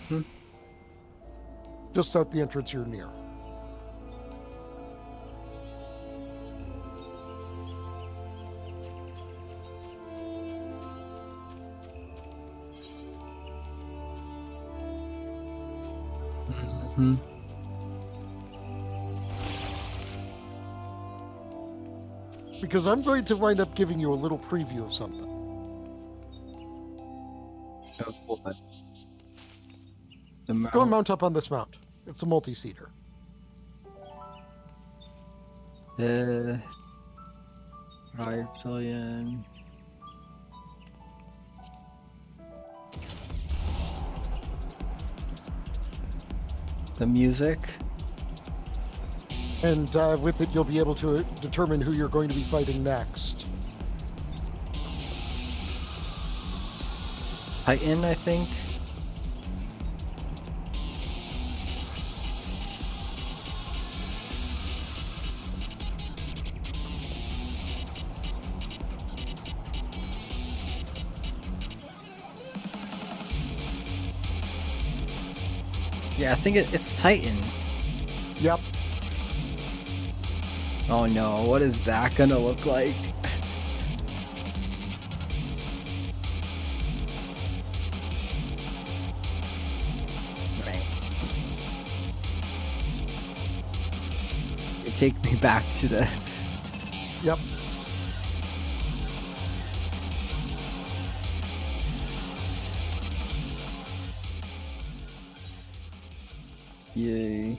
Hmm. Just out the entrance you're near. Mm-hmm. Because I'm going to wind up giving you a little preview of something. Of what? The Go and mount. mount up on this mount. It's a multi-seater. The Riot Pavilion. The music. And with it, you'll be able to determine who you're going to be fighting next. Titan, I think. Yeah, I think it's Titan. Yep. Oh no, what is that gonna look like? Right. It take me back to the Yep. Yay.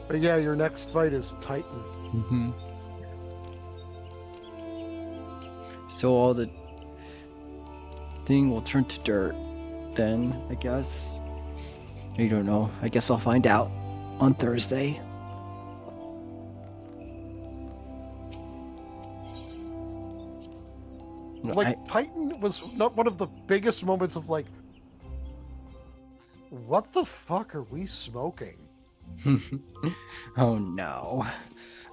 But yeah, your next fight is Titan. Mm-hmm. So all the thing will turn to dirt then, I guess. I don't know. I guess I'll find out on Thursday. No, Like, Titan was not one of the biggest moments of like, what the fuck are we smoking? Oh no.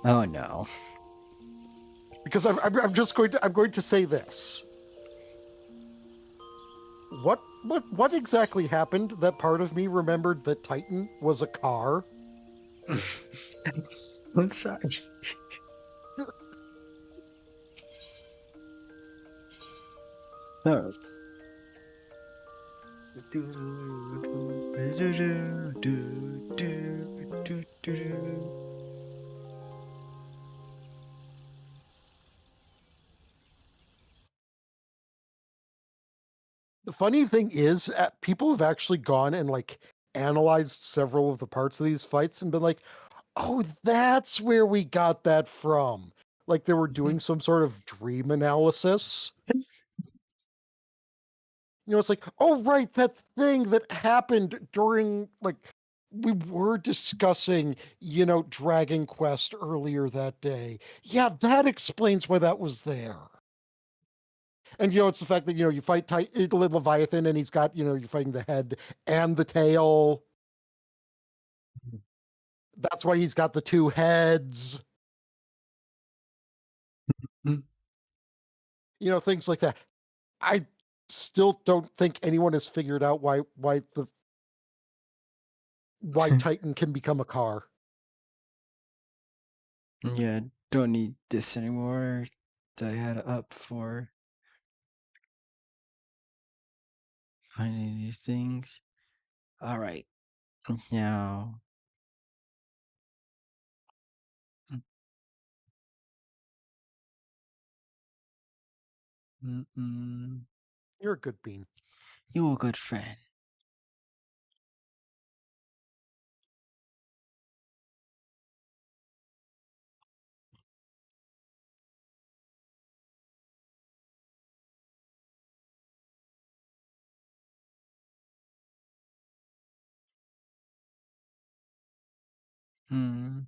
Oh no. Because I'm just going to I'm going to say this. What exactly happened that part of me remembered that Titan was a car? I'm sorry. No. The funny thing is, people have actually gone and like analyzed several of the parts of these fights and been like, "Oh, that's where we got that from." Like they were doing some sort of dream analysis. You know, it's like, "Oh, right, that thing that happened during like we were discussing, you know, Dragon Quest earlier that day. Yeah, that explains why that was there." And you know, it's the fact that you know you fight Leviathan, and he's got you know you're fighting the head and the tail. That's why he's got the two heads. You know, things like that. I still don't think anyone has figured out why Titan can become a car. Yeah, don't need this anymore. I had it up for finding these things. All right, now. Mm-mm. You're a good bean. You a good friend. Hmm.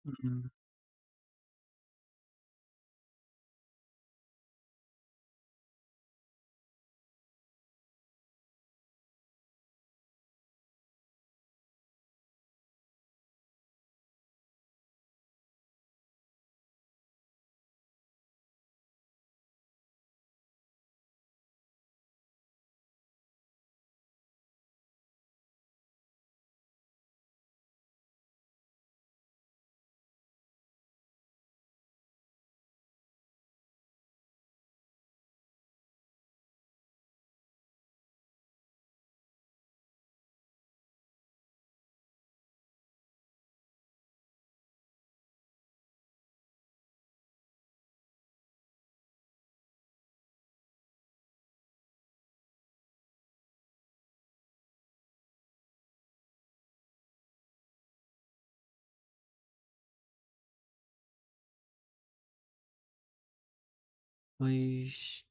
Mm-mm. Please.